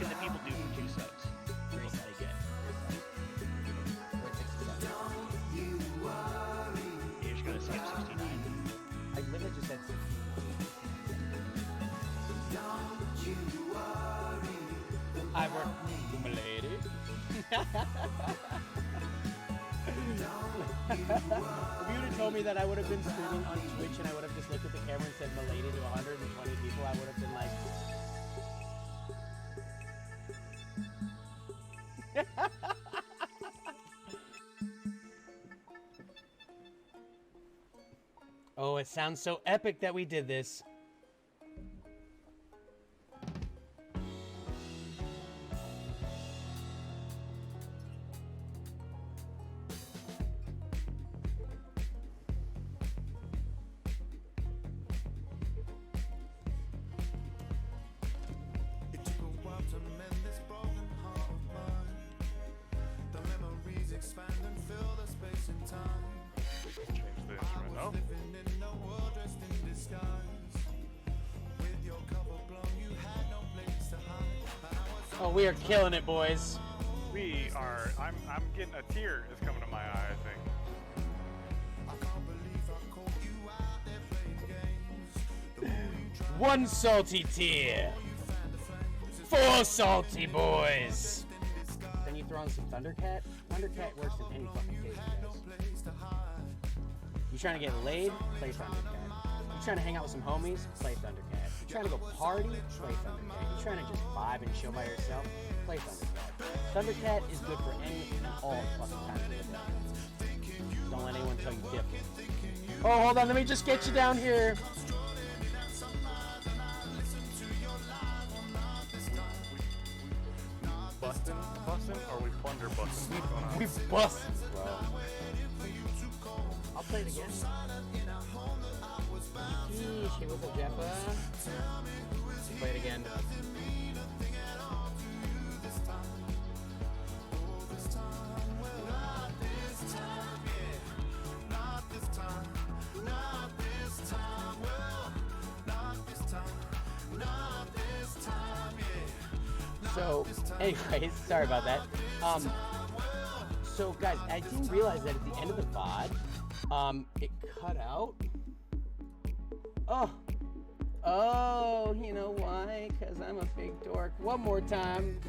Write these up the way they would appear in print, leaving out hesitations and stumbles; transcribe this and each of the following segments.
can the people do for 2 subs? What can they get? You just gotta skip 69. I literally just said 60. I work for my lady. If you would have told me that I would have been streaming on Twitch and I would have just looked at the camera and said "Milady" to 120 people, I would have been like... Oh, it sounds so epic that we did this. Oh, we are killing it, boys. We are. I'm getting a tear is coming to my eye, I think. One salty tear. 4 salty boys. Then you throw on some Thundercat. Thundercat works in any fucking case, guys. You trying to get laid? Play Thundercat. You trying to hang out with some homies? Play Thundercat. You trying to go party? Play Thundercat. You trying to just vibe and chill by yourself? Play Thundercat. Thundercat is good for any and all fucking times of the day. Don't let anyone tell you different. Oh, hold on. Let me just get you down here. Bustin', or we plunder bustin'? We bustin', bro. I'll play it again. She was a Jeppa. Play it again. So, anyways, sorry about that. So guys, I didn't realize that at the end of the VOD, it cut out. Oh, you know why? Because I'm a big dork. One more time.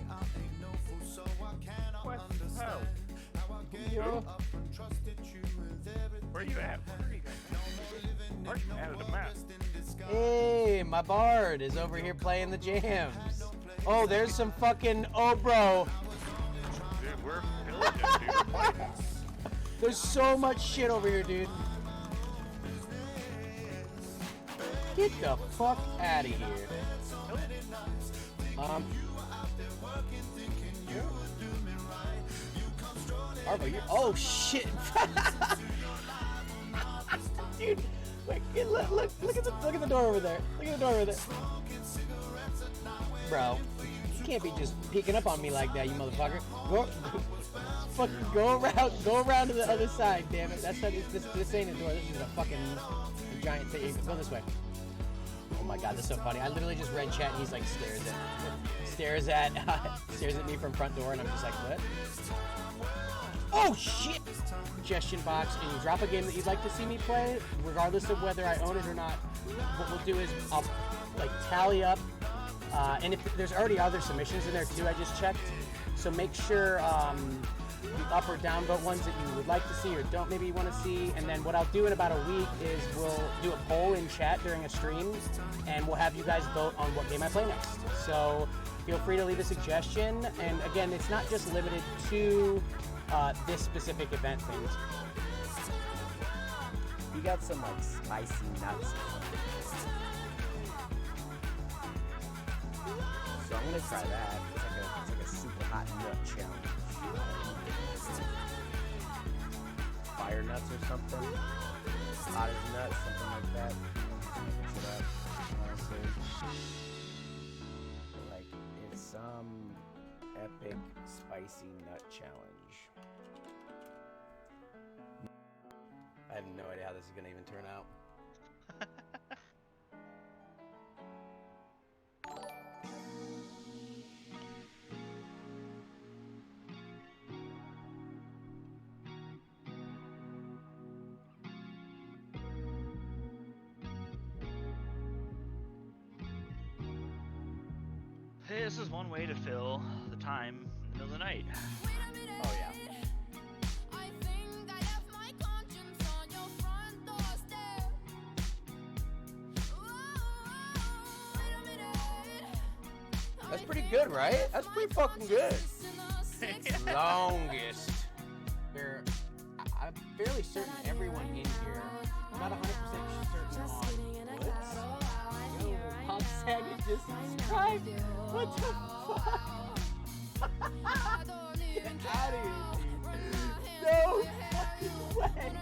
What the hell? Yo. Where are you at? Where are you guys? Martin added a map. Hey, my bard is over here playing the jams. Oh, there's some fucking... Oh, bro. Dude, we're pillaging, dude. There's so much shit over here, dude. Get the fuck out of here. Arvo, you're... Oh, shit. Dude, look at the door over there. Look at the door over there. Bro, you can't be just peeking up on me like that, you motherfucker. Go around to the other side, damn it. That's not, this ain't a door, this is a fucking giant thing. Go this way. Oh my god, that's so funny. I literally just read chat and he's like stares at me from front door and I'm just like, what? Oh shit! Suggestion box, and you drop a game that you'd like to see me play, regardless of whether I own it or not. What we'll do is I'll like tally up. And if there's already other submissions in there too, I just checked. So make sure the up or down vote ones that you would like to see or don't maybe want to see. And then what I'll do in about a week is we'll do a poll in chat during a stream, and we'll have you guys vote on what game I play next. So feel free to leave a suggestion. And again, it's not just limited to this specific event things. You got some like spicy nuts. So I'm gonna try that. It's like a super hot nut challenge. Fire nuts or something. Hot as nuts, something like that. Mix it up, honestly. Like it's some epic spicy nut challenge. I have no idea how this is gonna even turn out. This is one way to fill the time in the middle of the night. Oh yeah. That's pretty good, right? That's pretty fucking good. Longest. I'm fairly certain everyone in here. I'm not 100% certain on Woods. Yo, Bob Saget just subscribed. What the fuck? Get out of here, dude. No fucking way.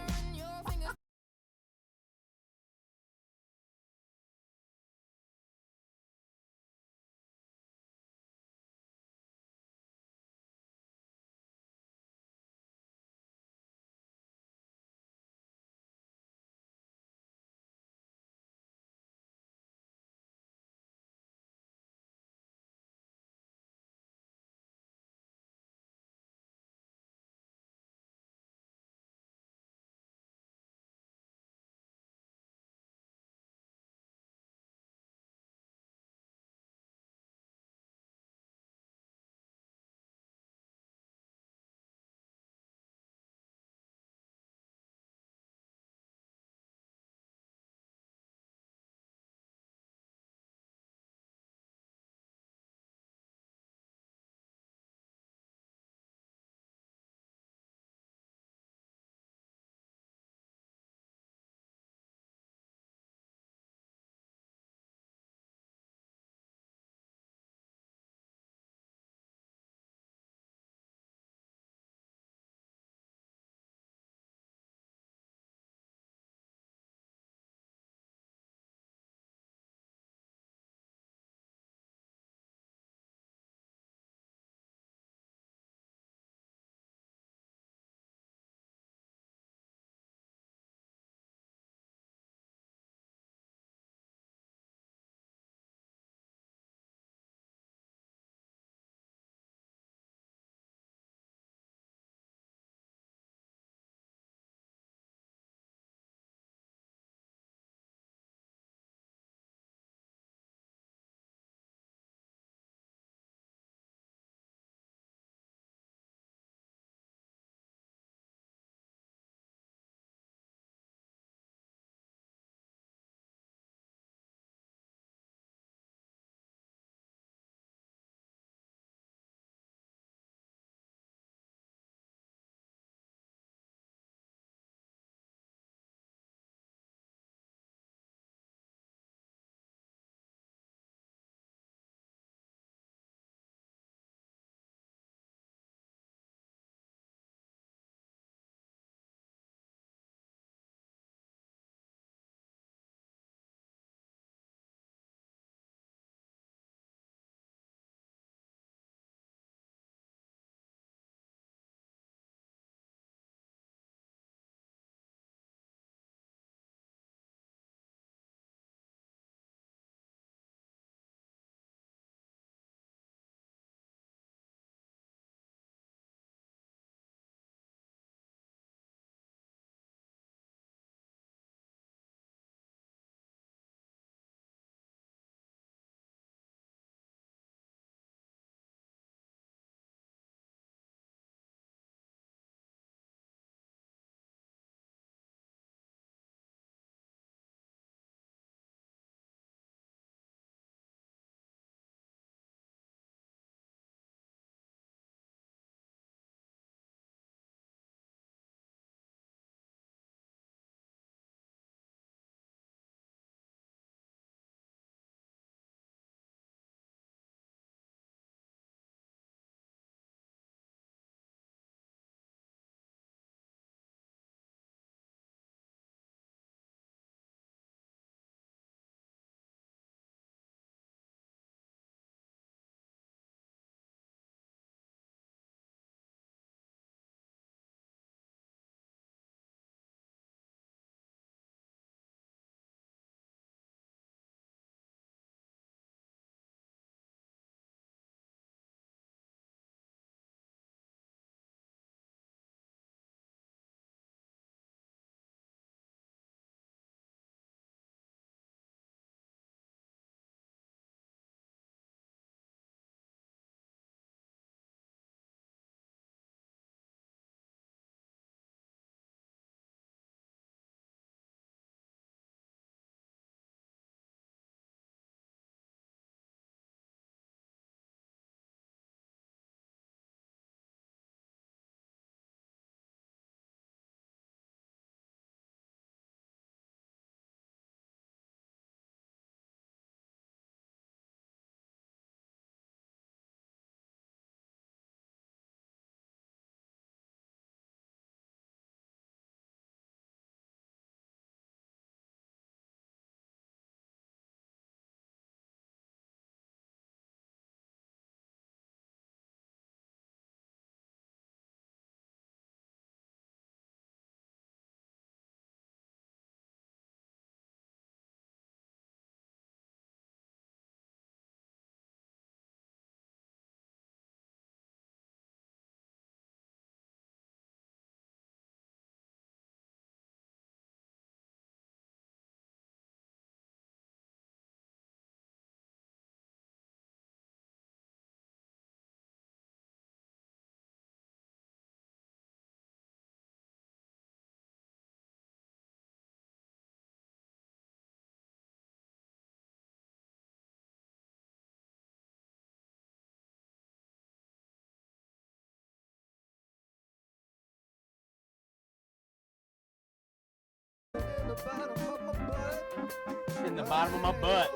In the bottom of my butt.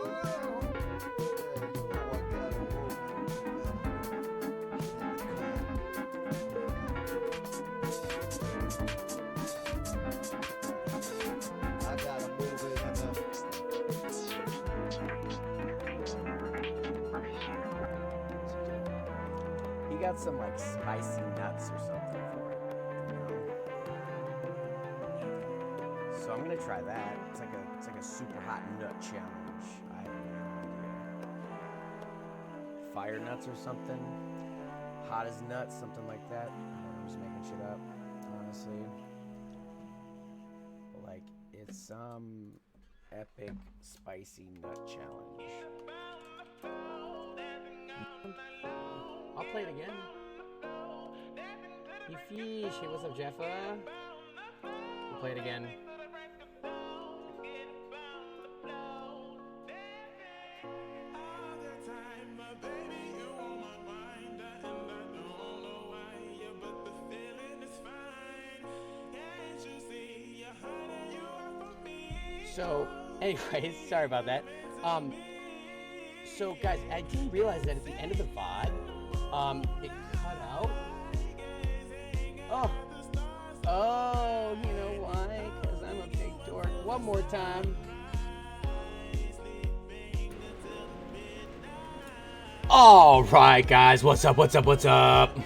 He got some like spicy nuts or something for it, you know? So I'm gonna try that. It's like a super hot nut challenge. I have no idea. Fire nuts or something. Hot as nuts, something like that. I don't know, I'm just making shit up, honestly. But like it's some epic spicy nut challenge. I'll play it again. You fish. Hey, what's up, Jeffa? We'll play it again. So, anyways, sorry about that. So guys, I didn't realize that at the end of the VOD, it cut out. Oh, you know why? Because I'm a big dork. One more time. All right, guys, what's up? What's up?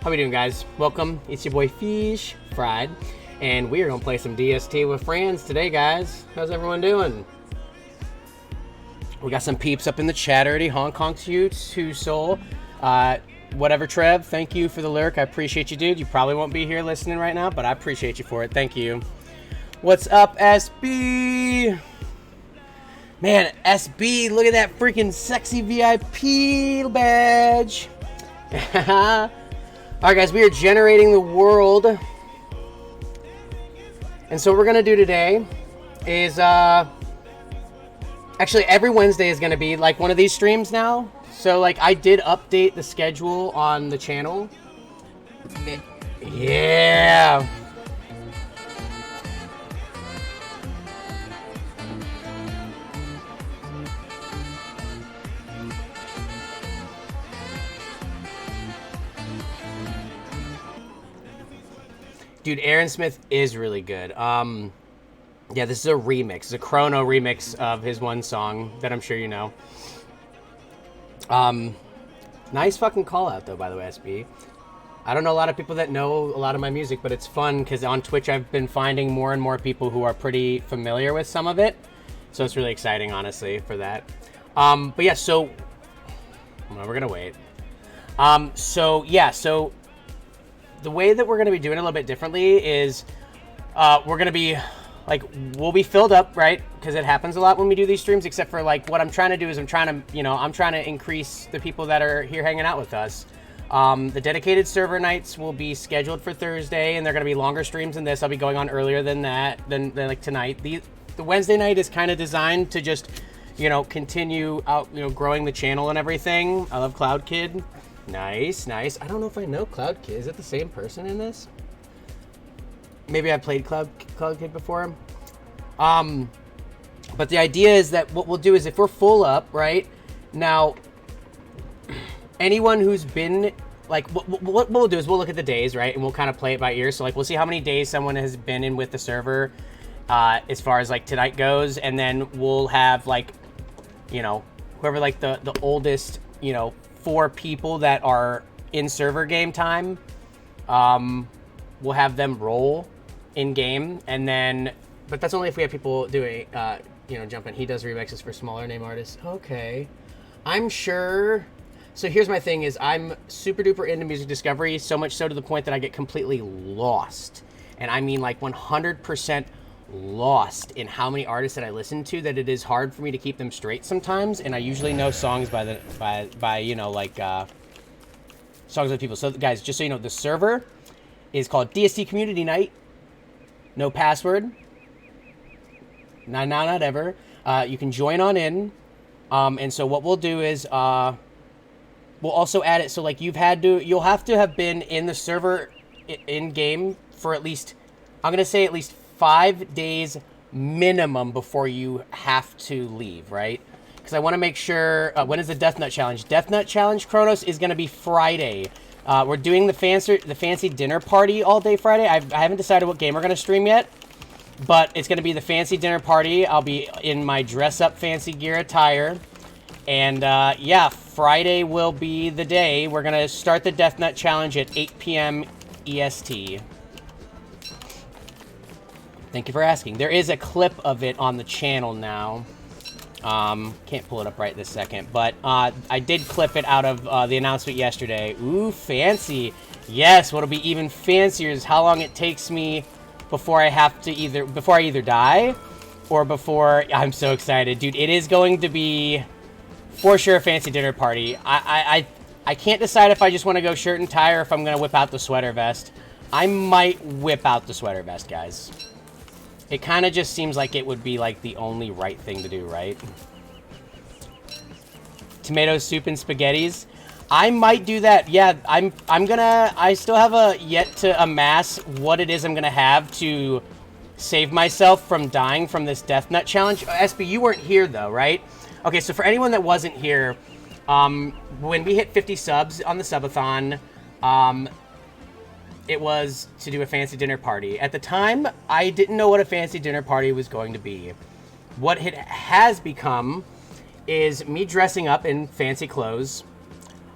How we doing, guys? Welcome. It's your boy Fish Fried, and we are gonna play some DST with friends today, guys. How's everyone doing? We got some peeps up in the chat already. Hong Kong to Soul. Whatever, Trev. Thank you for the lyric. I appreciate you, dude. You probably won't be here listening right now, but I appreciate you for it. Thank you. What's up, SB? Man, SB, look at that freaking sexy VIP badge. Alright, guys, we are generating the world. And so what we're going to do today is, actually, every Wednesday is going to be, like, one of these streams now. So, like, I did update the schedule on the channel. Yeah! Dude, Aaron Smith is really good. Yeah, this is a remix. It's a Chrono remix of his one song that I'm sure you know. Nice fucking call out, though, by the way, SB. I don't know a lot of people that know a lot of my music, but it's fun because on Twitch I've been finding more and more people who are pretty familiar with some of it. So it's really exciting, honestly, for that. But yeah, so... Well, we're going to wait. So the way that we're going to be doing it a little bit differently is we're going to be, like, we'll be filled up, right? Because it happens a lot when we do these streams, except for, like, what I'm trying to do is I'm trying to increase the people that are here hanging out with us. The dedicated server nights will be scheduled for Thursday, and they're going to be longer streams than this. I'll be going on earlier than that, than like tonight. The Wednesday night is kind of designed to just, continue out, growing the channel and everything. I love Cloud Kid. Nice. I don't know if I know Cloud Kid. Is it the same person in this? Maybe I played Cloud Kid before. But the idea is that what we'll do is if we're full up, right? Now, anyone who's been, like, what we'll do is we'll look at the days, right? And we'll kind of play it by ear. So, like, we'll see how many days someone has been in with the server as far as, like, tonight goes. And then we'll have, like, whoever, like, the oldest, 4 people that are in server game time, we'll have them roll in game, and then, but that's only if we have people doing, jump in. He does remixes for smaller name artists. Okay, I'm sure. So here's my thing: is I'm super duper into music discovery, so much so to the point that I get completely lost, and I mean like 100% lost in how many artists that I listen to that it is hard for me to keep them straight sometimes. And I usually know songs by songs of people. So guys, just so you know, the server is called DST Community Night. No password. Not ever. You can join on in. And so what we'll do is we'll also add it. So like you'll have to have been in the server in game for at least, I'm going to say at least 5 days minimum before you have to leave, right? Because I want to make sure, when is the Death Nut Challenge? Death Nut Challenge, Kronos, is going to be Friday. We're doing the fancy dinner party all day Friday. I haven't decided what game we're going to stream yet, but it's going to be the fancy dinner party. I'll be in my dress-up fancy gear attire. And, yeah, Friday will be the day. We're going to start the Death Nut Challenge at 8 p.m. EST. Thank you for asking. There is a clip of it on the channel now. Can't pull it up right this second, but I did clip it out of the announcement yesterday. Ooh, fancy. Yes, what'll be even fancier is how long it takes me before I have to before I either die or before... I'm so excited, dude. It is going to be for sure a fancy dinner party. I can't decide if I just want to go shirt and tie or if I'm going to whip out the sweater vest. I might whip out the sweater vest, guys. It kind of just seems like it would be like the only right thing to do, right? Tomato soup and spaghettis. I might do that. Yeah, I still have yet to amass what it is I'm gonna have to save myself from dying from this Death Nut Challenge. SB, you weren't here though, right? Okay, so for anyone that wasn't here, when we hit 50 subs on the subathon, it was to do a fancy dinner party. At the time, I didn't know what a fancy dinner party was going to be. What it has become is me dressing up in fancy clothes.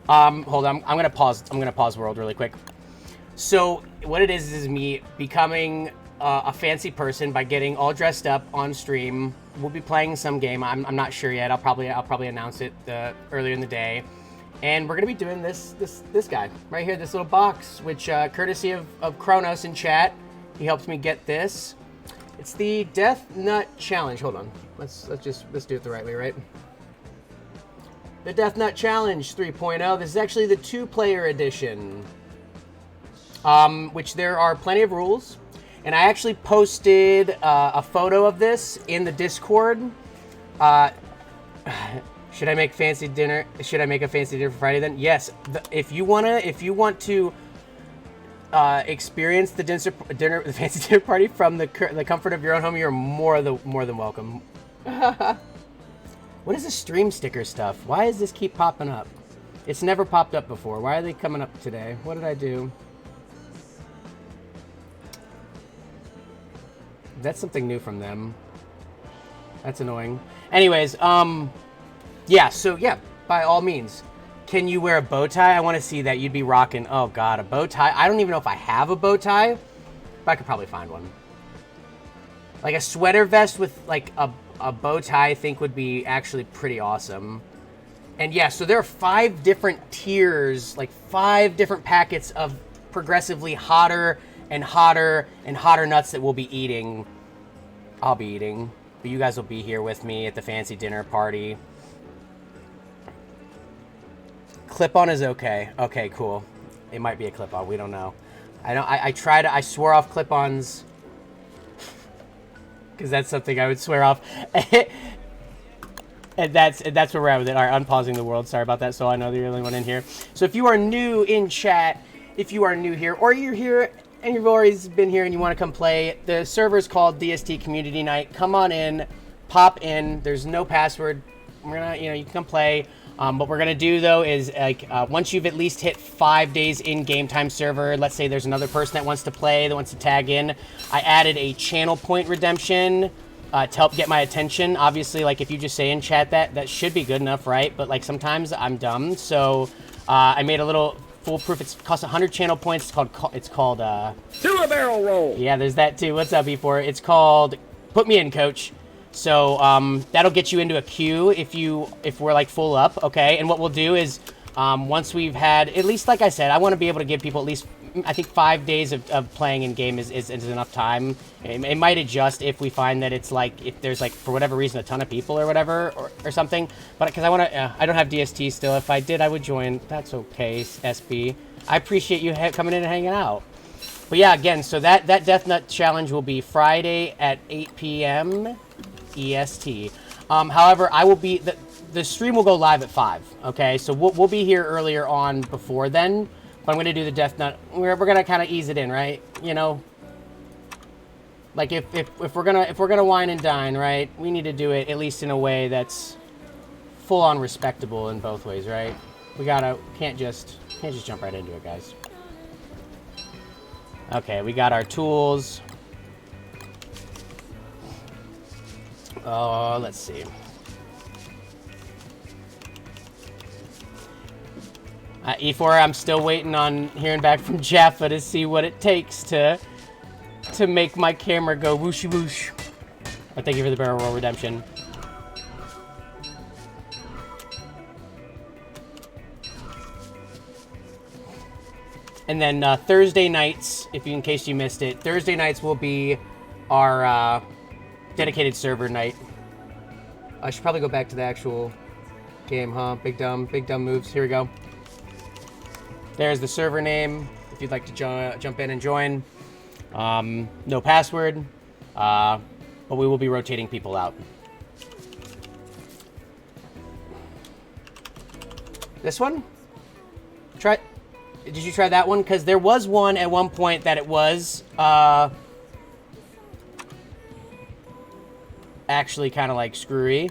Hold on, I'm gonna pause world really quick. So what it is me becoming a fancy person by getting all dressed up on stream. We'll be playing some game. I'm not sure yet. I'll probably announce it earlier in the day. And we're going to be doing this guy right here, this little box, which courtesy of Kronos in chat, he helped me get this. It's the Death Nut Challenge. Hold on. Let's do it the right way, right? The Death Nut Challenge 3.0. This is actually the 2-player edition, which there are plenty of rules. And I actually posted a photo of this in the Discord. Should I make fancy dinner? Should I make a fancy dinner for Friday then? Yes. If you want to experience the fancy dinner party from the comfort of your own home, you're more than welcome. What is this stream sticker stuff? Why does this keep popping up? It's never popped up before. Why are they coming up today? What did I do? That's something new from them. That's annoying. Anyways, yeah, so yeah, by all means. Can you wear a bow tie? I want to see that. You'd be rocking, oh god, a bow tie. I don't even know if I have a bow tie, but I could probably find one. Like a sweater vest with like a bow tie I think would be actually pretty awesome. And yeah, so there are 5 different tiers, like 5 different packets of progressively hotter and hotter and hotter nuts that we'll be eating. I'll be eating, but you guys will be here with me at the fancy dinner party. Clip-on is okay. Okay, cool. It might be a clip-on. We don't know. I swore off clip-ons because that's something I would swear off. and that's where we're at with it. All right, unpausing the world. Sorry about that. So I know the only one in here. So if you are new in chat, if you are new here, or you're here and you've always been here and you want to come play, the server is called DST Community Night. Come on in, pop in. There's no password. We're gonna, you can come play. What we're gonna do though is like once you've at least hit 5 days in game time server, let's say there's another person that wants to play, that wants to tag in, I added a channel point redemption to help get my attention. Obviously, like if you just say in chat that should be good enough, right? But like sometimes I'm dumb, so I made a little foolproof. It costs 100 channel points. It's called Do a barrel roll. Yeah, there's that too. What's up, E4? It's called Put Me In, Coach. So that'll get you into a queue if we're like full up, okay? And what we'll do is once we've had, at least like I said, I want to be able to give people at least, I think 5 days of playing in game is enough time. It might adjust if we find that it's like, if there's like, for whatever reason, a ton of people or whatever, or something. But because I want to, I don't have DST still. If I did, I would join. That's okay, SB. I appreciate you coming in and hanging out. But yeah, again, so that Death Nut Challenge will be Friday at 8 p.m. EST. However, I will be, the stream will go live at 5, okay? So we'll be here earlier on before then, But I'm gonna do the Death Nut. We're gonna kind of ease it in, right? You know, like if we're gonna wine and dine, right? We need to do it at least in a way that's full on respectable in both ways, right? We can't just jump right into it, guys. Okay, we got our tools. Oh, let's see. E4, I'm still waiting on hearing back from Jaffa to see what it takes to make my camera go whooshy whoosh. Oh, thank you for the barrel roll redemption. And then Thursday nights, in case you missed it, Thursday nights will be our dedicated server night. I should probably go back to the actual game, huh? Big dumb moves. Here we go. There's the server name, if you'd like to jump in and join. No password, but we will be rotating people out. This one? Did you try that one? Because there was one at one point that it was actually kind of like screwy.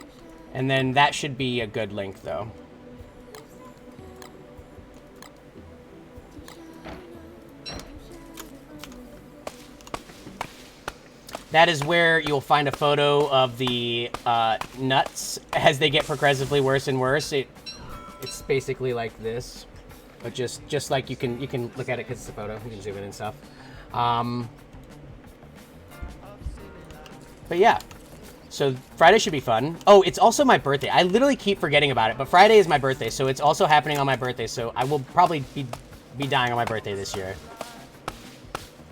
And then that should be a good link, though. That is where you'll find a photo of the nuts as they get progressively worse and worse. It's basically like this, but just like you can look at it because it's a photo. You can zoom in and stuff. But yeah, so Friday should be fun. Oh, it's also my birthday. I literally keep forgetting about it, but Friday is my birthday, so it's also happening on my birthday. So I will probably be dying on my birthday this year.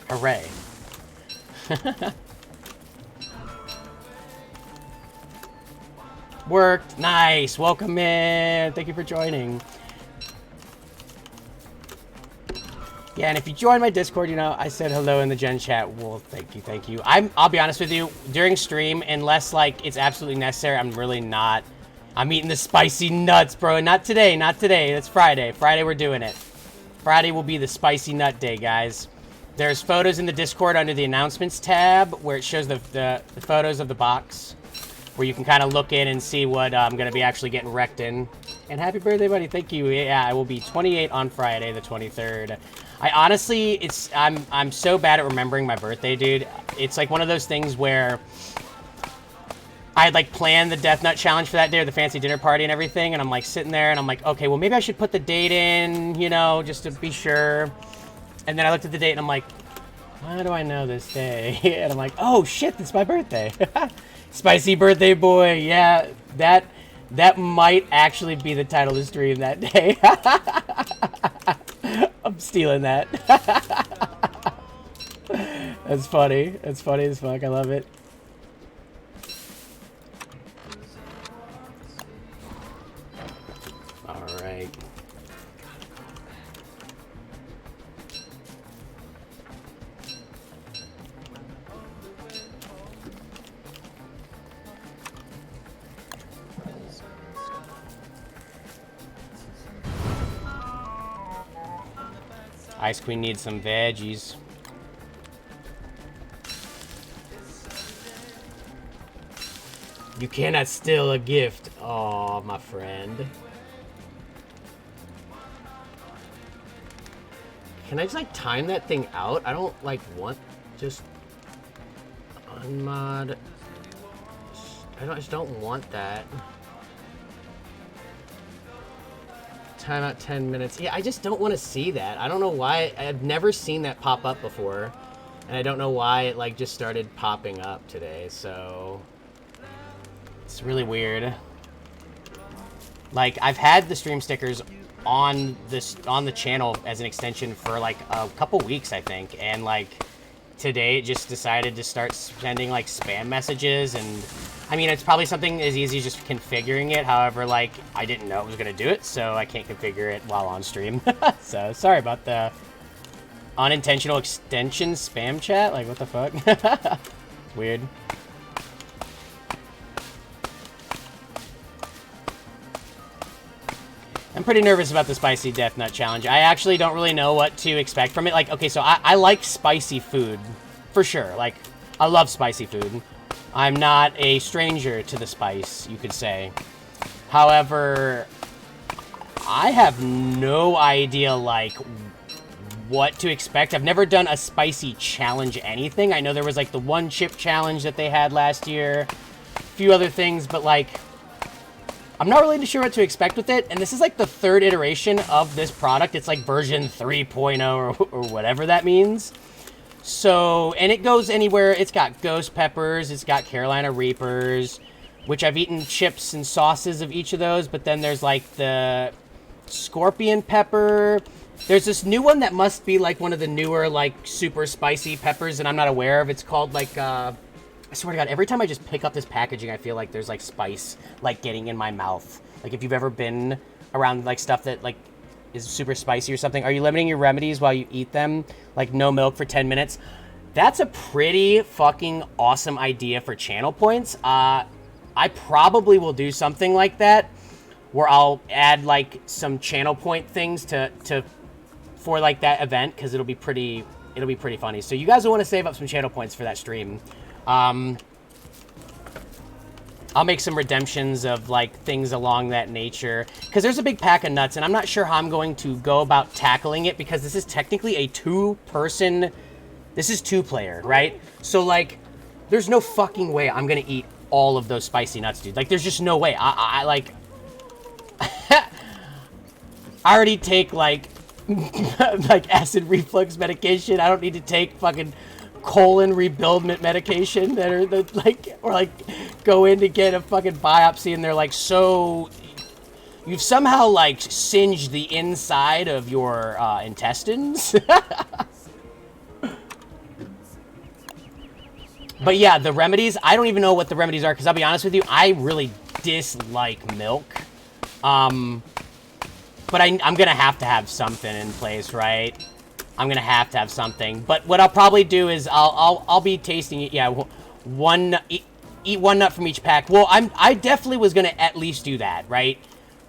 Hooray! Worked. Nice. Welcome in. Thank you for joining. Yeah, and if you join my Discord, you know, I said hello in the Gen chat. Well, thank you. I'll be honest with you, during stream, unless, like, it's absolutely necessary, I'm really not. I'm eating the spicy nuts, bro. Not today. That's Friday. Friday, we're doing it. Friday will be the spicy nut day, guys. There's photos in the Discord under the announcements tab where it shows the photos of the box, where you can kind of look in and see what I'm going to be actually getting wrecked in. And happy birthday, buddy. Thank you. Yeah, I will be 28 on Friday, the 23rd. I honestly, I'm so bad at remembering my birthday, dude. It's like one of those things where I had like planned the Death Nut challenge for that day, or the fancy dinner party and everything, and I'm like sitting there and I'm like, okay, well maybe I should put the date in, you know, just to be sure. And then I looked at the date and I'm like, why do I know this day? And I'm like, oh shit, it's my birthday. Spicy birthday boy. Yeah, that might actually be the title of the stream that day. I'm stealing that. That's funny. That's funny as fuck. I love it. All right. Ice Queen needs some veggies. You cannot steal a gift. Oh, my friend. Can I just, like, time that thing out? I don't, like, want just unmod. I just don't want that. Time out 10 minutes. Yeah, I just don't want to see that. I don't know why. I've never seen that pop up before. And I don't know why it, like, just started popping up today, so it's really weird. Like, I've had the stream stickers on the channel as an extension for like a couple weeks, I think, and like today it just decided to start sending like spam messages. And I mean, it's probably something as easy as just configuring it. However, like, I didn't know it was gonna do it, so I can't configure it while on stream. So sorry about the unintentional extension spam chat. Like, what the fuck? Weird. I'm pretty nervous about the spicy death nut challenge. I actually don't really know what to expect from it. Like, okay, so I like spicy food, for sure. Like, I love spicy food. I'm not a stranger to the spice, you could say. However, I have no idea, like, what to expect. I've never done a spicy challenge anything. I know there was, like, the one chip challenge that they had last year. A few other things, but, like, I'm not really sure what to expect with it. And this is, like, the third iteration of this product. It's, like, version 3.0 or whatever that means. So, and it goes anywhere. It's got ghost peppers. It's got Carolina Reapers, which I've eaten chips and sauces of each of those. But then there's, like, the scorpion pepper. There's this new one that must be, like, one of the newer, like, super spicy peppers that I'm not aware of. It's called, like, I swear to God, every time I just pick up this packaging, I feel like there's, like, spice, like, getting in my mouth. Like, if you've ever been around, like, stuff that, like, is super spicy or something. Are you limiting your remedies while you eat them? Like, no milk for 10 minutes? That's a pretty fucking awesome idea for channel points. I probably will do something like that, where I'll add, like, some channel point things for like that event, because it'll be pretty funny. So you guys will want to save up some channel points for that stream. I'll make some redemptions of, like, things along that nature, because there's a big pack of nuts, and I'm not sure how I'm going to go about tackling it, because this is technically a two-player, right? So, like, there's no fucking way I'm gonna eat all of those spicy nuts, dude. Like, there's just no way. I like I already take, like, like, acid reflux medication. I don't need to take fucking colon rebuildment medication that are like, or like go in to get a fucking biopsy and they're like, so you've somehow, like, singed the inside of your intestines. But yeah, the remedies, I don't even know what the remedies are, because I'll be honest with you, I really dislike milk. But I'm gonna have to have something in place, right? I'm gonna have to have something. But what I'll probably do is I'll be tasting it. Yeah, eat one nut from each pack. Well, I definitely was gonna at least do that, right?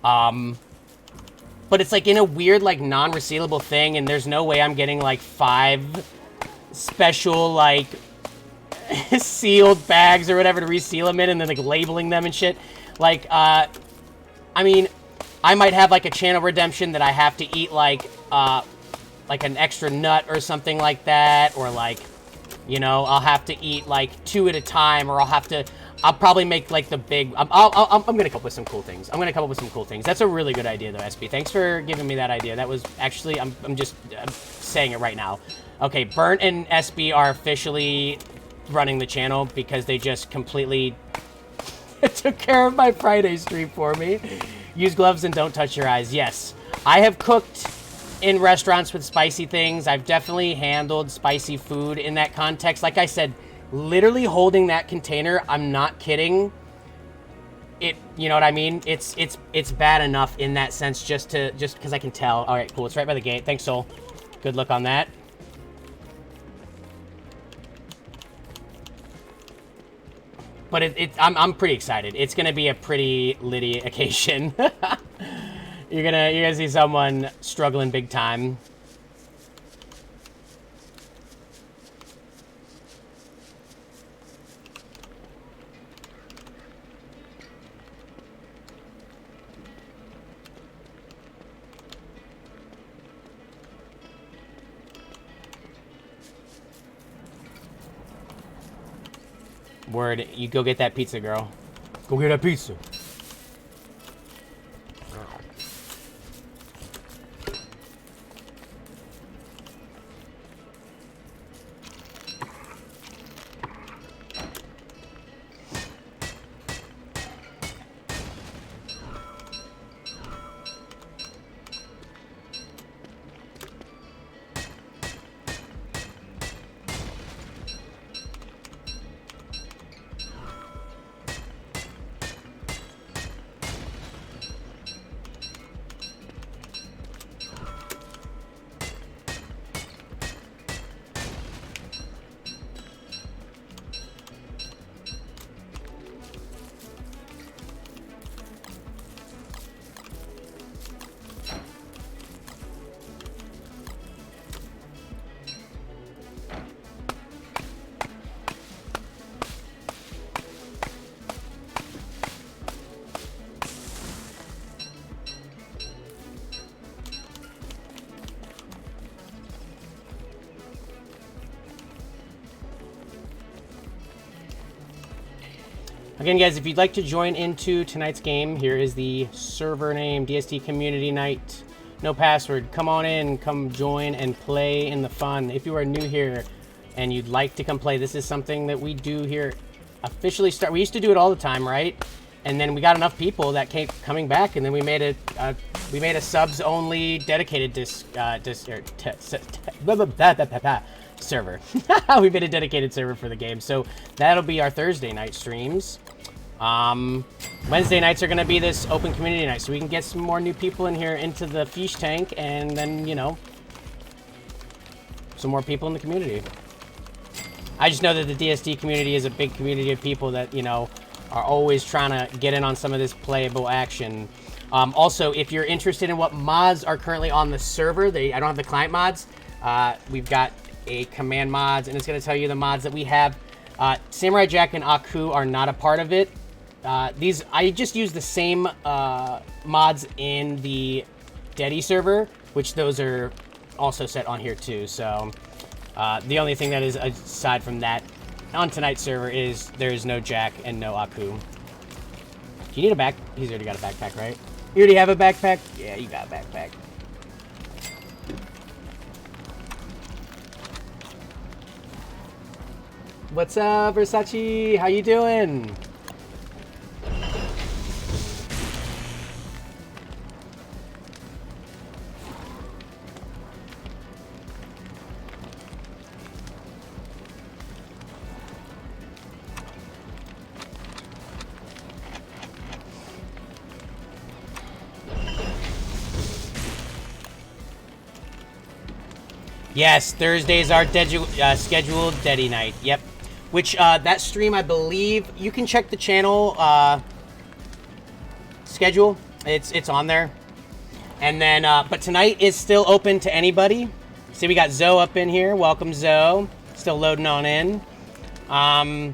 But it's like in a weird, like, non-resealable thing, and there's no way I'm getting, like, 5 special, like, sealed bags or whatever to reseal them in, and then, like, labeling them and shit. Like, I mean, I might have, like, a channel redemption that I have to eat, like an extra nut or something like that, or, like, you know, I'll have to eat, like, 2 at a time, or I'll probably make, like, the big, I'm gonna come up with some cool things. I'm gonna come up with some cool things. That's a really good idea, though, SB. Thanks for giving me that idea. That was actually, I'm saying it right now. Okay, Burnt and SB are officially running the channel because they just completely took care of my Friday stream for me. Use gloves and don't touch your eyes. Yes, I have cooked in restaurants with spicy things. I've definitely handled spicy food in that context. Like I said, literally holding that container, I'm not kidding. You know what I mean? It's bad enough in that sense, just because I can tell. All right, cool. It's right by the gate. Thanks, Soul. Good luck on that. But I'm pretty excited. It's gonna be a pretty litty occasion. You're gonna see someone struggling big time. Word, you go get that pizza, girl. Go get that pizza. Again, guys, if you'd like to join into tonight's game, here is the server name, DST Community Night. No password. Come on in, come join and play in the fun. If you are new here and you'd like to come play, this is something that we do here. Officially start. We used to do it all the time, right? And then we got enough people that kept coming back, and then we made a subs only dedicated server. We made a dedicated server for the game, so that'll be our Thursday night streams. Wednesday nights are going to be this open community night, so we can get some more new people in here into the fish tank, and then, you know, some more people in the community. I just know that the DST community is a big community of people that, you know, are always trying to get in on some of this playable action. Also, if you're interested in what mods are currently on the server, I don't have the client mods. We've got a command mods, and it's going to tell you the mods that we have. Samurai Jack and Aku are not a part of it. I just use the same mods in the Dedi server, which those are also set on here too. So the only thing that is aside from that on tonight's server is there is no Jack and no Aku. Do you need a back? He's already got a backpack, right? You already have a backpack? Yeah, you got a backpack. What's up, Versace? How you doing? Yes, Thursdays are scheduled Dedi night. Yep. Which, that stream, I believe, you can check the channel schedule. It's on there. And then, but tonight is still open to anybody. See, we got Zoe up in here. Welcome, Zoe. Still loading on in. So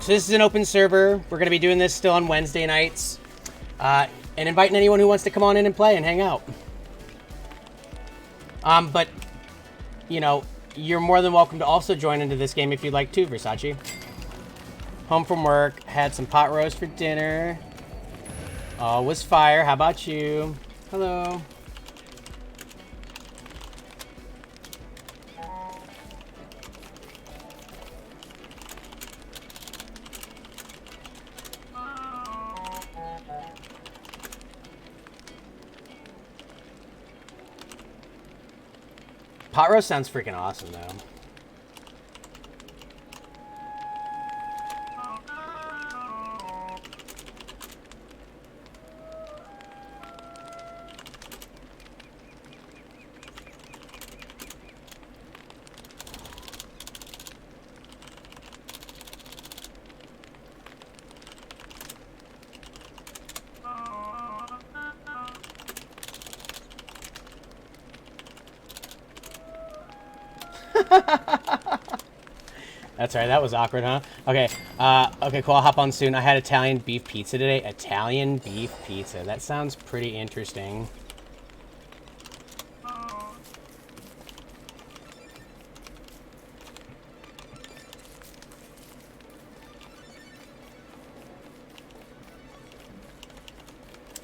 this is an open server. We're going to be doing this still on Wednesday nights. And inviting anyone who wants to come on in and play and hang out. But, you know, you're more than welcome to also join into this game if you'd like to, Versace. Home from work, had some pot roast for dinner. Oh, was fire. How about you? Hello. Pot roast sounds freaking awesome, though. That's right, that was awkward, huh? Okay, okay, cool, I'll hop on soon. I had Italian beef pizza today. Italian beef pizza. That sounds pretty interesting.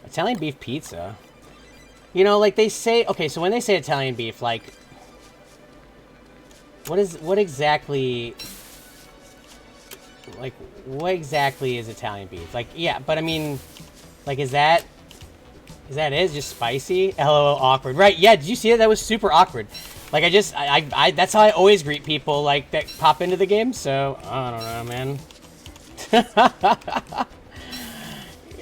Italian beef pizza? You know, like they say, okay, so when they say Italian beef, like, what exactly is Italian beef? Like, yeah, but I mean, like, is that it? Just spicy? LOL, awkward. Right, yeah, did you see it? That was super awkward. Like, I that's how I always greet people, like, that pop into the game, so, I don't know, man.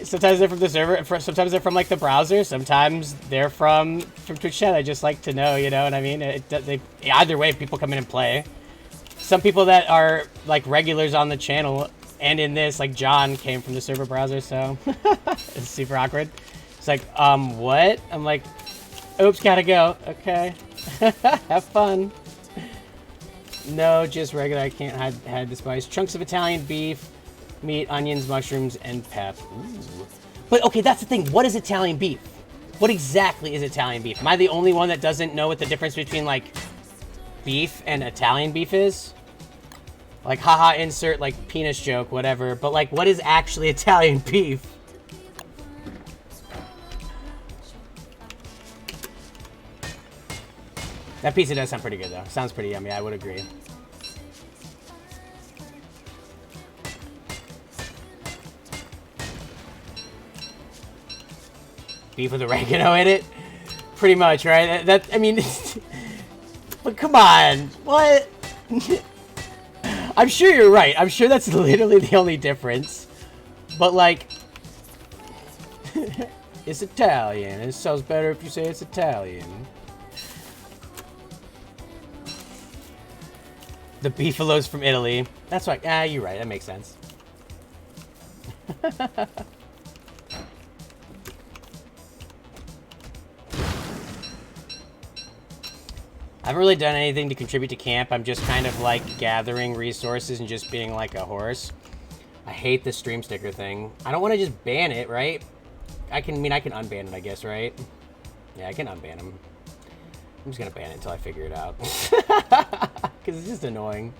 Sometimes they're from the server, sometimes they're from, like, the browser, sometimes they're from Twitch chat. I just like to know, you know what I mean? Either way, people come in and play. Some people that are, like, regulars on the channel and in this, like John, came from the server browser, so it's super awkward. It's like, what? I'm like, oops, gotta go. Okay. Have fun. No, just regular. I can't hide the spice. Chunks of Italian beef. Meat, onions, mushrooms, and pep. Ooh. But, okay, that's the thing. What is Italian beef? What exactly is Italian beef? Am I the only one that doesn't know what the difference between, like, beef and Italian beef is? Like, haha, insert, like, penis joke, whatever. But, like, what is actually Italian beef? That pizza does sound pretty good, though. Sounds pretty yummy, I would agree. Beef with oregano in it? Pretty much, right? I mean, but come on, what? I'm sure you're right. I'm sure that's literally the only difference. But, like, it's Italian. It sounds better if you say it's Italian. The beefalo's from Italy. That's right. Ah, you're right. That makes sense. I haven't really done anything to contribute to camp. I'm just kind of like gathering resources and just being like a horse. I hate the stream sticker thing. I don't want to just ban it, right? I can unban it, I guess, right? Yeah, I can unban him. I'm just gonna ban it until I figure it out. Because it's just annoying.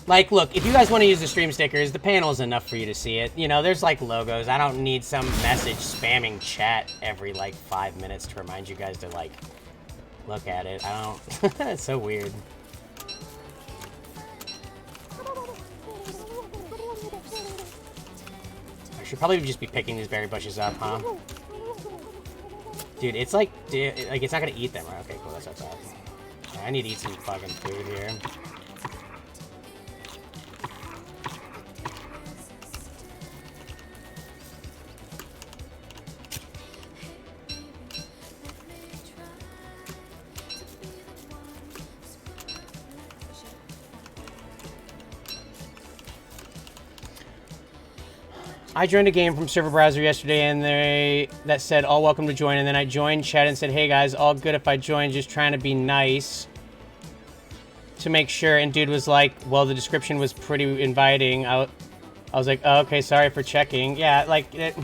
Like, look, if you guys want to use the stream stickers, the panel's enough for you to see it. You know, there's, like, logos. I don't need some message spamming chat every, like, 5 minutes to remind you guys to, like, look at it. I don't... It's so weird. I should probably just be picking these berry bushes up, huh? Dude, it's like... it's not gonna eat them, right? Okay, cool, that's outside. Yeah, I need to eat some fucking food here. I joined a game from server browser yesterday and that said all welcome to join, and then I joined chat and said, hey guys, all good if I join, just trying to be nice to make sure. And dude was like, well, the description was pretty inviting. I was like, oh, okay, sorry for checking. Yeah, like it,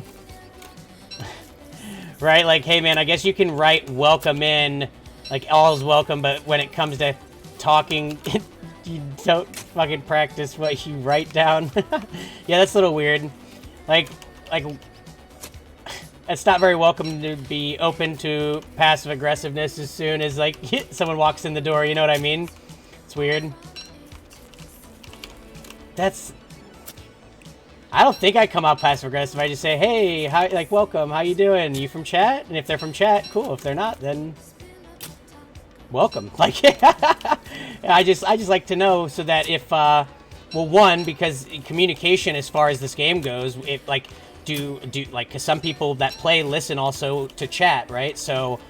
right, like, hey man, I guess you can write welcome in, like all's welcome, but when it comes to talking you don't fucking practice what you write down. Yeah, that's a little weird. Like, it's not very welcome to be open to passive aggressiveness as soon as, like, someone walks in the door, you know what I mean? It's weird. I don't think I come out passive aggressive. I just say, hey, hi, like, welcome, how you doing? You from chat? And if they're from chat, cool. If they're not, then welcome. Like, I just like to know so that if, well, one, because communication as far as this game goes, if like like, cause some people that play listen also to chat, right? So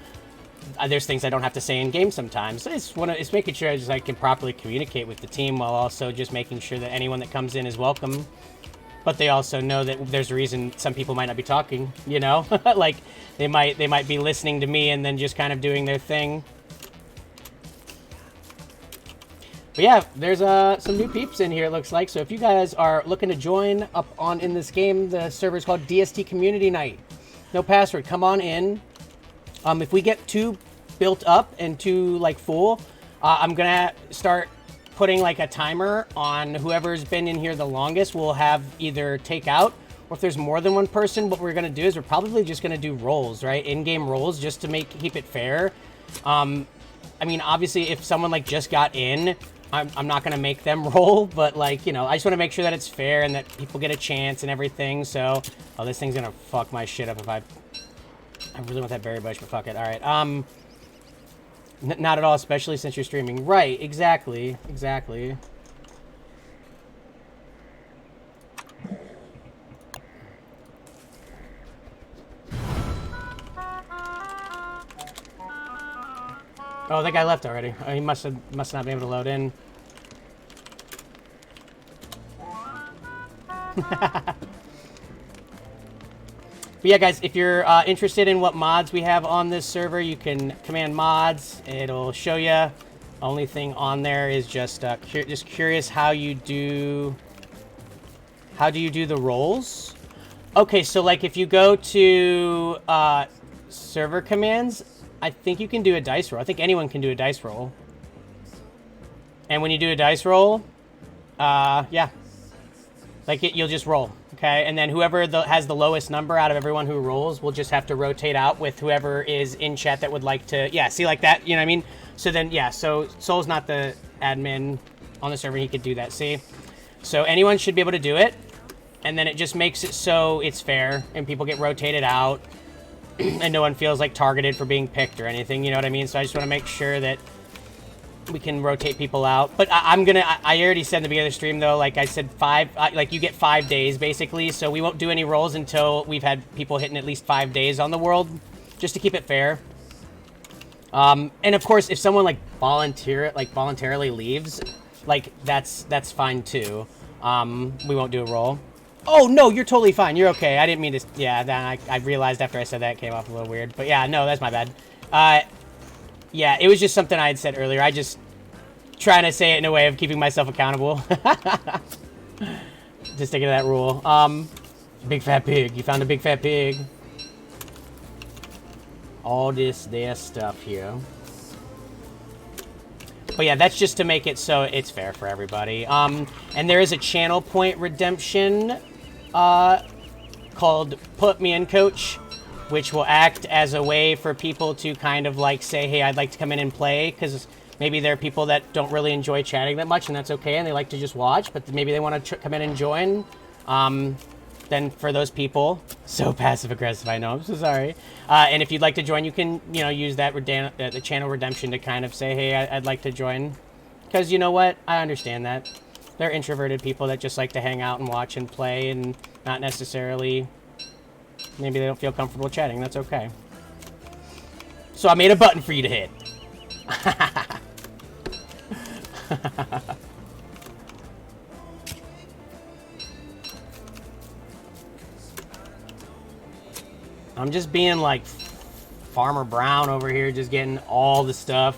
there's things I don't have to say in game sometimes. It's making sure I can properly communicate with the team while also just making sure that anyone that comes in is welcome. But they also know that there's a reason some people might not be talking, you know? Like they might be listening to me and then just kind of doing their thing. But yeah, there's some new peeps in here, it looks like. So if you guys are looking to join up on in this game, the server is called DST Community Night. No password. Come on in. If we get 2 built up and 2 like full, I'm gonna start putting like a timer on whoever's been in here the longest. We'll have either takeout, or if there's more than one person, what we're gonna do is we're probably just gonna do rolls, right? In-game rolls, just to keep it fair. I mean, obviously, if someone like just got in, I'm not gonna make them roll, but like, you know, I just want to make sure that it's fair and that people get a chance and everything. So, oh, this thing's gonna fuck my shit up if I really want that berry bush, but fuck it. All right, not at all, especially since you're streaming. Right? Exactly. Oh, that guy left already. Oh, he must not be able to load in. But yeah, guys, if you're interested in what mods we have on this server, you can command mods. It'll show you. Only thing on there is just curious how you do. How do you do the rolls? Okay, so like if you go to server commands, I think you can do a dice roll. I think anyone can do a dice roll. And when you do a dice roll, yeah. Like, you'll just roll, okay? And then whoever has the lowest number out of everyone who rolls will just have to rotate out with whoever is in chat that would like to, yeah, see, like that, you know what I mean? So then, yeah, so Soul's not the admin on the server. He could do that, see? So anyone should be able to do it. And then it just makes it so it's fair and people get rotated out and no one feels like targeted for being picked or anything, you know what I mean? So I just want to make sure that we can rotate people out. But I already said in the beginning of the stream, though, like I said, like you get 5 days, basically. So we won't do any rolls until we've had people hitting at least 5 days on the world, just to keep it fair. And of course, if someone like voluntarily leaves, like that's fine too. We won't do a roll. Oh, no, you're totally fine. You're okay. I didn't mean to... Yeah, then I realized after I said that it came off a little weird. But yeah, no, that's my bad. Yeah, it was just something I had said earlier. I just trying to say it in a way of keeping myself accountable. Just sticking to that rule. Big fat pig. You found a big fat pig. All this there stuff here. But yeah, that's just to make it so it's fair for everybody. And there is a channel point redemption called Put Me In Coach, which will act as a way for people to kind of like say, hey, I'd like to come in and play, because maybe there are people that don't really enjoy chatting that much, and that's okay, and they like to just watch, but maybe they want to come in and join. Then for those people, so passive aggressive, I know, I'm so sorry. And if you'd like to join, you can, you know, use that the channel redemption to kind of say, hey, I'd like to join, because you know what, I understand that. They're introverted people that just like to hang out and watch and play, and not necessarily, maybe they don't feel comfortable chatting. That's okay. So I made a button for you to hit. I'm just being like Farmer Brown over here, just getting all the stuff.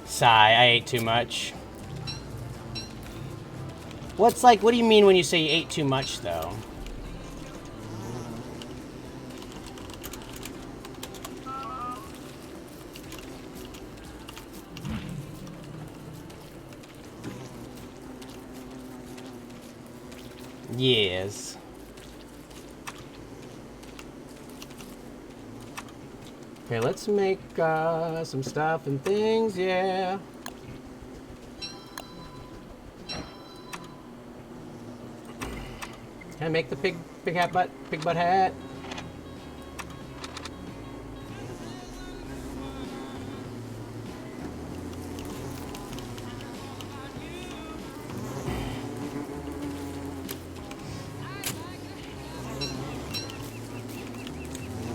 Sigh, I ate too much. What do you mean when you say you ate too much, though? Yes. Okay, let's make some stuff and things, yeah. Can I make the big butt hat?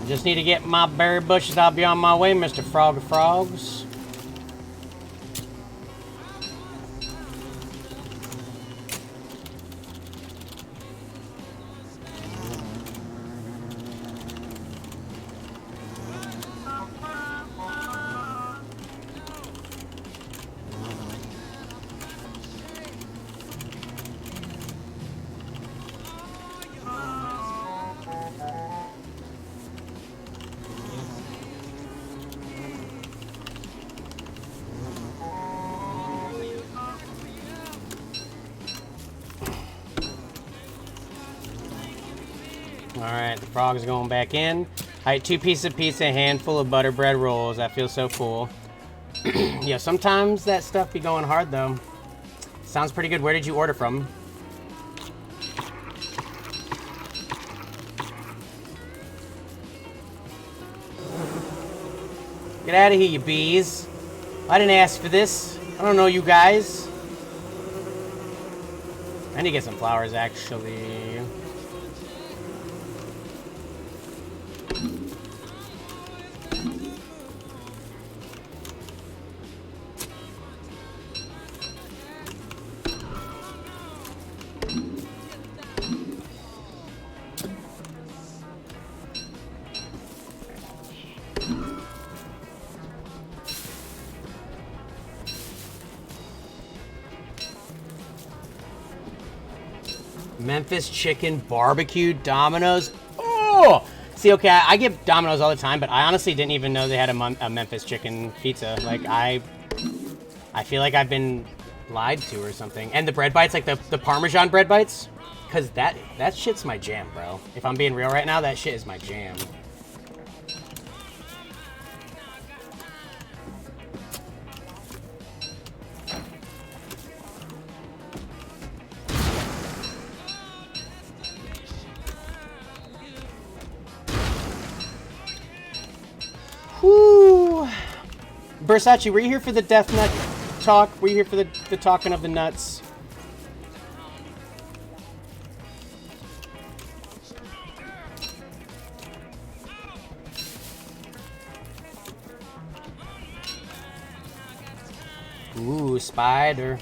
Just need to get my berry bushes. I'll be on my way, Mr. Frog of Frogs. Alright, the frog's going back in. I ate 2 pieces of pizza, a handful of butter bread rolls. That feels so cool. Yeah, sometimes that stuff be going hard, though. Sounds pretty good. Where did you order from? Get out of here, you bees. I didn't ask for this. I don't know you guys. I need to get some flowers, actually. Memphis chicken barbecue Domino's. Oh! See, okay, I get Domino's all the time, but I honestly didn't even know they had a Memphis chicken pizza. Like, I feel like I've been lied to or something. And the bread bites, like the Parmesan bread bites, because that shit's my jam, bro. If I'm being real right now, that shit is my jam. Whoo! Versace, were you here for the death nut talk? Were you here for the talking of the nuts? Ooh, spider.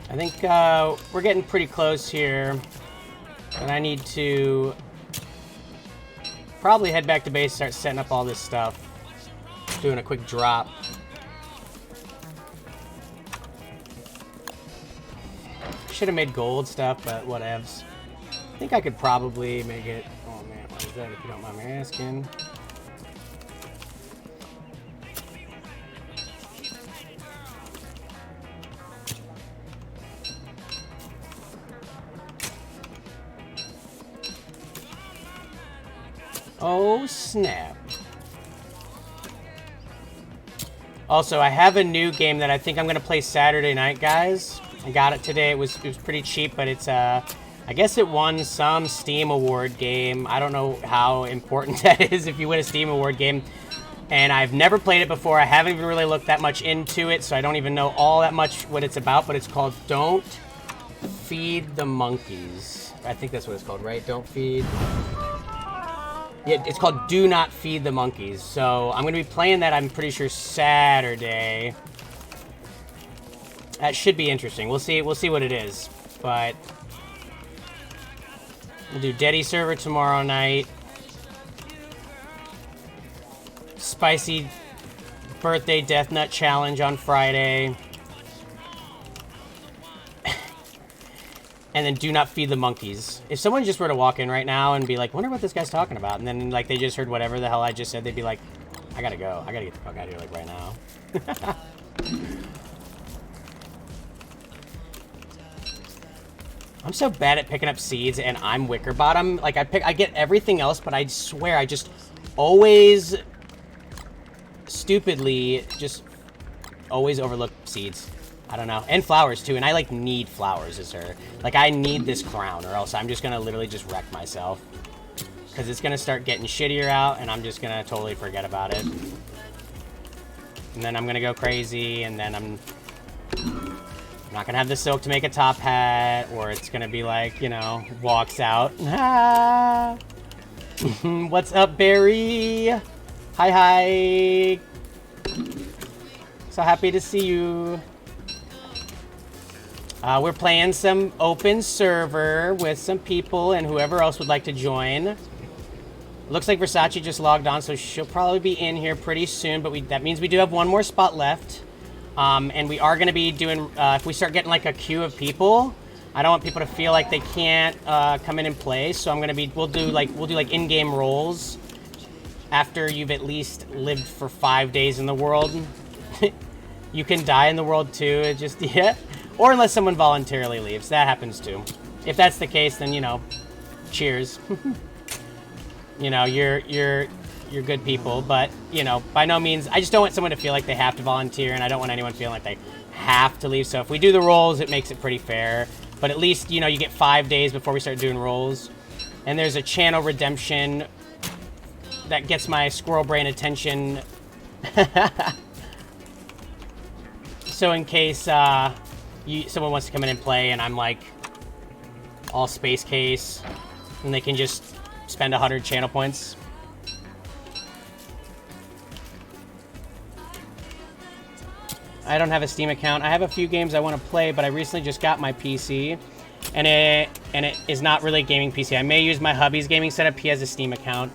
I think we're getting pretty close here, and I need to probably head back to base, start setting up all this stuff, doing a quick drop. Should have made gold stuff, but whatevs. I think I could probably make it. Oh man, what is that? If you don't mind me asking. Oh, snap. Also, I have a new game that I think I'm going to play Saturday night, guys. I got it today. It was pretty cheap, but it's, I guess it won some Steam Award game. I don't know how important that is if you win a Steam Award game. And I've never played it before. I haven't even really looked that much into it, so I don't even know all that much what it's about, but it's called Don't Feed the Monkeys. I think that's what it's called, right? Don't Feed... Yeah, it's called Do Not Feed the Monkeys. So I'm going to be playing that, I'm pretty sure, Saturday. That should be interesting. We'll see what it is. But we'll do Deddy server tomorrow night. Spicy birthday death nut challenge on Friday. And then Do Not Feed the Monkeys. If someone just were to walk in right now and be like, wonder what this guy's talking about, and then like they just heard whatever the hell I just said, they'd be like, I gotta go. I gotta get the fuck out of here like right now. I'm so bad at picking up seeds, and I'm wicker bottom. Like I get everything else, but I swear I just always stupidly just always overlook seeds. I don't know. And flowers, too. And I, like, need flowers as her. Like, I need this crown, or else I'm just going to literally just wreck myself. Because it's going to start getting shittier out, and I'm just going to totally forget about it. And then I'm going to go crazy, and then I'm not going to have the silk to make a top hat, or it's going to be like, you know, walks out. Ah! What's up, Barry? Hi, hi. So happy to see you. We're playing some open server with some people and whoever else would like to join. Looks like Versace just logged on, so she'll probably be in here pretty soon, but that means we do have one more spot left. And we are going to be doing, if we start getting like a queue of people, I don't want people to feel like they can't come in and play, so I'm going to be, we'll do like in-game roles after you've at least lived for 5 days in the world. You can die in the world too, it just, yeah. Or unless someone voluntarily leaves. That happens too. If that's the case, then, you know, cheers. You know, you're good people, but, you know, by no means, I just don't want someone to feel like they have to volunteer, and I don't want anyone feeling like they have to leave. So if we do the roles, it makes it pretty fair. But at least, you know, you get 5 days before we start doing roles. And there's a channel redemption that gets my squirrel brain attention. So in case someone wants to come in and play and I'm like all space case, and they can just spend 100 channel points. I don't have a Steam account. I have a few games I want to play, but I recently just got my PC, and it is not really a gaming PC. I may use my hubby's gaming setup. He has a Steam account.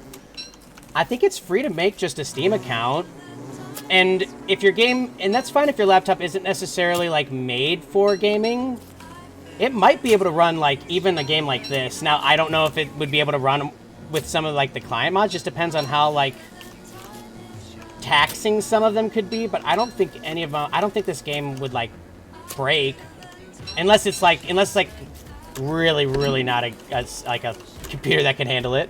I think it's free to make just a Steam account. And if your game, and that's fine if your laptop isn't necessarily like made for gaming, it might be able to run like even a game like this. Now, I don't know if it would be able to run with some of like the client mods. Just depends on how like taxing some of them could be. But I don't think any of them. I don't think this game would like break unless it's like really, really not a computer that can handle it.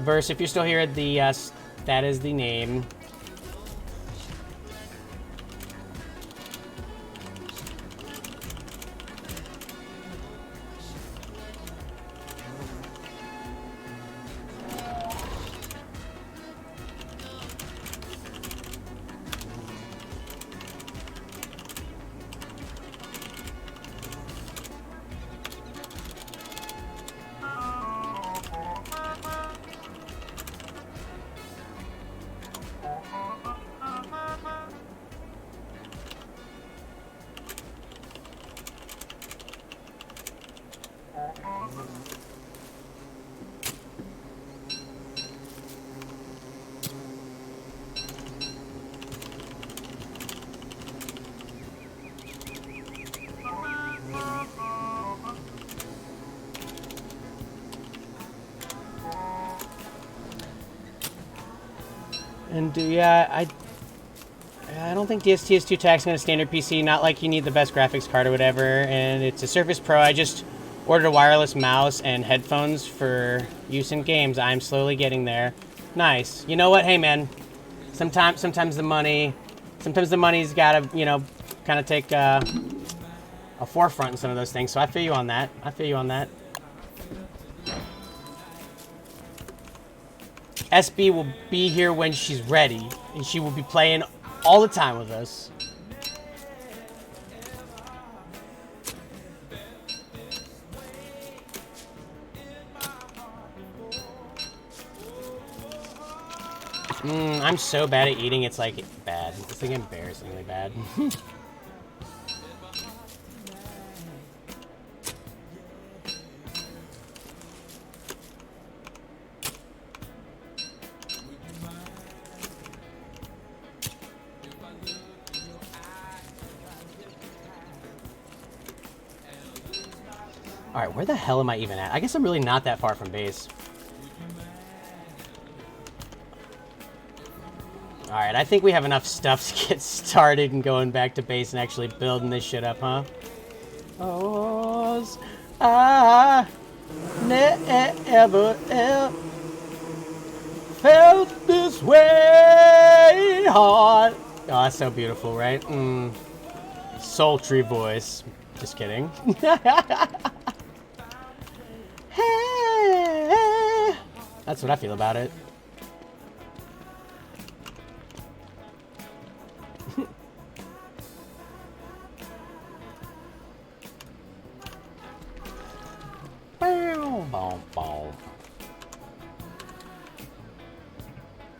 Verse, if you're still here, that is the name. And yeah, I don't think DST is too taxing on a standard PC. Not like you need the best graphics card or whatever. And it's a Surface Pro. I just ordered a wireless mouse and headphones for use in games. I'm slowly getting there. Nice. You know what? Hey, man. Sometimes the money's gotta, you know, kind of take a forefront in some of those things. So I feel you on that. SB will be here when she's ready, and she will be playing all the time with us. I'm so bad at eating, it's like bad. It's like embarrassingly bad. Alright, where the hell am I even at? I guess I'm really not that far from base. Alright, I think we have enough stuff to get started and going back to base and actually building this shit up, huh? Oh, I never felt this way hard. Oh, that's so beautiful, right? Sultry voice. Just kidding. That's what I feel about it.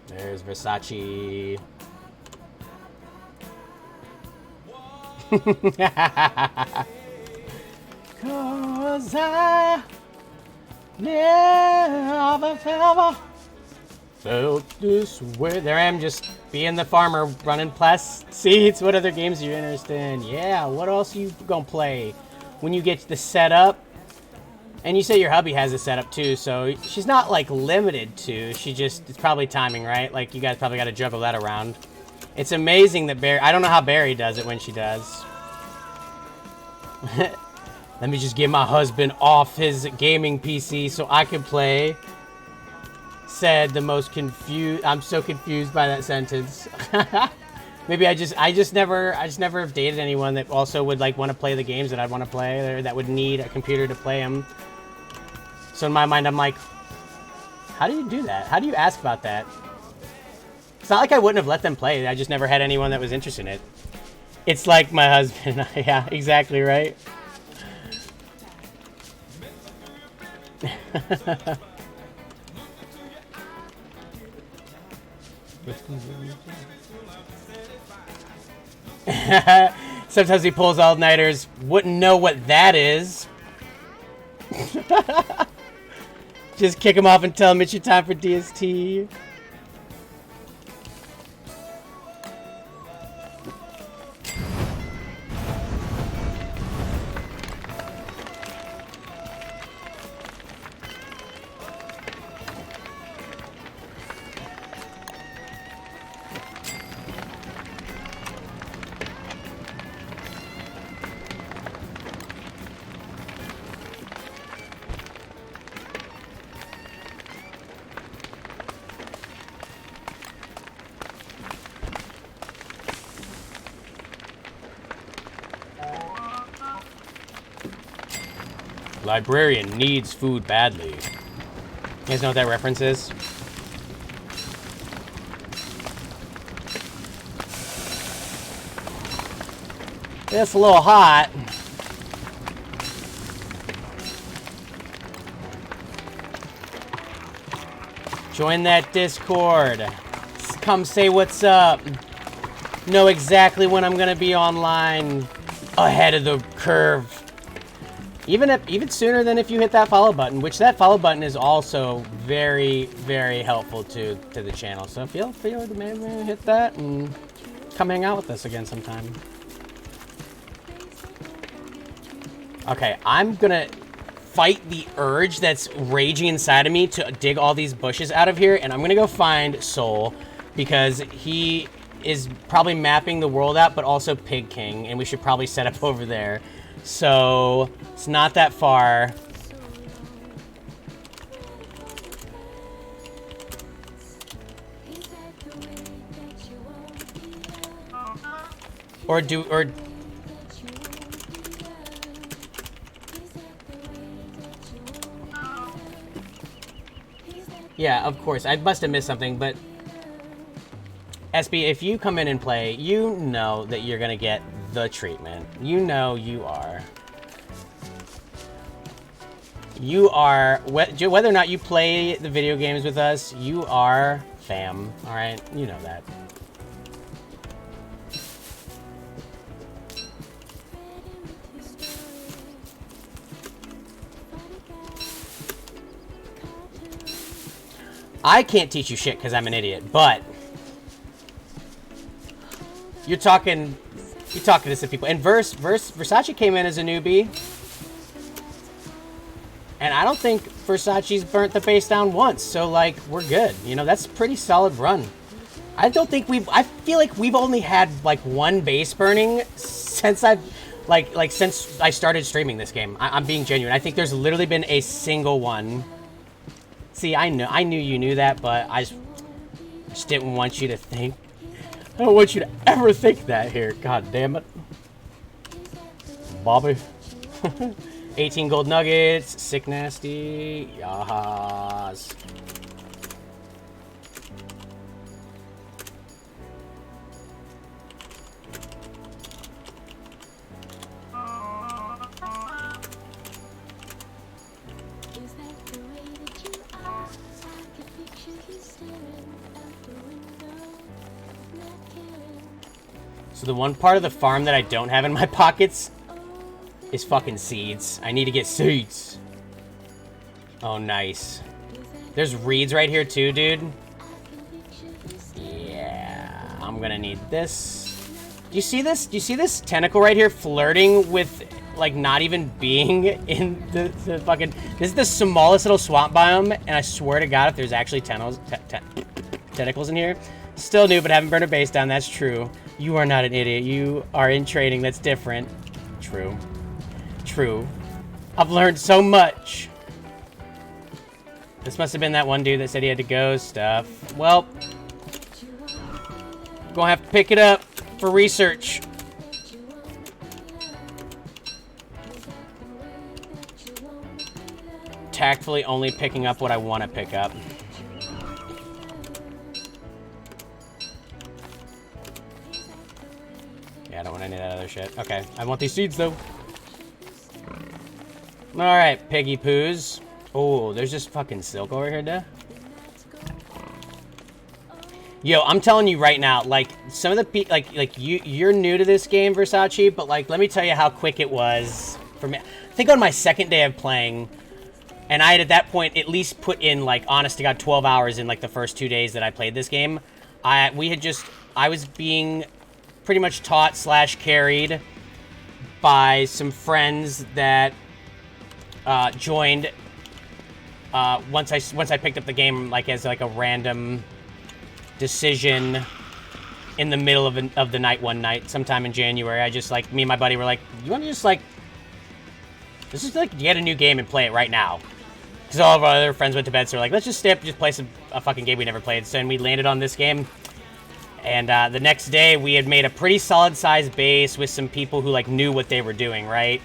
There's Versace. Cause I never felt this way. There I am, just being the farmer, running plastic seeds. What other games are you interested in? Yeah, what else are you gonna play when you get the setup? And you say your hubby has a setup too, so she's not like limited to. She just, it's probably timing, right? Like you guys probably got to juggle that around. It's amazing that Barry, I don't know how Barry does it when she does. Let me just get my husband off his gaming PC so I can play. Said the most confused. I'm so confused by that sentence. Maybe I just never have dated anyone that also would like want to play the games that I'd want to play, or that would need a computer to play them. So in my mind, I'm like, how do you do that? How do you ask about that? It's not like I wouldn't have let them play. I just never had anyone that was interested in it. It's like my husband. Yeah, exactly right. Sometimes he pulls all-nighters. Wouldn't know what that is. Just kick him off and tell him it's your time for DST. Librarian needs food badly. You guys know what that reference is? It's a little hot. Join that Discord. Come say what's up. Know exactly when I'm gonna be online. Ahead of the curve. Even sooner than if you hit that follow button, which that follow button is also very, very helpful to the channel. So feel free to maybe hit that and come hang out with us again sometime. Okay, I'm gonna fight the urge that's raging inside of me to dig all these bushes out of here, and I'm gonna go find Soul because he is probably mapping the world out, but also Pig King, and we should probably set up over there. So it's not that far. Or yeah, of course. I must have missed something, but SB, if you come in and play, you know that you're gonna get the treatment. You know you are. You are, whether or not you play the video games with us, you are fam, alright? You know that. I can't teach you shit because I'm an idiot, but you're talking to some people. And Versace came in as a newbie, and I don't think Versace's burnt the base down once. So like, we're good. You know, that's a pretty solid run. I feel like we've only had like one base burning since since I started streaming this game. I'm being genuine. I think there's literally been a single one. See, I knew you knew that, but I just didn't want you to think. I don't want you to ever think that here. God damn it. Bobby. 18 gold nuggets. Sick nasty. Yahas. So the one part of the farm that I don't have in my pockets is fucking seeds. I need to get seeds. Oh, nice. There's reeds right here too, dude. Yeah, I'm gonna need this. Do you see this? Do you see this tentacle right here flirting with, like, not even being in the fucking... This is the smallest little swamp biome, and I swear to God, if there's actually tentacles in here. Still new, but haven't burned a base down. That's true. You are not an idiot. You are in training. That's different. True. True. I've learned so much. This must have been that one dude that said he had to go stuff. Well, gonna have to pick it up for research. Tactfully only picking up what I want to pick up. Yeah, I don't want any of that other shit. Okay, I want these seeds, though. Alright, piggy poos. Oh, there's just fucking silk over here, duh. Yo, I'm telling you right now, like, some of the people, like you're new to this game, Versace, but, like, let me tell you how quick it was for me. I think on my second day of playing, And I had at that point at least put in, like, honest to God, 12 hours in, like, the first 2 days that I played this game. I was being pretty much taught / carried by some friends that joined once I picked up the game, like, as, like, a random decision in the middle of the night one night, sometime in January. I just, like, me and my buddy were like, you want to just, like, let's just, like, get a new game and play it right now. Because all of our other friends went to bed, so we're like, let's just stay up and just play a fucking game we never played. So then we landed on this game. And the next day, we had made a pretty solid-sized base with some people who, like, knew what they were doing, right?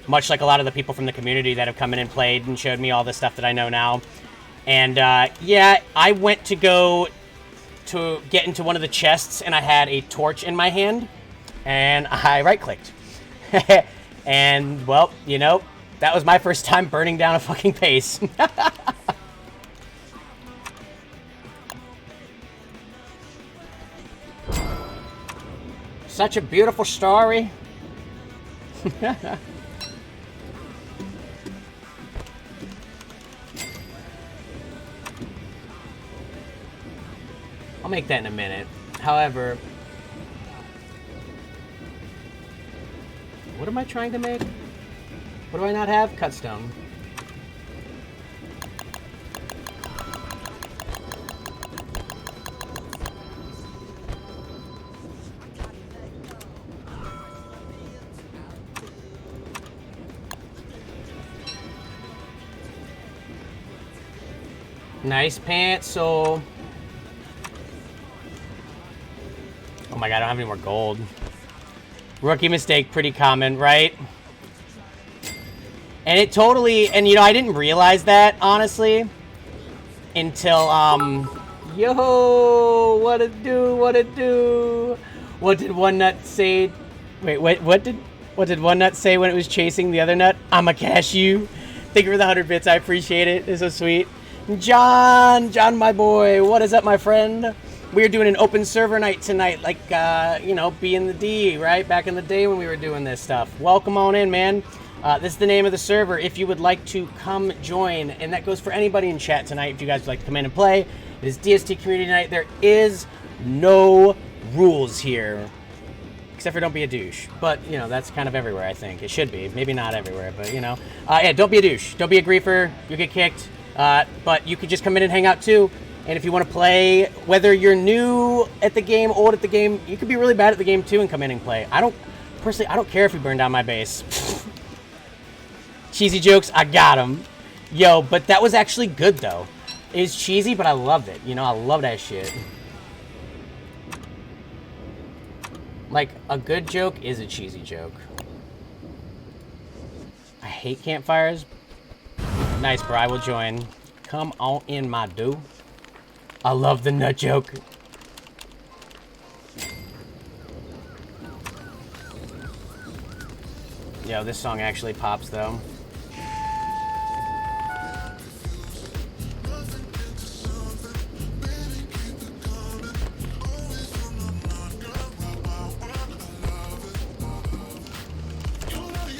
Much like a lot of the people from the community that have come in and played and showed me all the stuff that I know now. And, yeah, I went to go to get into one of the chests, and I had a torch in my hand, and I right-clicked. And, well, you know, that was my first time burning down a fucking base. Such a beautiful story. I'll make that in a minute. However, what am I trying to make? What do I not have? Cutstone. Nice pants, so... Oh my god, I don't have any more gold. Rookie mistake, pretty common, right? And it totally... And, you know, I didn't realize that, honestly, until, Yo! What it do? What it do? What did one nut say? Wait, what did one nut say when it was chasing the other nut? I'm a cashew. Thank you for the 100 bits. I appreciate it. It's so sweet. John, my boy. What is up, my friend? We're doing an open server night tonight, like, you know, being the D, right? Back in the day when we were doing this stuff. Welcome on in, man. This is the name of the server if you would like to come join. And that goes for anybody in chat tonight if you guys would like to come in and play. It is DST Community Night. There is no rules here. Except for don't be a douche. But, you know, that's kind of everywhere, I think. It should be. Maybe not everywhere, but, you know. Yeah, don't be a douche. Don't be a griefer. You'll get kicked. But you could just come in and hang out, too. And if you want to play, whether you're new at the game, old at the game, you could be really bad at the game, too, and come in and play. Personally, I don't care if you burn down my base. Cheesy jokes, I got them. Yo, but that was actually good, though. It was cheesy, but I loved it. You know, I love that shit. Like, a good joke is a cheesy joke. I hate campfires. Nice, bro. I will join. Come on in, my dude. I love the nut joke. Yo, this song actually pops, though.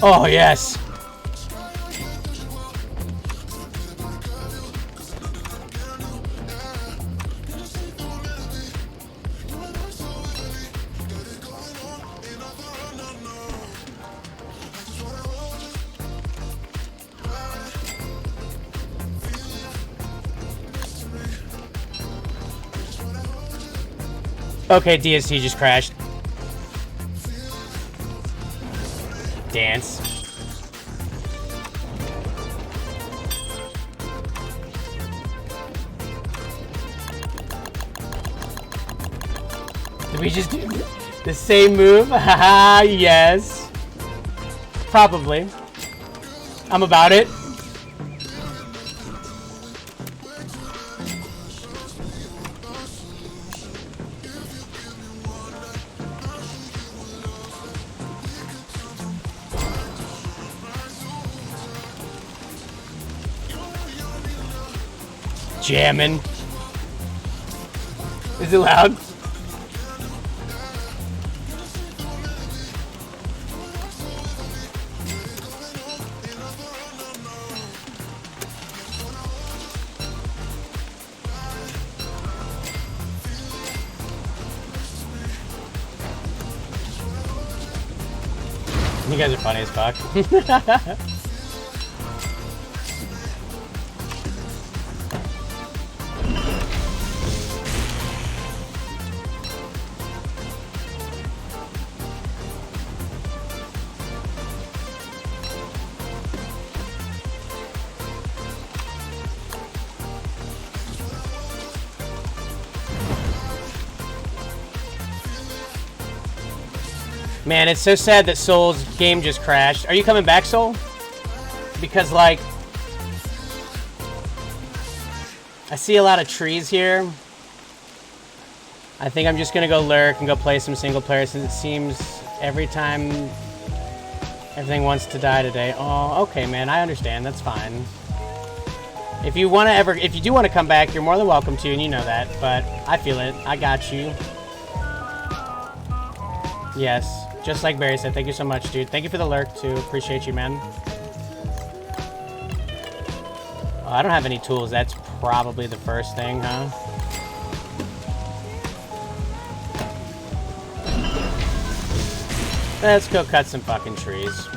Oh, yes. Okay, DST just crashed. Dance. Did we just do the same move? Haha, yes. Probably. I'm about it. Jamming. Is it loud? You guys are funny as fuck. Man, it's so sad that Soul's game just crashed. Are you coming back, Soul? Because, like, I see a lot of trees here. I think I'm just gonna go lurk and go play some single player since it seems every time everything wants to die today. Oh, okay, man, I understand. That's fine. If you do want to come back, you're more than welcome to, and you know that. But I feel it. I got you. Yes. Just like Barry said, thank you so much, dude. Thank you for the lurk, too. Appreciate you, man. Oh, I don't have any tools. That's probably the first thing, huh? Let's go cut some fucking trees.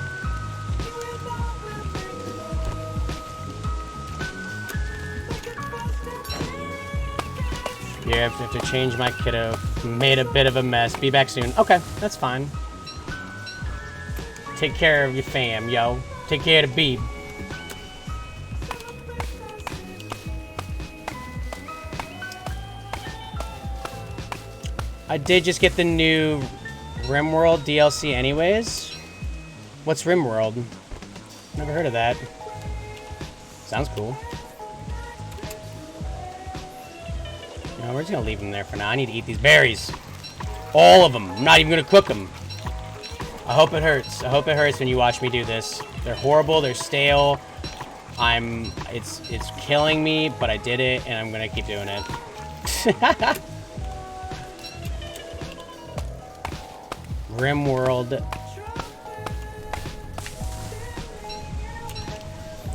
Yeah, I have to change my kiddo. Made a bit of a mess. Be back soon. Okay, that's fine. Take care of your fam, yo. Take care of the beeb. I did just get the new RimWorld DLC anyways. What's RimWorld? Never heard of that. Sounds cool. No, we're just gonna leave them there for now. I need to eat these berries. All of them. I'm not even gonna cook them. I hope it hurts. I hope it hurts when you watch me do this. They're horrible. They're stale. It's killing me, but I did it, and I'm gonna keep doing it. RimWorld.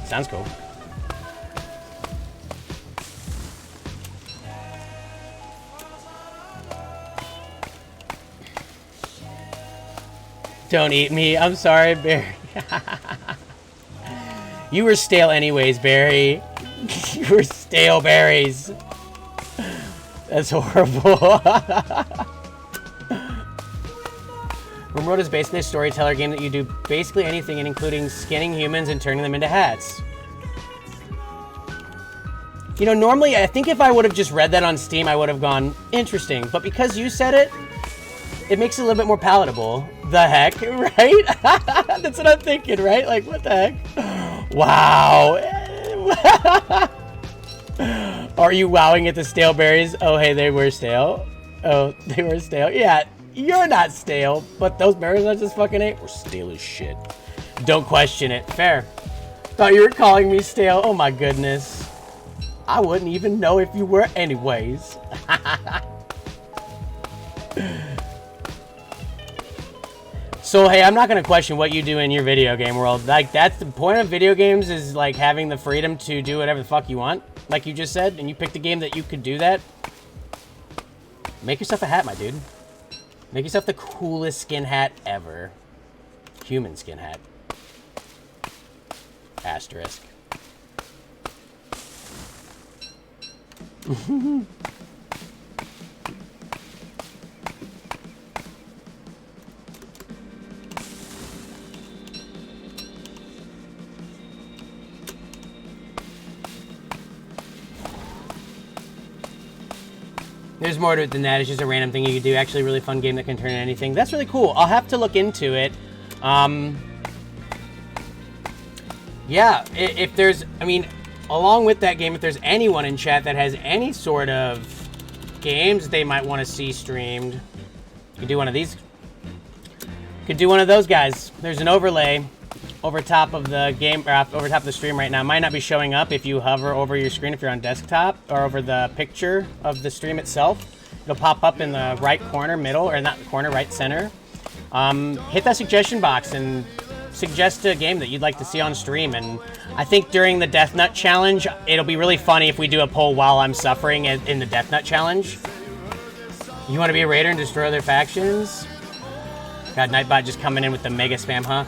Sounds cool. Don't eat me. I'm sorry, Barry. You were stale anyways, Barry. You were stale berries. That's horrible. RimWorld is basically a storyteller game that you do basically anything, including skinning humans and turning them into hats. You know, normally, I think if I would have just read that on Steam, I would have gone, interesting. But because you said it, it makes it a little bit more palatable. The heck, right? That's what I'm thinking, right? Like, what the heck? Wow. Are you wowing at the stale berries? Oh, hey, they were stale. Oh, they were stale. Yeah, you're not stale, but those berries I just fucking ate were stale as shit. Don't question it. Fair. Thought you were calling me stale. Oh, my goodness. I wouldn't even know if you were anyways. So, hey, I'm not going to question what you do in your video game world. Like, that's the point of video games, is, like, having the freedom to do whatever the fuck you want, like you just said, and you picked a game that you could do that. Make yourself a hat, my dude. Make yourself the coolest skin hat ever. Human skin hat. Asterisk. There's more to it than that. It's just a random thing you can do. Actually, a really fun game that can turn into anything. That's really cool. I'll have to look into it. Yeah, if there's, I mean, along with that game, if there's anyone in chat that has any sort of games they might want to see streamed, you could do one of these. You could do one of those guys. There's an overlay over top of the game, or over top of the stream right now. It might not be showing up if you hover over your screen if you're on desktop, or over the picture of the stream itself. It'll pop up in the right corner, middle, or not the corner, right center. Hit that suggestion box and suggest a game that you'd like to see on stream. And I think during the Death Nut Challenge, it'll be really funny if we do a poll while I'm suffering in the Death Nut Challenge. You want to be a raider and destroy other factions? God, Nightbot just coming in with the mega spam, huh?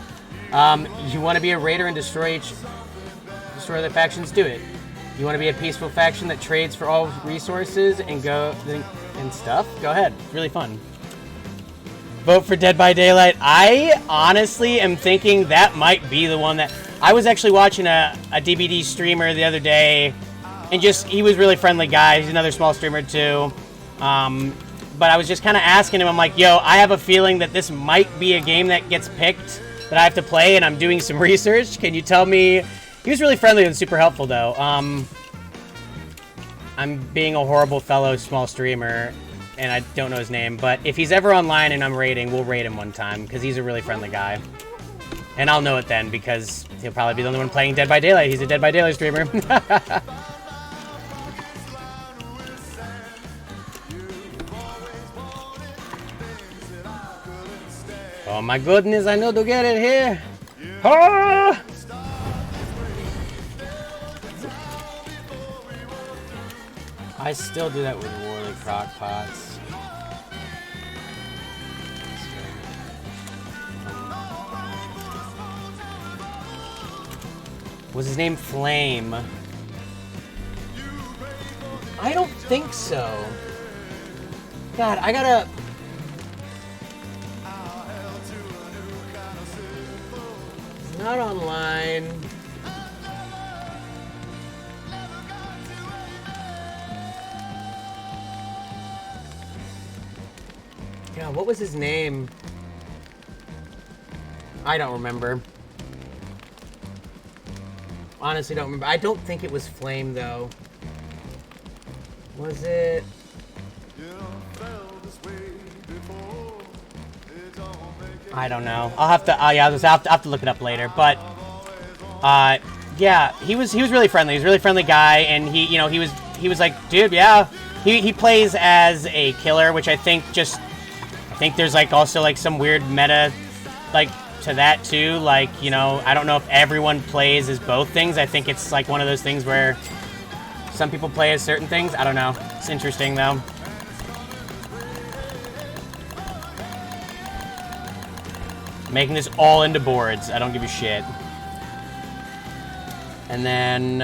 You want to be a raider and destroy other factions? Do it. You want to be a peaceful faction that trades for all resources and stuff? Go ahead. It's really fun. Vote for Dead by Daylight. I honestly am thinking that might be the one that... I was actually watching a DBD streamer the other day, and he was a really friendly guy. He's another small streamer too. But I was just kind of asking him, I'm like, yo, I have a feeling that this might be a game that gets picked that I have to play, and I'm doing some research. Can you tell me? He was really friendly and super helpful, though. I'm being a horrible fellow small streamer, and I don't know his name, but if he's ever online and I'm raiding, we'll raid him one time, because he's a really friendly guy. And I'll know it then, because he'll probably be the only one playing Dead by Daylight. He's a Dead by Daylight streamer. Oh my goodness, I know to get it here. Ah! I still do that with Worley Crockpots. Was his name Flame? I don't think so. God, I gotta... Not online. Yeah, what was his name? I don't remember. Honestly, don't remember. I don't think it was Flame, though. Was it? I don't know. I'll have to. Yeah, I'll have to look it up later. But, yeah, he was really friendly. He was a really friendly guy, and he was like, dude, yeah. He plays as a killer, which I think there's like also like some weird meta, like to that too. Like, you know, I don't know if everyone plays as both things. I think it's like one of those things where some people play as certain things. I don't know. It's interesting though. Making this all into boards. I don't give a shit. And then,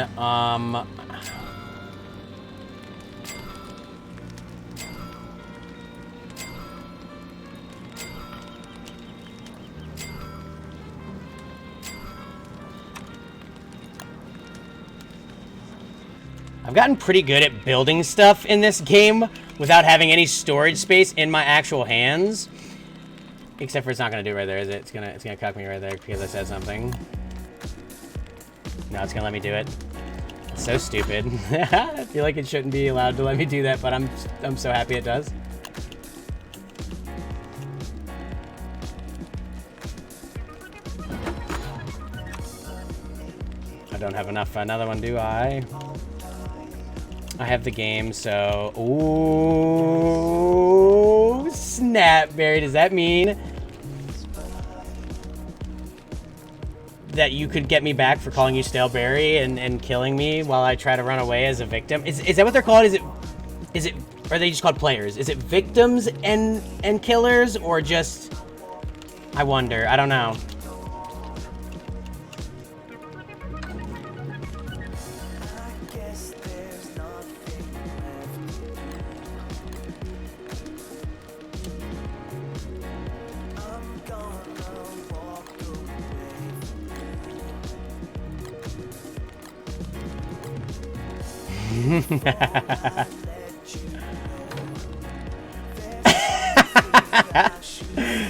I've gotten pretty good at building stuff in this game without having any storage space in my actual hands. Except for it's not gonna do it right there, is it? It's gonna cuck me right there because I said something. No, it's gonna let me do it. It's so stupid. I feel like it shouldn't be allowed to let me do that, but I'm so happy it does. I don't have enough for another one, do I? I have the game, so... Ooh, snap, Barry. Does that mean that you could get me back for calling you Staleberry and killing me while I try to run away as a victim? Is that what they're called? Is it or are they just called players? Is it victims and killers, or just... I wonder. I don't know.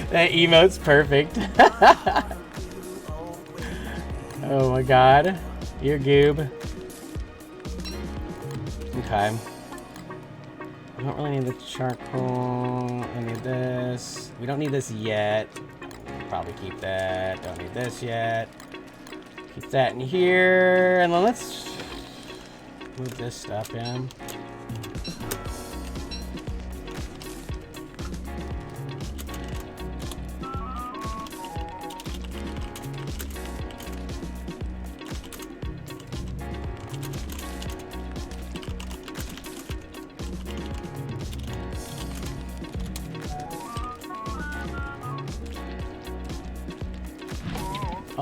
That emote's perfect. Oh my god. You're goob. Okay. I don't really need the charcoal. I need this. We don't need this yet. Probably keep that. Don't need this yet. Keep that in here. And then let's move this stuff in.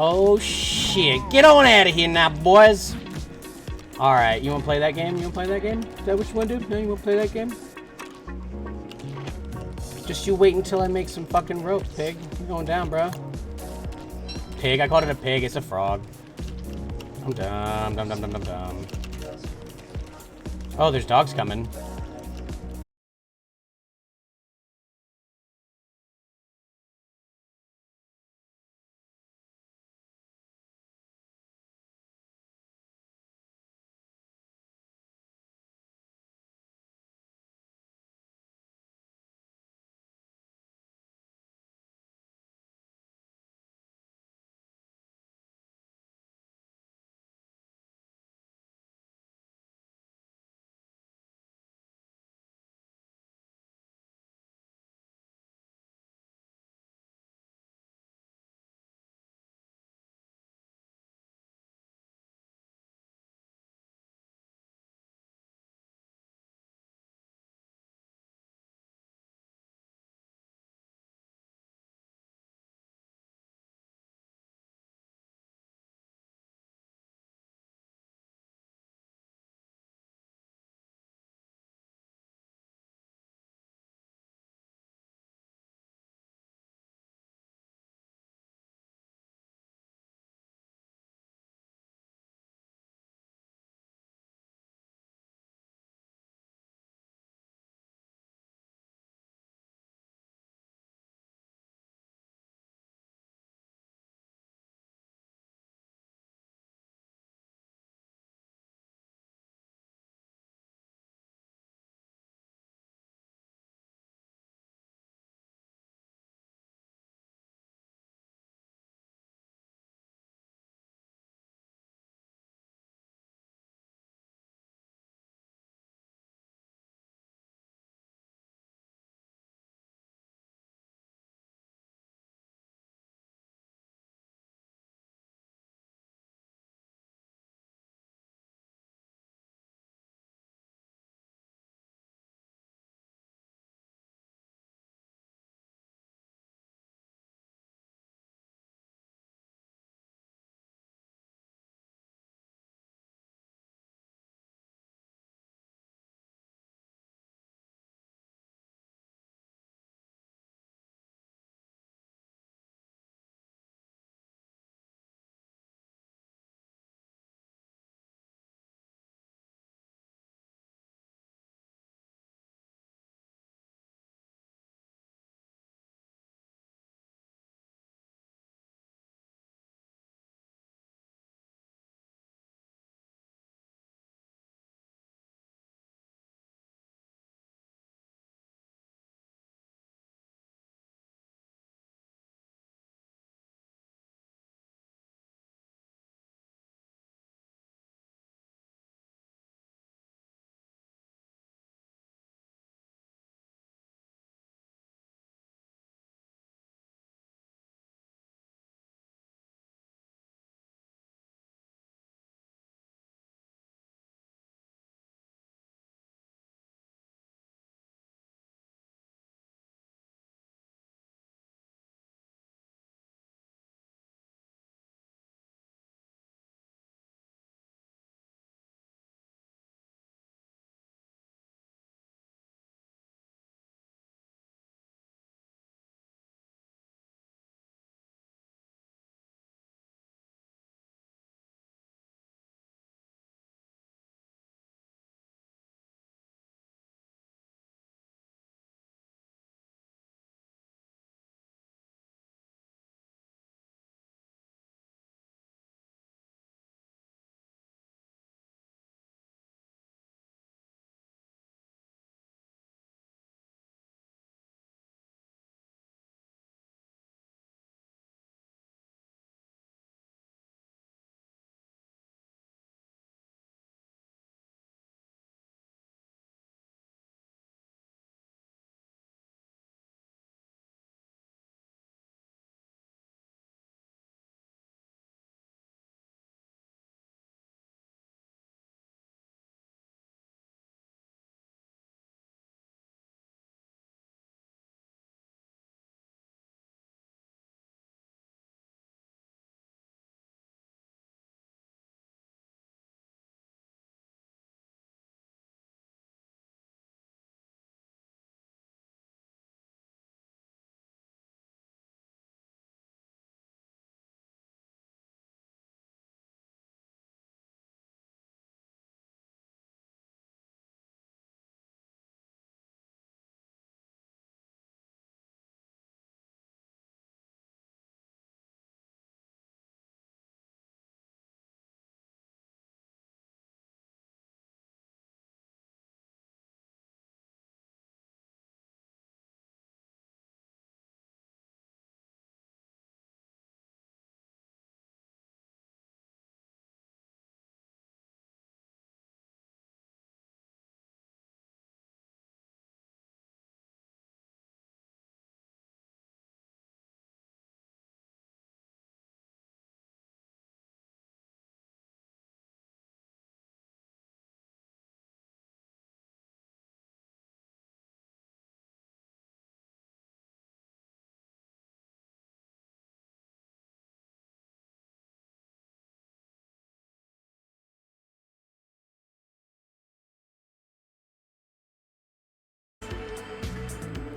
Oh shit! Get on out of here now, boys. All right, you want to play that game? You want to play that game? Is that what you want to do? No, you want to play that game? Just you wait until I make some fucking rope, pig. You're going down, bro. Pig. I called it a pig. It's a frog. I'm dumb, dumb, dumb, dumb, dumb, dumb. Oh, there's dogs coming.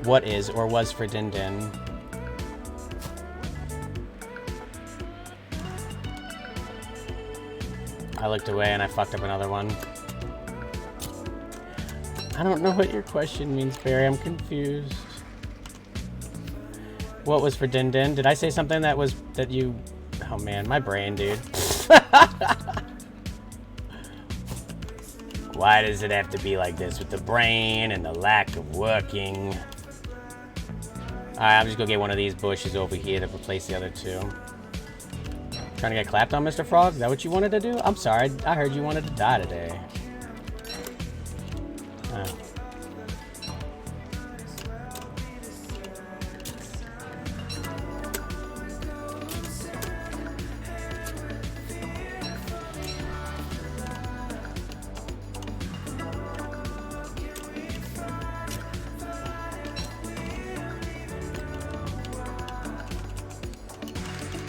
What is or was for Din Din? I looked away and I fucked up another one. I don't know what your question means, Barry. I'm confused. What was for Din Din? Did I say something that was that you... Oh man, my brain, dude. Why does it have to be like this with the brain and the lack of working? Alright, I'm just gonna get one of these bushes over here to replace the other two. Trying to get clapped on, Mr. Frog? Is that what you wanted to do? I'm sorry, I heard you wanted to die today. Oh.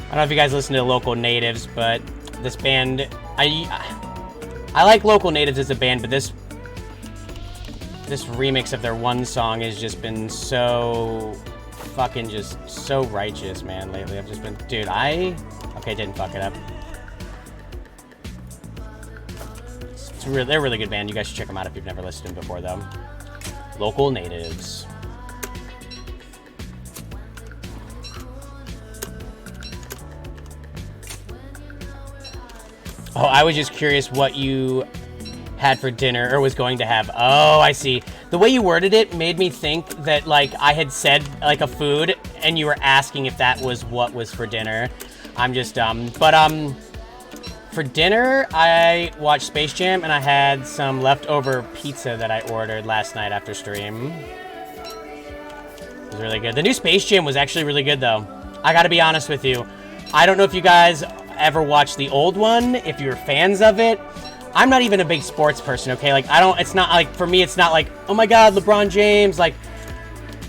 I don't know if you guys listen to Local Natives, but this band, I like Local Natives as a band, but this remix of their one song has just been so fucking just so righteous, man, lately. I've just been, dude, okay, didn't fuck it up. They're a really good band. You guys should check them out if you've never listened to them before, though. Local Natives. Oh, I was just curious what you had for dinner or was going to have. Oh, I see. The way you worded it made me think that, like, I had said, like, a food, and you were asking if that was what was for dinner. I'm just dumb. But, for dinner, I watched Space Jam, and I had some leftover pizza that I ordered last night after stream. It was really good. The new Space Jam was actually really good, though. I gotta be honest with you. I don't know if you guys ever watched the old one, if you're fans of it. I'm not even a big sports person, okay? Like, it's not like, for me, it's not like, oh my god, LeBron James, like,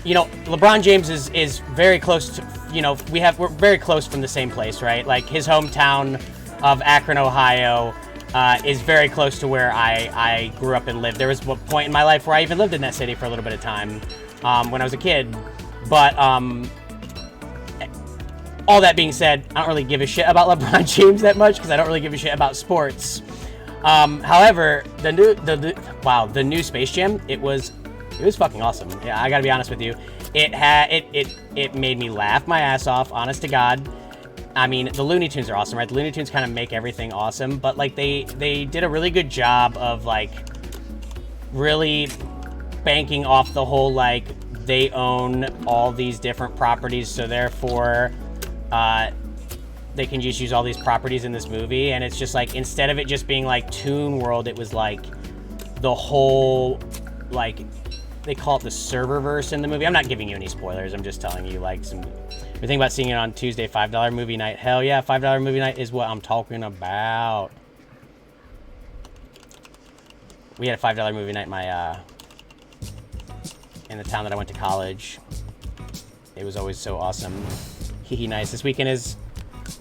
you know, LeBron James is very close to, you know, we're very close from the same place, right? Like, his hometown of Akron, Ohio, is very close to where I grew up and lived. There was a point in my life where I even lived in that city for a little bit of time, when I was a kid. But, all that being said, I don't really give a shit about LeBron James that much because I don't really give a shit about sports. However, the new Space Jam, it was fucking awesome. Yeah, I gotta be honest with you. It made me laugh my ass off, honest to God. I mean, the Looney Tunes are awesome, right? The Looney Tunes kind of make everything awesome, but like they did a really good job of like really banking off the whole like they own all these different properties, so therefore they can just use all these properties in this movie. And it's just like, instead of it just being like Toon World, it was like the whole, like, they call it the serververse in the movie. I'm not giving you any spoilers. I'm just telling you like some, if you think about seeing it on Tuesday, $5 movie night. Hell yeah, $5 movie night is what I'm talking about. We had a $5 movie night in the town that I went to college. It was always so awesome. Hee nice. This weekend is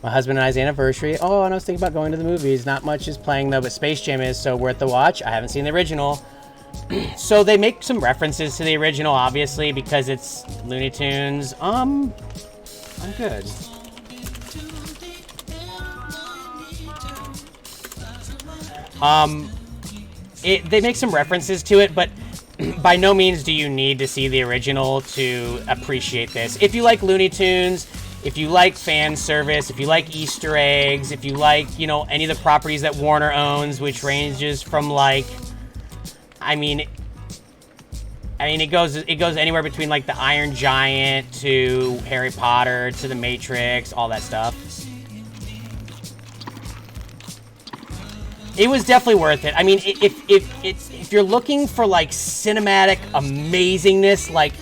my husband and I's anniversary. Oh, and I was thinking about going to the movies. Not much is playing though, but Space Jam is, so worth the watch. I haven't seen the original. So they make some references to the original, obviously, because it's Looney Tunes. I'm good. They make some references to it, but by no means do you need to see the original to appreciate this. If you like Looney Tunes, if you like fan service, if you like Easter eggs, if you like, you know, any of the properties that Warner owns, which ranges from like, I mean, it goes anywhere between like the Iron Giant to Harry Potter to the Matrix, all that stuff. It was definitely worth it. I mean, if you're looking for like cinematic amazingness, like,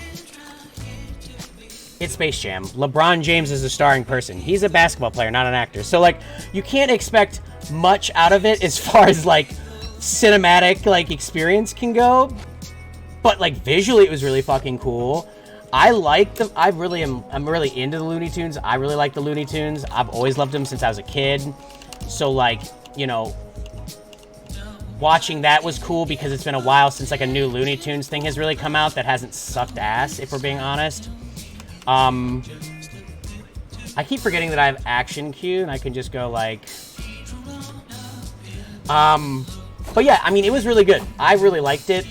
it's Space Jam. LeBron James is a starring person. He's a basketball player, not an actor. So like, you can't expect much out of it as far as like cinematic like experience can go. But like visually, it was really fucking cool. I'm really into the Looney Tunes. I really like the Looney Tunes. I've always loved them since I was a kid. So like, you know, watching that was cool because it's been a while since like a new Looney Tunes thing has really come out that hasn't sucked ass, if we're being honest. I keep forgetting that I have action cue and I can just go like, but yeah, I mean, it was really good. I really liked it.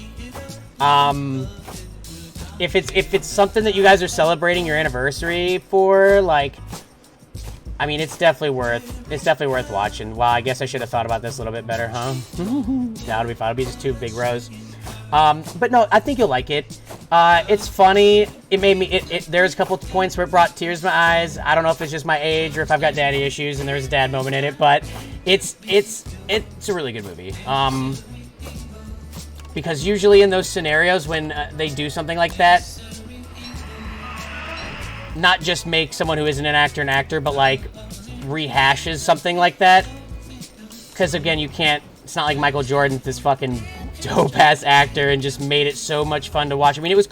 If it's something that you guys are celebrating your anniversary for, like, I mean, it's definitely worth watching. Wow, I guess I should have thought about this a little bit better, huh? That'll be fine. It'll be just 2 big rows. But no, I think you'll like it. It's funny. It made me. There's a couple points where it brought tears to my eyes. I don't know if it's just my age or if I've got daddy issues and there's a dad moment in it, but it's a really good movie. Because usually in those scenarios when they do something like that, not just make someone who isn't an actor, but like rehashes something like that. Because again, you can't, it's not like Michael Jordan's this fucking dope ass actor and just made it so much fun to watch. I mean, it was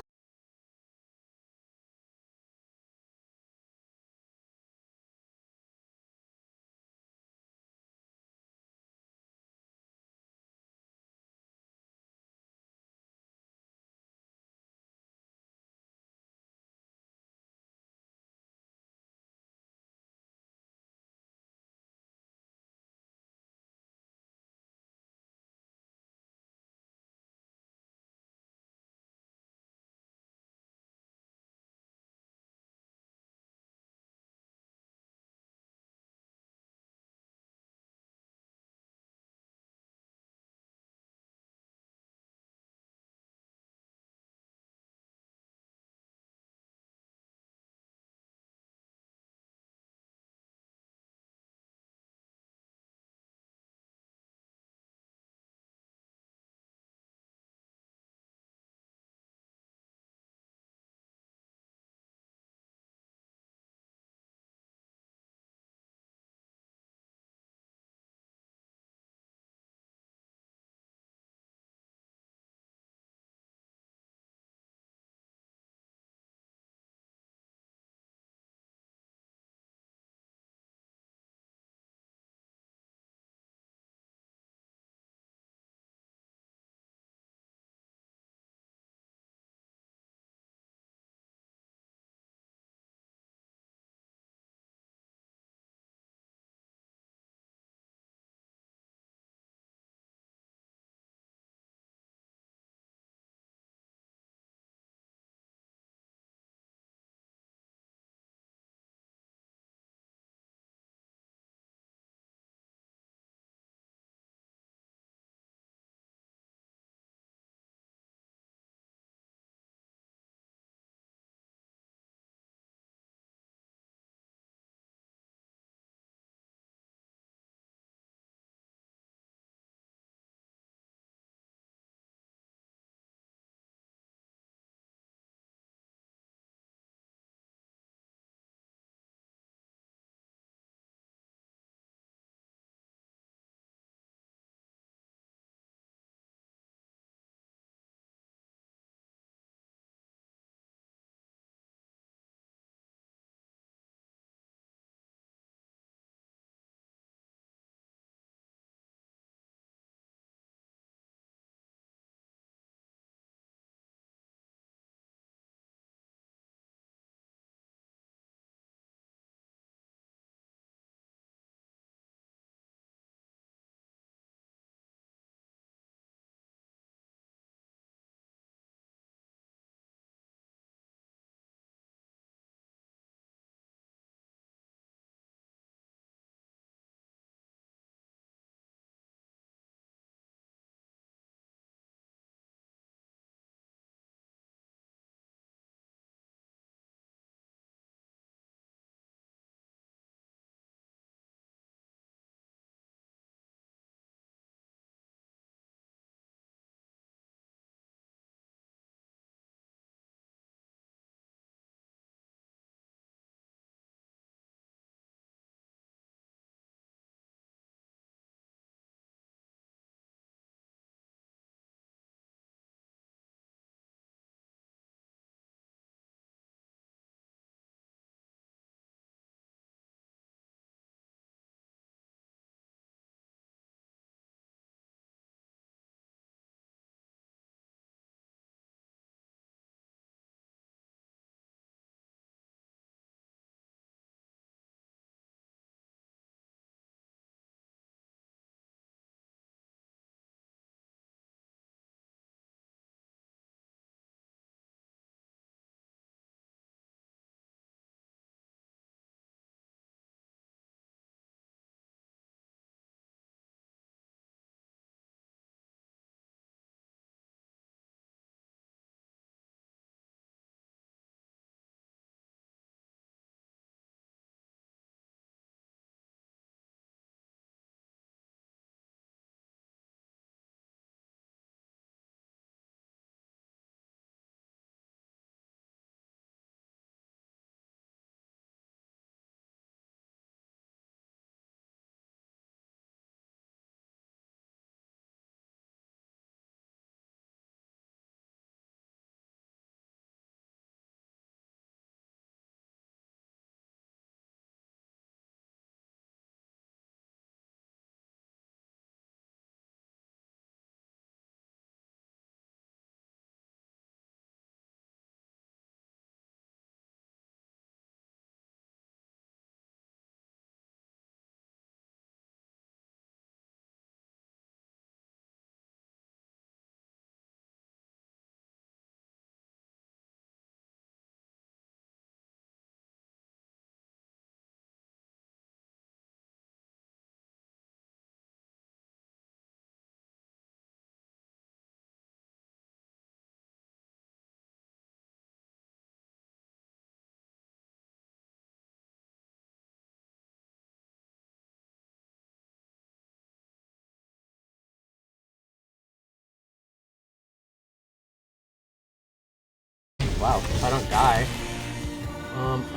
Wow, if I don't die.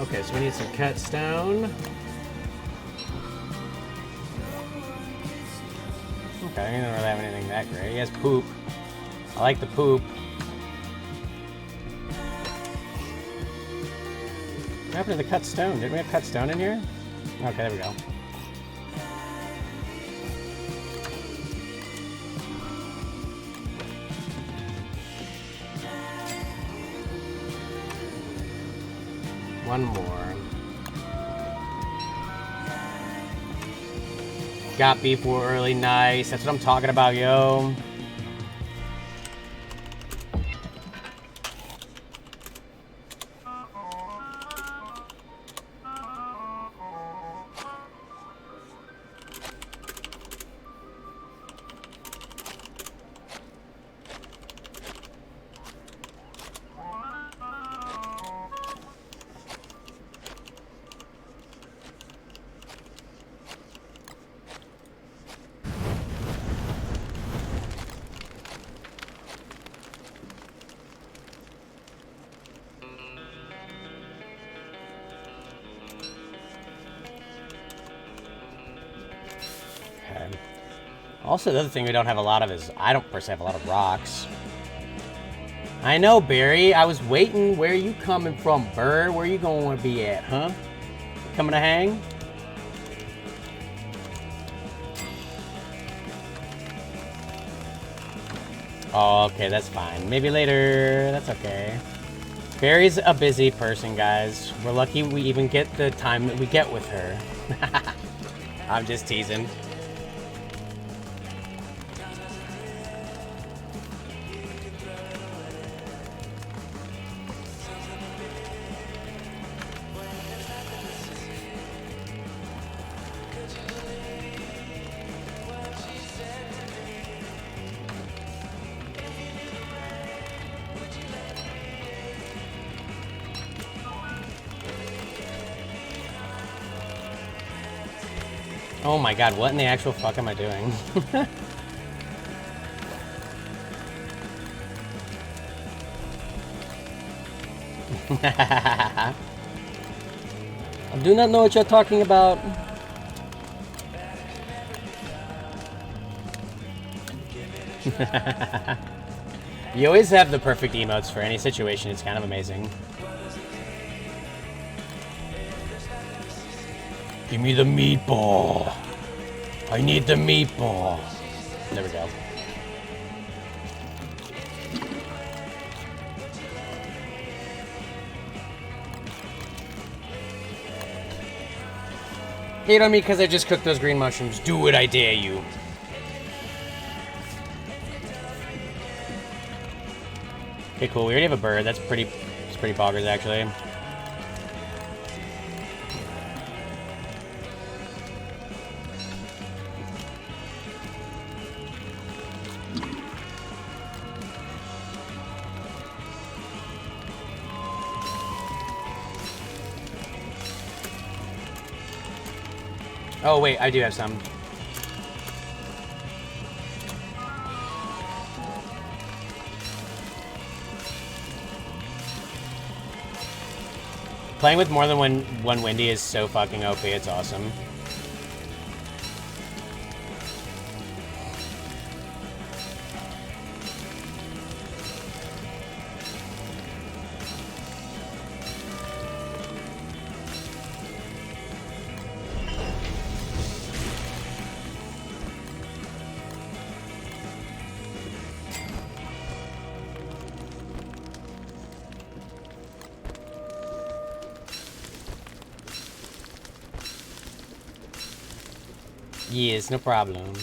Okay, so we need some cut stone. Okay, he doesn't really have anything that great. He has poop. I like the poop. What happened to the cut stone? Didn't we have cut stone in here? Okay, there we go. One more. Got beef early, nice. That's what I'm talking about, yo. Also, the other thing we don't have a lot of is, I don't personally have a lot of rocks. I know, Barry. I was waiting. Where are you coming from, bird? Where you going to be at, huh? Coming to hang? Oh, okay, that's fine. Maybe later. That's okay. Barry's a busy person, guys. We're lucky we even get the time that we get with her. I'm just teasing. Oh my god, what in the actual fuck am I doing? I do not know what you're talking about. You always have the perfect emotes for any situation. It's kind of amazing. Give me the meatball. I need the meatball. There we go. Hate on me because I just cooked those green mushrooms. Do it, I dare you. Okay, cool. We already have a bird. It's pretty boggers, actually. Oh, wait, I do have some. Playing with more than one Wendy is so fucking OP, it's awesome. Yes, no problem.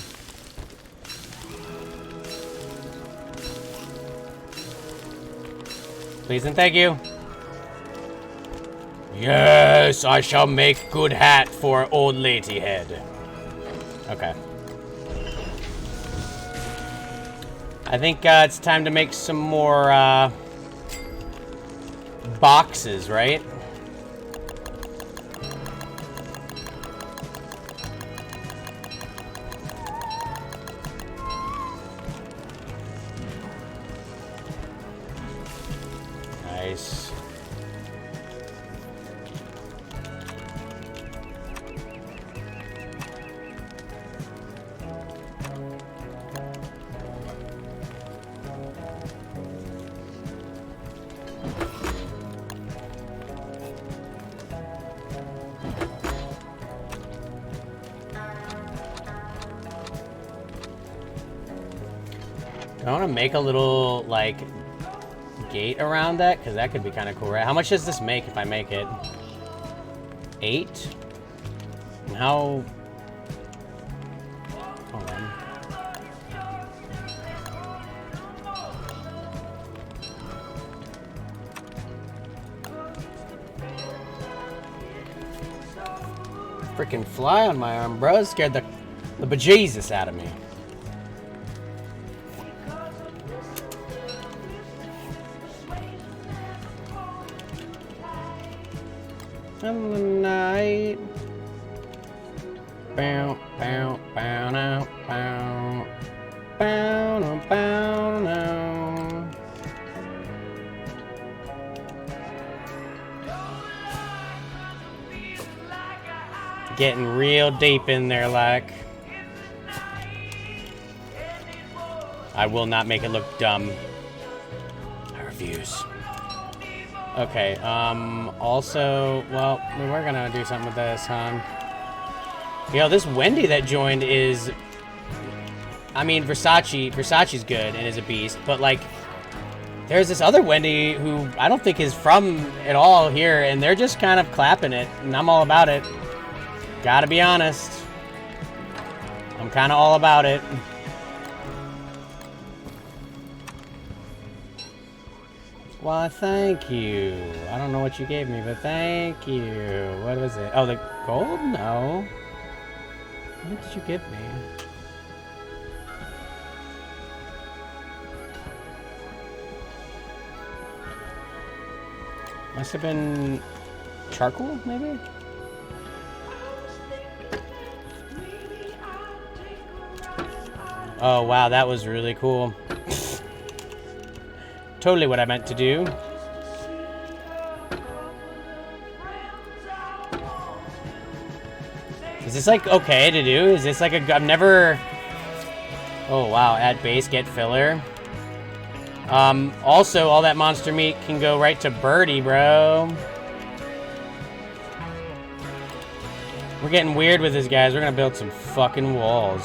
Please and thank you. Yes, I shall make good hat for old lady head. Okay. I think it's time to make some more boxes, right? Nice. I want to make a little, like, gate around that, because that could be kind of cool, right? How much does this make if I make it? 8? And how... Hold on. Freaking fly on my arm, bro. It scared the bejesus out of me. In the night. Bow, bow, bow, now, bow. Bow, now, bow, now. Getting real deep in there, like. I will not make it look dumb. I refuse. Okay, also, well, we're gonna do something with this, huh? Yo, this Wendy that joined is... I mean, Versace's good and is a beast, but, like, there's this other Wendy who I don't think is from at all here, and they're just kind of clapping it, and I'm all about it. Gotta be honest. I'm kind of all about it. Why, thank you. I don't know what you gave me, but thank you. What was it? Oh, the gold? No. What did you give me? Must have been charcoal, maybe? Oh, wow, that was really cool. Totally what I meant to do. Is this like okay to do? Is this like a... I've never... Oh wow, add base, get filler. Also, all that monster meat can go right to Birdie, bro. We're getting weird with this, guys. We're gonna build some fucking walls,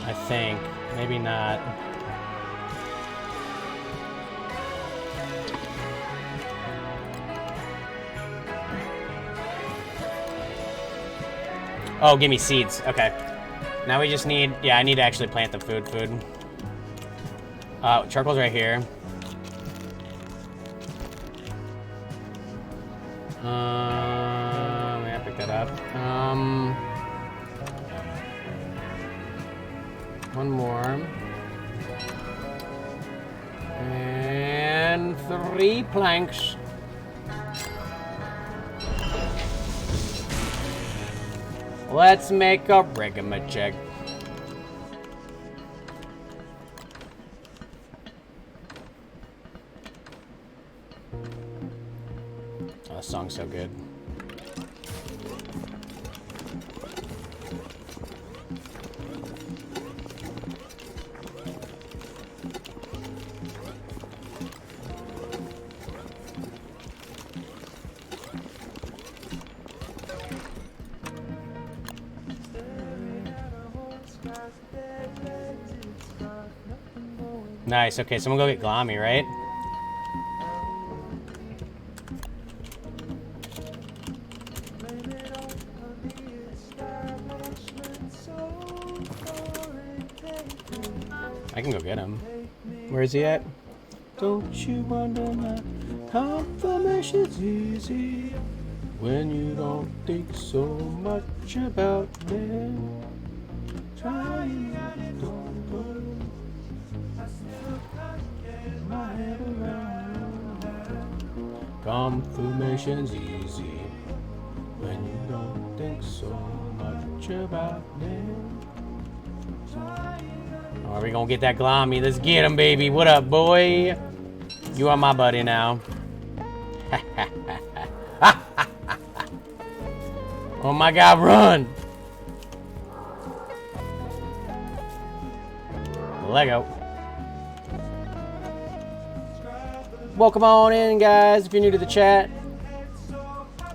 I think. Maybe not. Oh, give me seeds. Okay. Now we just need... Yeah, I need to actually plant the food. Charcoal's right here. Yeah, pick that up. One more. And 3 planks. Let's make a rigamajig. Oh, this song's so good. Nice, okay, so I'm gonna go get Glommy, right? I can go get him. Where is he at? Don't you wonder that confirmation's easy when you don't think so much about me? Trying don't go. My head around. Confirmation's easy when you don't think so much about me. Are we gonna get that Glommy? Let's get him, baby. What up, boy? You are my buddy now. Oh my god, run! Lego. Welcome on in, guys. If you're new to the chat,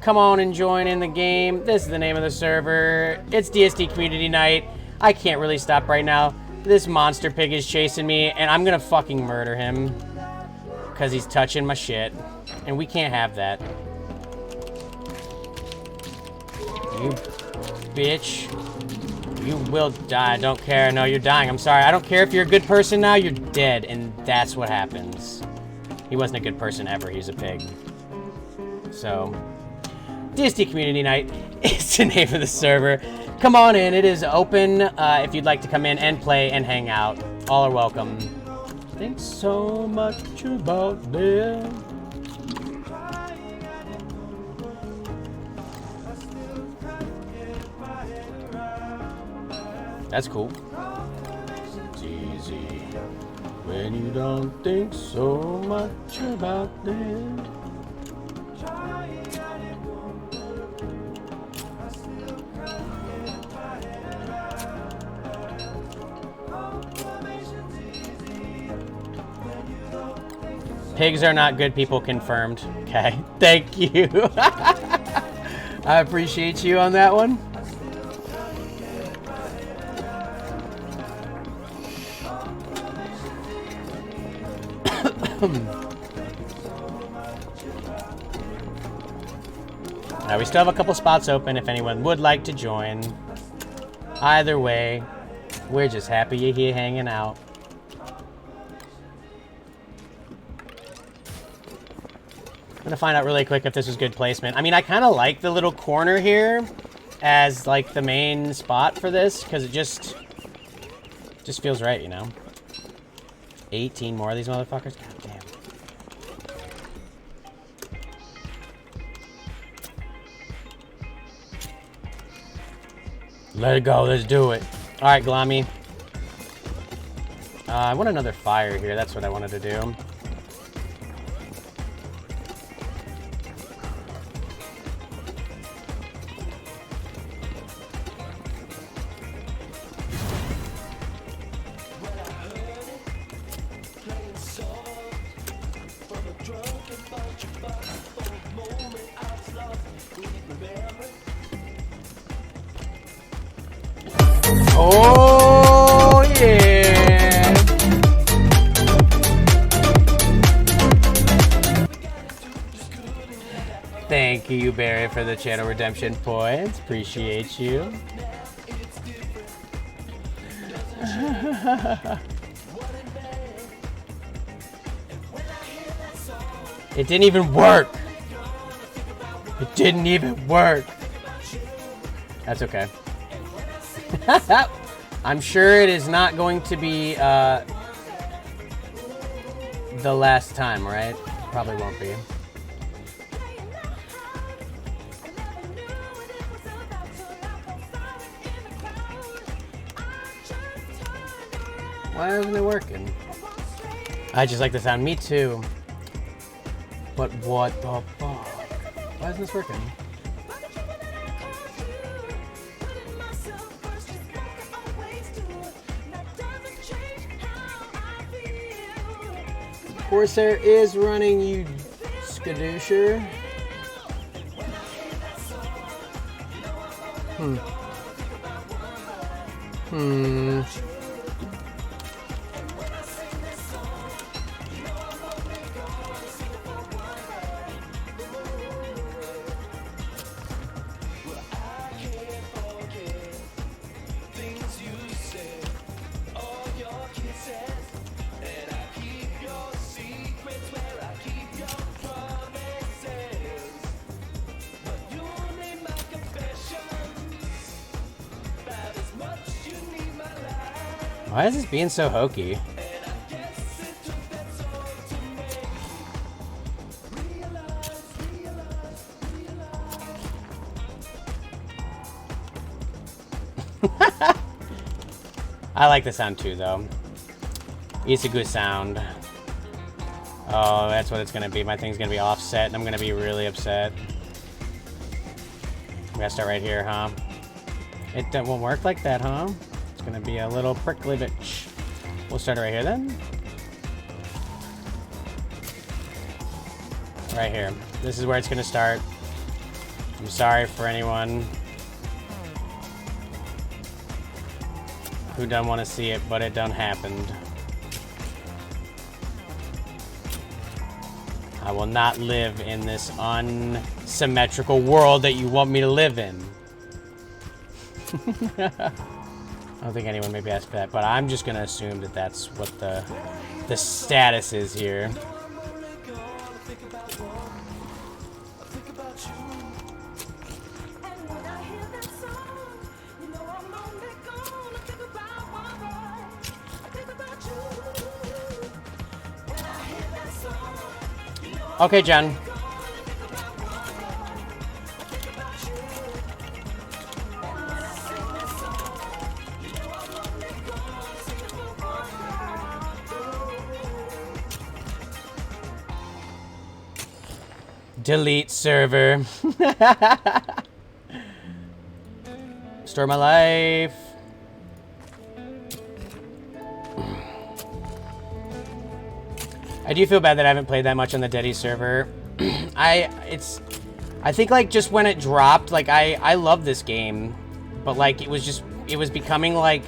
come on and join in the game. This is the name of the server. It's DST Community Night. I can't really stop right now. This monster pig is chasing me, and I'm gonna fucking murder him because he's touching my shit, and we can't have that. You bitch. You will die. I don't care. No, you're dying. I'm sorry. I don't care if you're a good person now. You're dead, and that's what happens. He wasn't a good person ever. He's a pig. So, DST Community Night is the name of the server. Come on in. It is open if you'd like to come in and play and hang out. All are welcome. Think so much about them. That's cool. It's easy when you don't think so much about them. Pigs are not good people confirmed. Okay, thank you. I appreciate you on that one. Now we still have a couple spots open if anyone would like to join. Either way, we're just happy you're here hanging out. I'm gonna find out really quick if this is good placement. I mean, I kind of like the little corner here as like the main spot for this because it just feels right, you know. 18 more of these motherfuckers. God damn. Let it go. Let's do it. All right, Glommy. I want another fire here. That's what I wanted to do. Oh, yeah. Thank you, Barry, for the channel redemption points. Appreciate you. It didn't even work. It didn't even work. That's okay. I'm sure it is not going to be the last time, right? Probably won't be. Why isn't it working? I just like the sound. Me too. But what the fuck? Why isn't this working? Corsair is running, you skadoocher. Why is this being so hokey? I like the sound too, though. It's a good sound. Oh, that's what it's gonna be. My thing's gonna be offset, and I'm gonna be really upset. We gotta start right here, huh? It won't work like that, huh? It's gonna be a little prickly bitch. We'll start it right here then. Right here. This is where it's gonna start. I'm sorry for anyone who don't want to see it, but it done happened. I will not live in this unsymmetrical world that you want me to live in. I don't think anyone maybe asked for that, but I'm just gonna assume that that's what the status is here. Okay, Jen. Delete server. Store my life. I do feel bad that I haven't played that much on the Deddy server. I think like just when it dropped, like I love this game, but like it was becoming like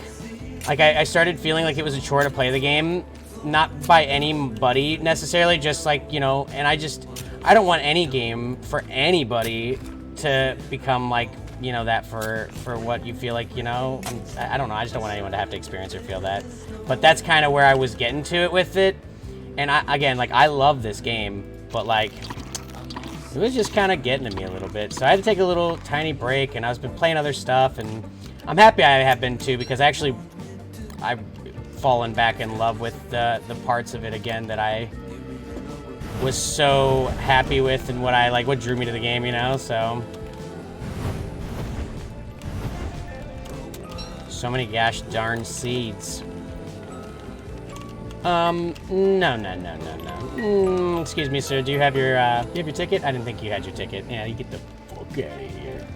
I started feeling like it was a chore to play the game, not by anybody necessarily, just like, you know, and I don't want any game for anybody to become like, you know, that for what you feel like, you know. I don't know, I just don't want anyone to have to experience or feel that. But that's kind of where I was getting to it with it. And again, like, I love this game, but like, it was just kind of getting to me a little bit. So I had to take a little tiny break, and I've been playing other stuff, and I'm happy I have been too, because actually I've fallen back in love with the parts of it again that I was so happy with, and what drew me to the game, you know. So many gosh darn seeds. No. Excuse me, sir. Do you have your ticket? I didn't think you had your ticket. Yeah, you get the fuck out of here.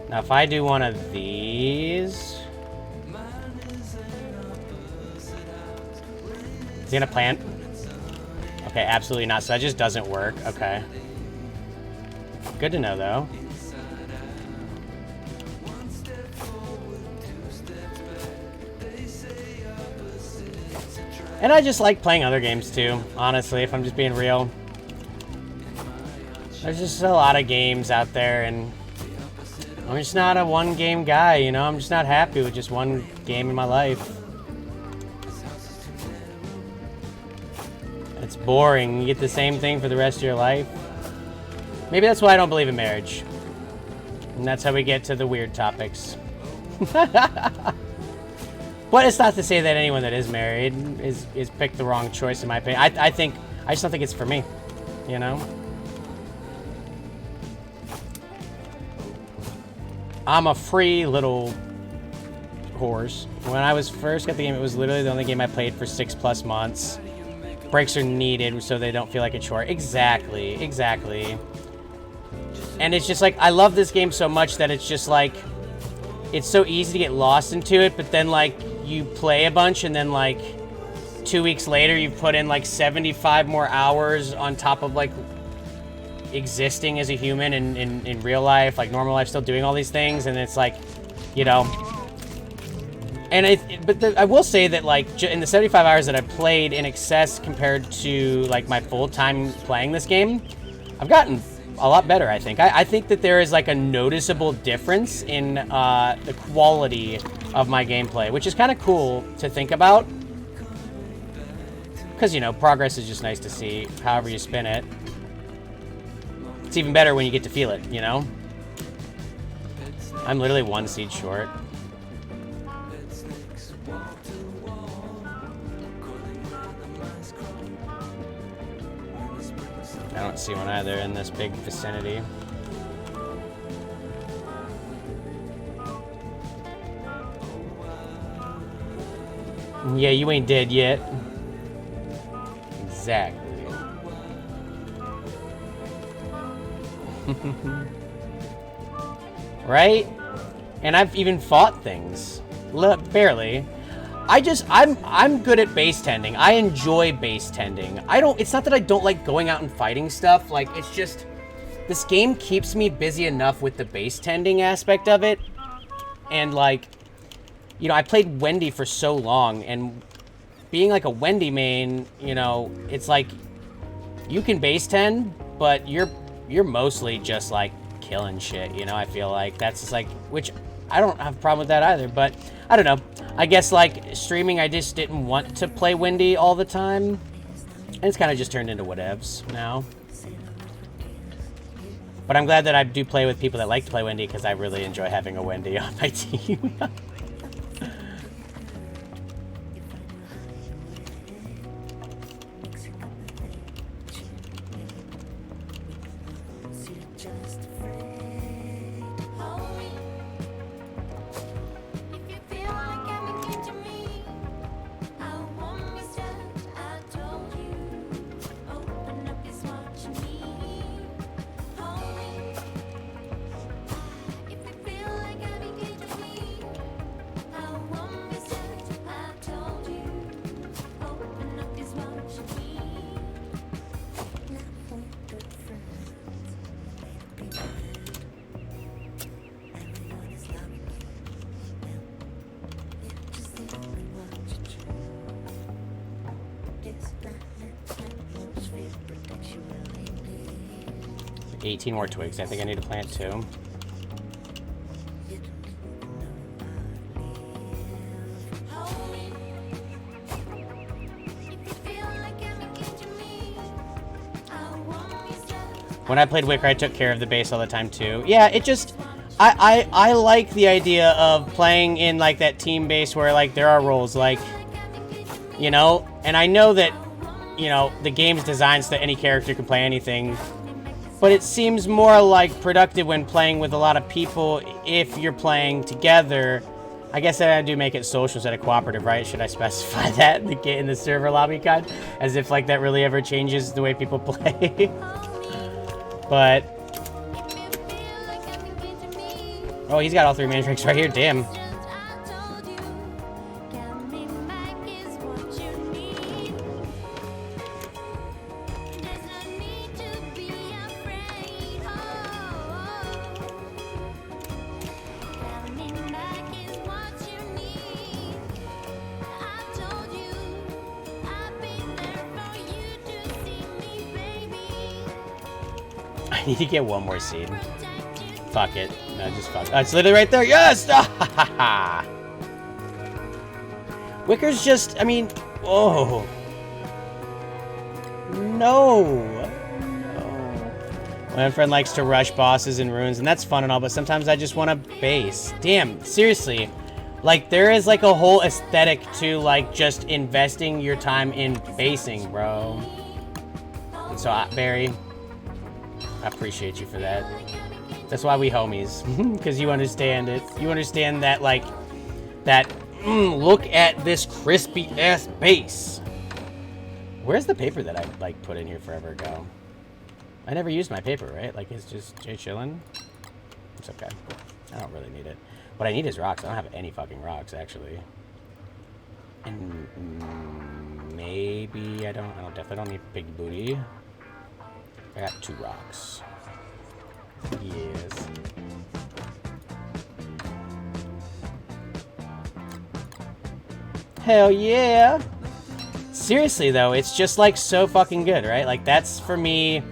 Now, if I do one of these, is he gonna plant? Okay, absolutely not. So that just doesn't work. Okay. Good to know, though. And I just like playing other games, too, honestly, if I'm just being real. There's just a lot of games out there, and I'm just not a one-game guy, you know? I'm just not happy with just one game in my life. It's boring. You get the same thing for the rest of your life. Maybe that's why I don't believe in marriage. And that's how we get to the weird topics. But it's not to say that anyone that is married is picked the wrong choice, in my opinion. I just don't think it's for me, you know? I'm a free little horse. When I first got the game, it was literally the only game I played for 6+ months. Breaks are needed so they don't feel like a chore. Exactly. And it's just like, I love this game so much that it's just like, it's so easy to get lost into it, but then like, you play a bunch and then like, 2 weeks later, you've put in like 75 more hours on top of like, existing as a human in real life, like normal life, still doing all these things, and it's like, you know. And I will say that like, in the 75 hours that I've played in excess compared to like my full time playing this game, I've gotten a lot better, I think. I think that there is like a noticeable difference in the quality of my gameplay, which is kind of cool to think about. Because, you know, progress is just nice to see, however you spin it. It's even better when you get to feel it, you know? I'm literally 1 seed short. I don't see one either in this big vicinity. Yeah, you ain't dead yet. Exactly. Right? And I've even fought things. Barely. I'm good at base tending. I enjoy base tending. It's not that I don't like going out and fighting stuff. Like, it's just, this game keeps me busy enough with the base tending aspect of it. And like, you know, I played Wendy for so long, and being like a Wendy main, you know, it's like, you can base tend, but you're mostly just like killing shit, you know. I feel like that's just like, which I don't have a problem with that either, but I don't know. I guess like streaming, I just didn't want to play Wendy all the time, and it's kind of just turned into whatevs now. But I'm glad that I do play with people that like to play Wendy, because I really enjoy having a Wendy on my team. 18 more twigs. I think I need to plant 2. When I played Wicker, I took care of the base all the time too. Yeah, it just, I like the idea of playing in like that team base where like there are roles, like, you know, and I know that, you know, the game's designed so that any character can play anything, but it seems more like productive when playing with a lot of people if you're playing together. I guess that I do make it social instead of cooperative, right? Should I specify that in the server lobby guide? As if like that really ever changes the way people play. But oh, he's got all 3 mana tricks right here. Damn. I need to get 1 more seed. Fuck it. No, just fuck it. Oh, it's literally right there. Yes! Wicker's just, I mean, whoa. No. My friend likes to rush bosses and runes, and that's fun and all, but sometimes I just want to base. Damn, seriously. Like, there is like a whole aesthetic to like just investing your time in basing, bro. And so, Barry, I appreciate you for that. That's why we homies, because you understand it. You understand that, like, that, look at this crispy-ass base. Where's the paper that I, like, put in here forever ago? I never used my paper, right? Like, it's just chillin'. It's okay. I don't really need it. What I need is rocks. I don't have any fucking rocks, actually. And maybe I definitely don't need big booty. I got 2 rocks. Yes. Hell yeah! Seriously though, it's just like so fucking good, right? Like that's for me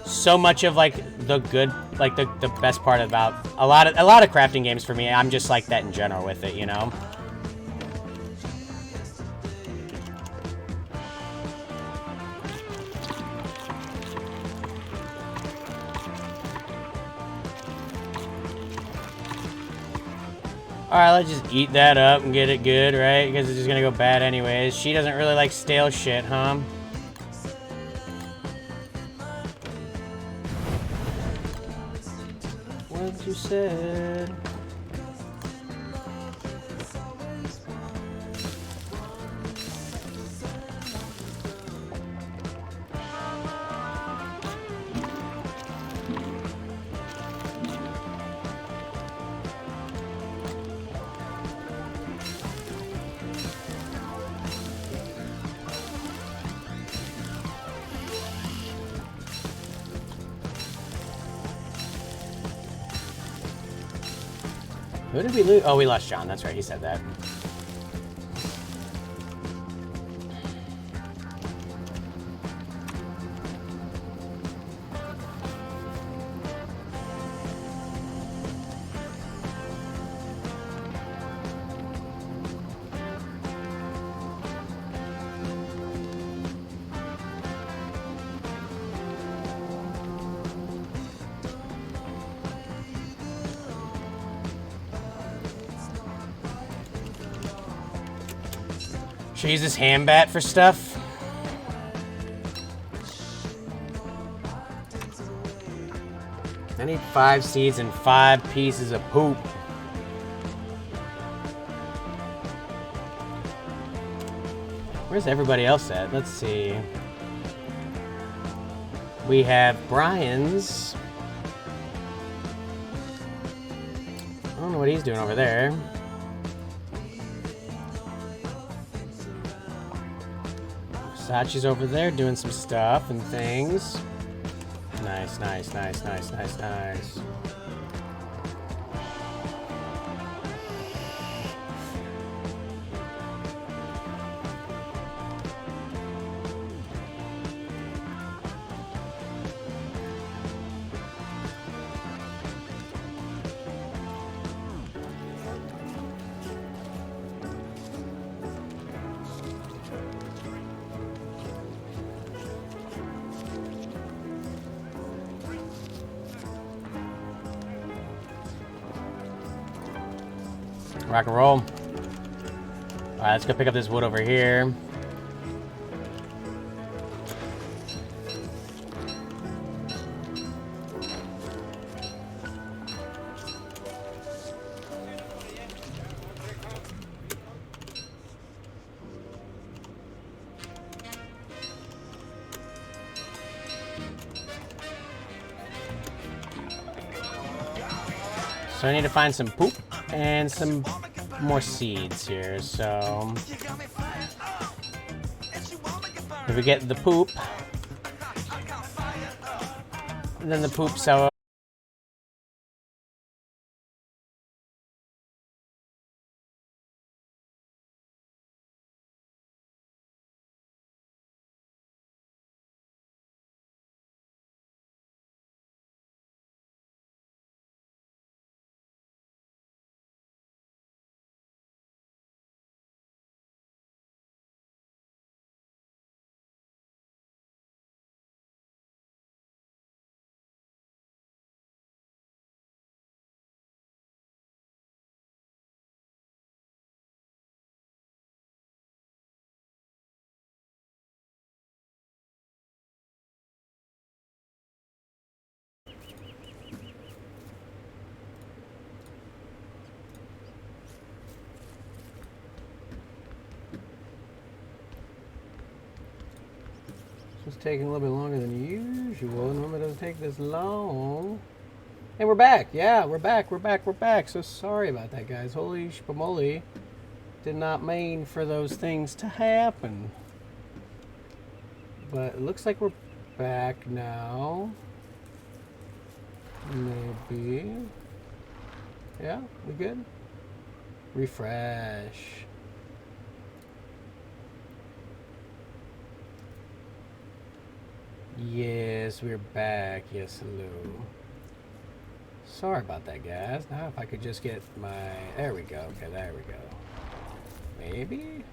so much of like the good, like the best part about a lot of crafting games for me. I'm just like that in general with it, you know? Alright, let's just eat that up and get it good, right? Because it's just gonna go bad anyways. She doesn't really like stale shit, huh? What you said. Who did we lose? Oh, we lost John. That's right. He said that. Should I use this hand bat for stuff? I need 5 seeds and 5 pieces of poop. Where's everybody else at? Let's see. We have Brian's. I don't know what he's doing over there. Sachi's over there doing some stuff and things. Nice, nice, nice, nice, nice, nice. Rock and roll. Alright, let's go pick up this wood over here. So I need to find some poop and some more seeds here, so if we get the poop, and then the poop so it's taking a little bit longer than usual. Normally it doesn't take this long. And we're back. Yeah, we're back. We're back. We're back. So sorry about that, guys. Holy shpamoli. Did not mean for those things to happen. But it looks like we're back now. Maybe. Yeah, we good? Refresh. Yes, we're back. Yes, hello. Sorry about that, guys. Now if I could just get my... There we go. Okay, there we go. Maybe?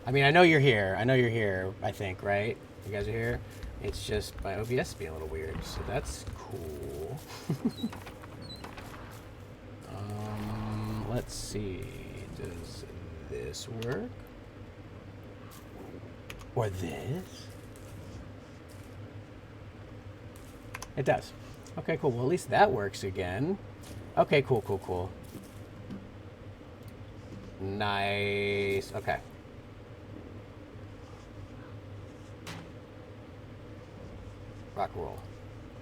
I mean, I know you're here. I know you're here, I think, right? You guys are here? It's just my OBS is being a little weird, so that's cool. Let's see. Does this work? Or this? It does. Okay, cool. Well, at least that works again. Okay, cool, cool, cool. Nice. Okay. Rock and roll.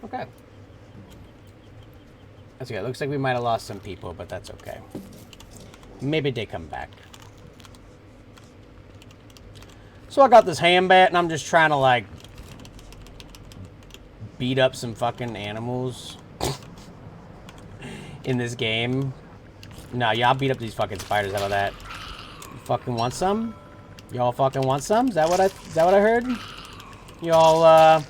Okay. That's okay. It looks like we might have lost some people, but that's okay. Maybe they come back. So I got this hand bat, and I'm just trying to, like, beat up some fucking animals in this game. No, y'all beat up these fucking spiders. How about that? You fucking want some? Y'all fucking want some? Is that what I heard? Y'all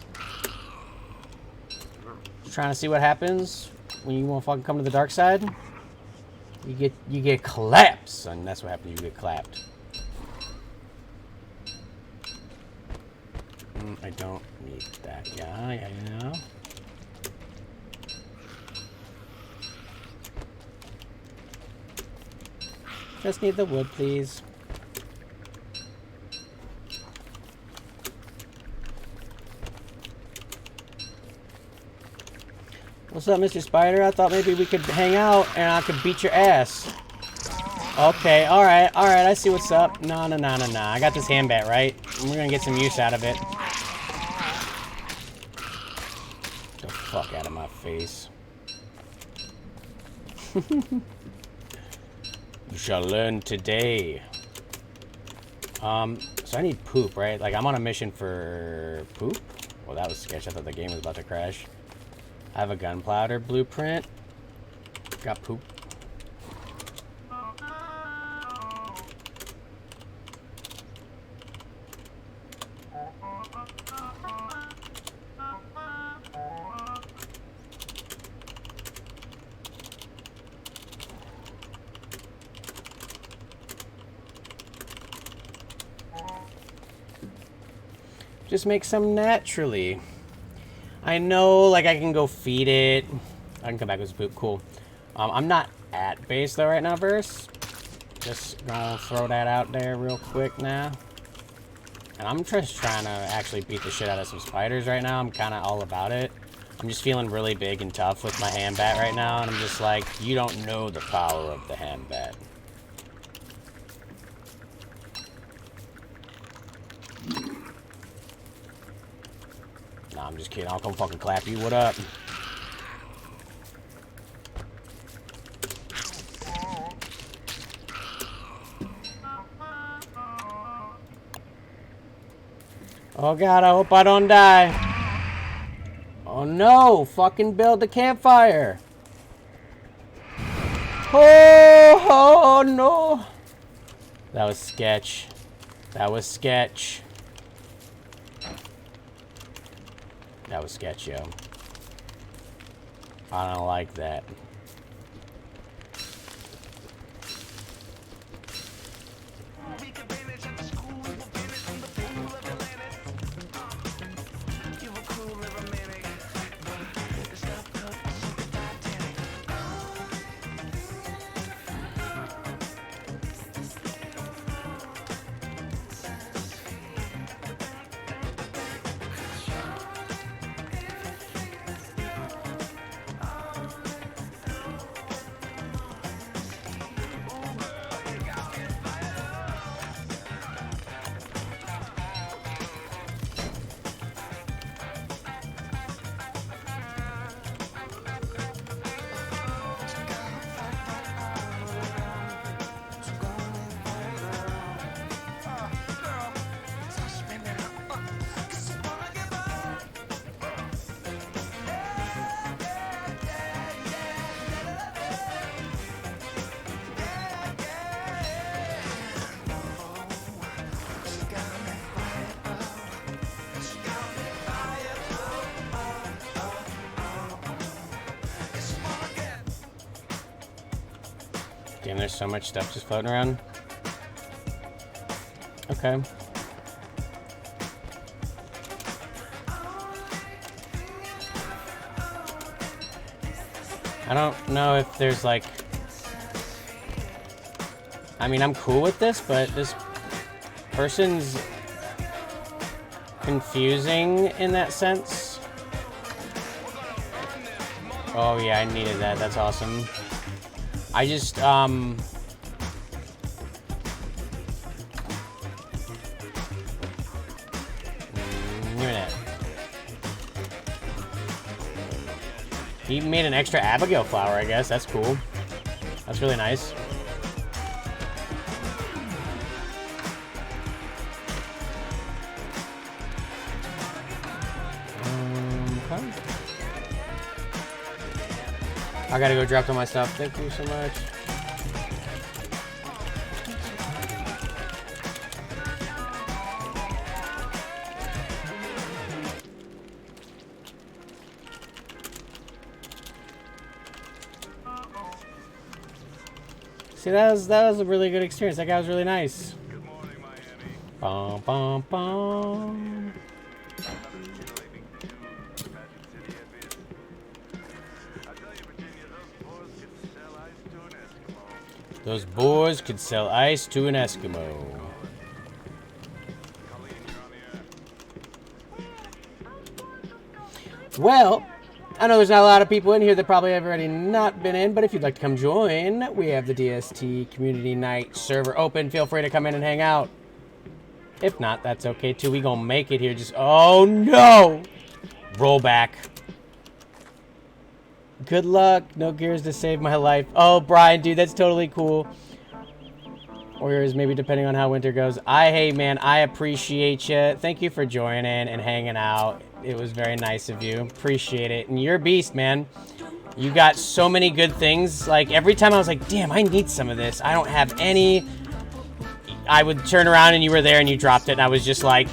trying to see what happens when you won't fucking come to the dark side? You get clapped, son. That's what happens. You get clapped. I don't need that. Yeah, you know. Just need the wood, please. What's up, Mr. Spider? I thought maybe we could hang out and I could beat your ass. Okay, alright, I see what's up. No. I got this hand bat, right? We're gonna get some use out of it. Get the fuck out of my face. You shall learn today. So I need poop, right? Like, I'm on a mission for poop? Well, that was sketch. I thought the game was about to crash. I have a gunpowder blueprint. Got poop. Just make some naturally. I know, like, I can go feed it. I can come back with some poop. Cool. I'm not at base, though, right now, Verse. Just gonna throw that out there real quick now. And I'm just trying to actually beat the shit out of some spiders right now. I'm kind of all about it. I'm just feeling really big and tough with my hand bat right now. And I'm just like, you don't know the power of the hand bat. Nah, I'm just kidding. I'll come fucking clap you. What up? Oh god, I hope I don't die. Oh no! Fucking build the campfire! Oh no! That was sketch. That was sketch. That was sketch, yo. I don't like that. Damn, there's so much stuff just floating around. Okay. I don't know if there's like... I mean, I'm cool with this, but this person's confusing in that sense. Oh yeah, I needed that. That's awesome. I just, give me that. He made an extra Abigail flower, I guess. That's cool. That's really nice. Okay. I gotta go drop all my stuff. Thank you so much. See, that was a really good experience. That guy was really nice. Good morning, Miami. Bum, bum, bum. Those boys could sell ice to an Eskimo. Well, I know there's not a lot of people in here that probably have already not been in, but if you'd like to come join, we have the DST Community Night server open. Feel free to come in and hang out. If not, that's okay too. We gonna make it here. Just, oh no! Roll back. Good luck. No gears to save my life. Oh, Brian, dude, that's totally cool. Warriors, maybe depending on how winter goes. Hey, man, I appreciate you. Thank you for joining and hanging out. It was very nice of you. Appreciate it. And you're a beast, man. You got so many good things. Like, every time I was like, damn, I need some of this. I don't have any. I would turn around and you were there and you dropped it. And I was just like,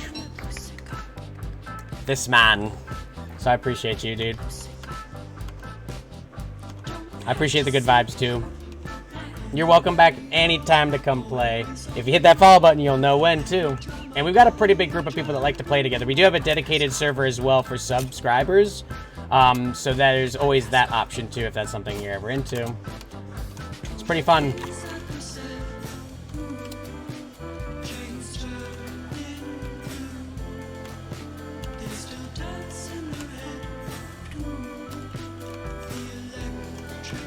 this man. So I appreciate you, dude. I appreciate the good vibes, too. You're welcome back anytime to come play. If you hit that follow button, you'll know when, too. And we've got a pretty big group of people that like to play together. We do have a dedicated server as well for subscribers. So there's always that option, too, if that's something you're ever into. It's pretty fun.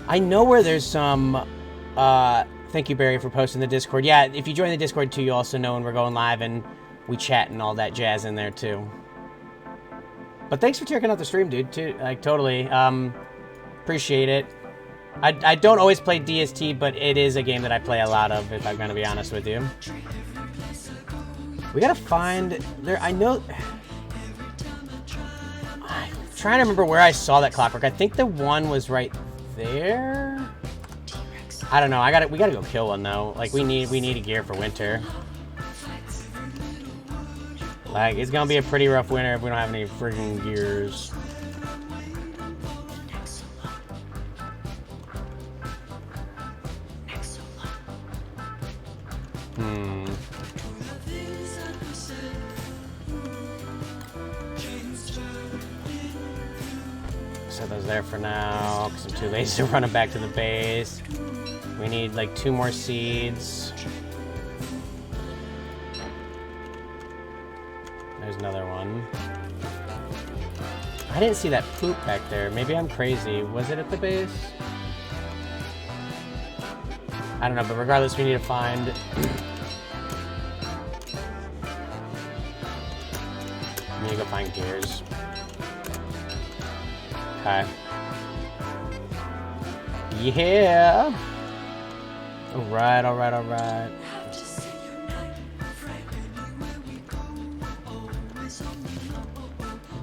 I know where there's some... thank you, Barry, for posting the Discord. Yeah, if you join the Discord, too, you also know when we're going live and we chat and all that jazz in there, too. But thanks for checking out the stream, dude, too. Like, totally. Appreciate it. I don't always play DST, but it is a game that I play a lot of, if I'm going to be honest with you. We got to find... I know... I'm trying to remember where I saw that clockwork. I think the one was right there. I don't know. We gotta go kill one though. Like we need a gear for winter. Like it's gonna be a pretty rough winter if we don't have any friggin' gears. Set those there for now, because I'm too lazy to run them back to the base. We need like 2 more seeds. There's another one. I didn't see that poop back there. Maybe I'm crazy. Was it at the base? I don't know, but regardless, we need to find... I need to go find gears. Okay. Yeah! Alright, alright, alright.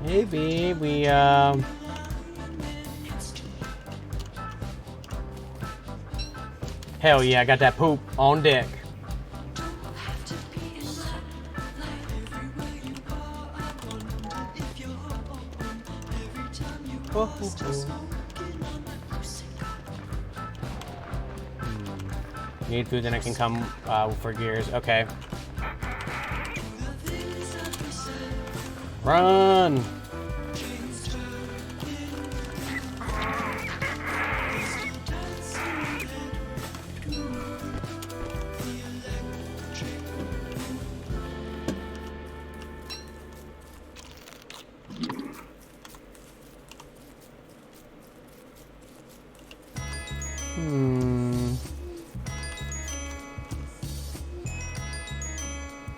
Maybe we, Hell yeah, I got that poop on deck. Need food, then I can come for gears. Okay. Run!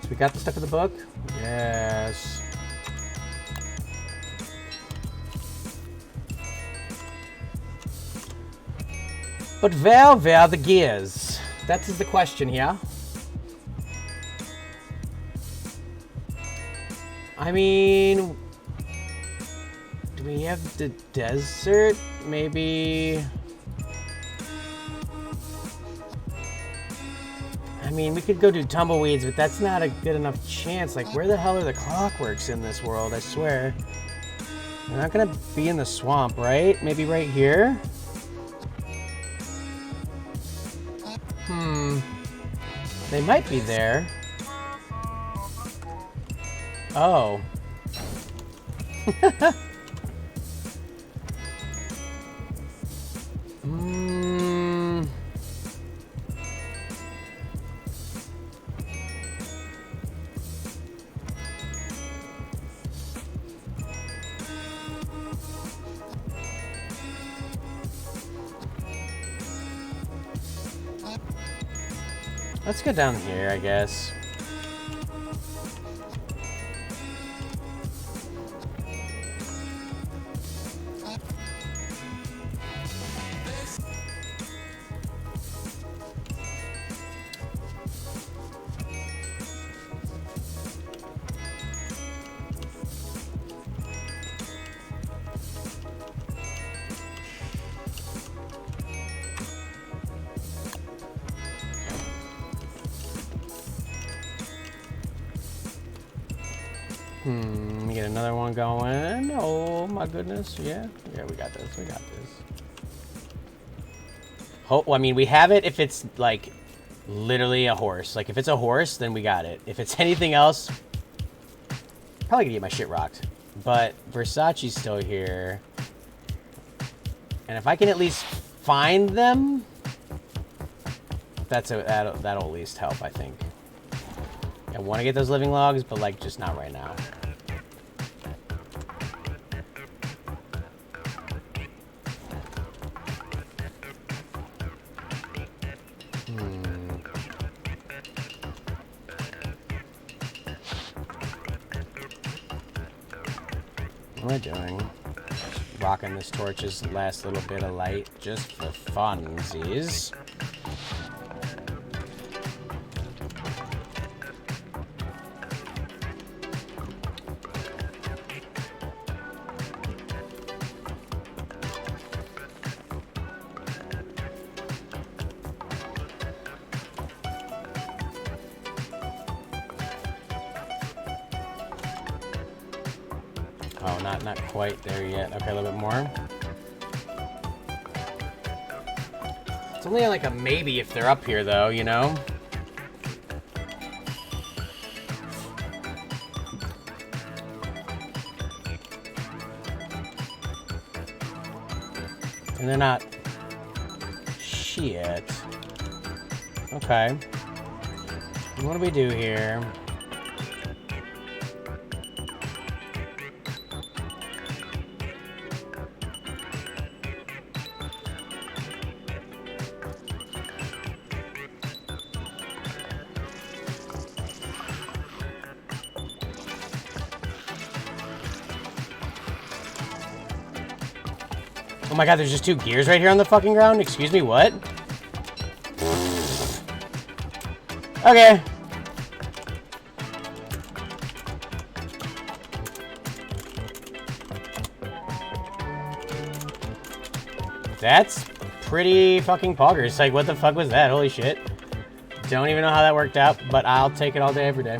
So we got the stuff in the book? Yes. But where were the gears? That is the question here. I mean, do we have the desert? Maybe. I mean, we could go do tumbleweeds, but that's not a good enough chance. Like, where the hell are the clockworks in this world? I swear. They're not gonna be in the swamp, right? Maybe right here? They might be there. Oh. Let's go down here, I guess. Let me get another one going. Oh my goodness. Yeah, we got this. We got this. Oh, I mean, we have it if it's like literally a horse. Like if it's a horse, then we got it. If it's anything else, probably gonna get my shit rocked. But Versace's still here. And if I can at least find them, that'll at least help, I think. I want to get those living logs, but like just not right now. What am I doing? Rocking this torch's last little bit of light just for funsies. Oh, not quite there yet. Okay, a little bit more. It's only like a maybe if they're up here, though, you know? And they're not... Shit. Okay. What do we do here? Oh my god, there's just 2 gears right here on the fucking ground? Excuse me, what? Okay. That's pretty fucking poggers. Like, what the fuck was that? Holy shit. Don't even know how that worked out, but I'll take it all day, every day.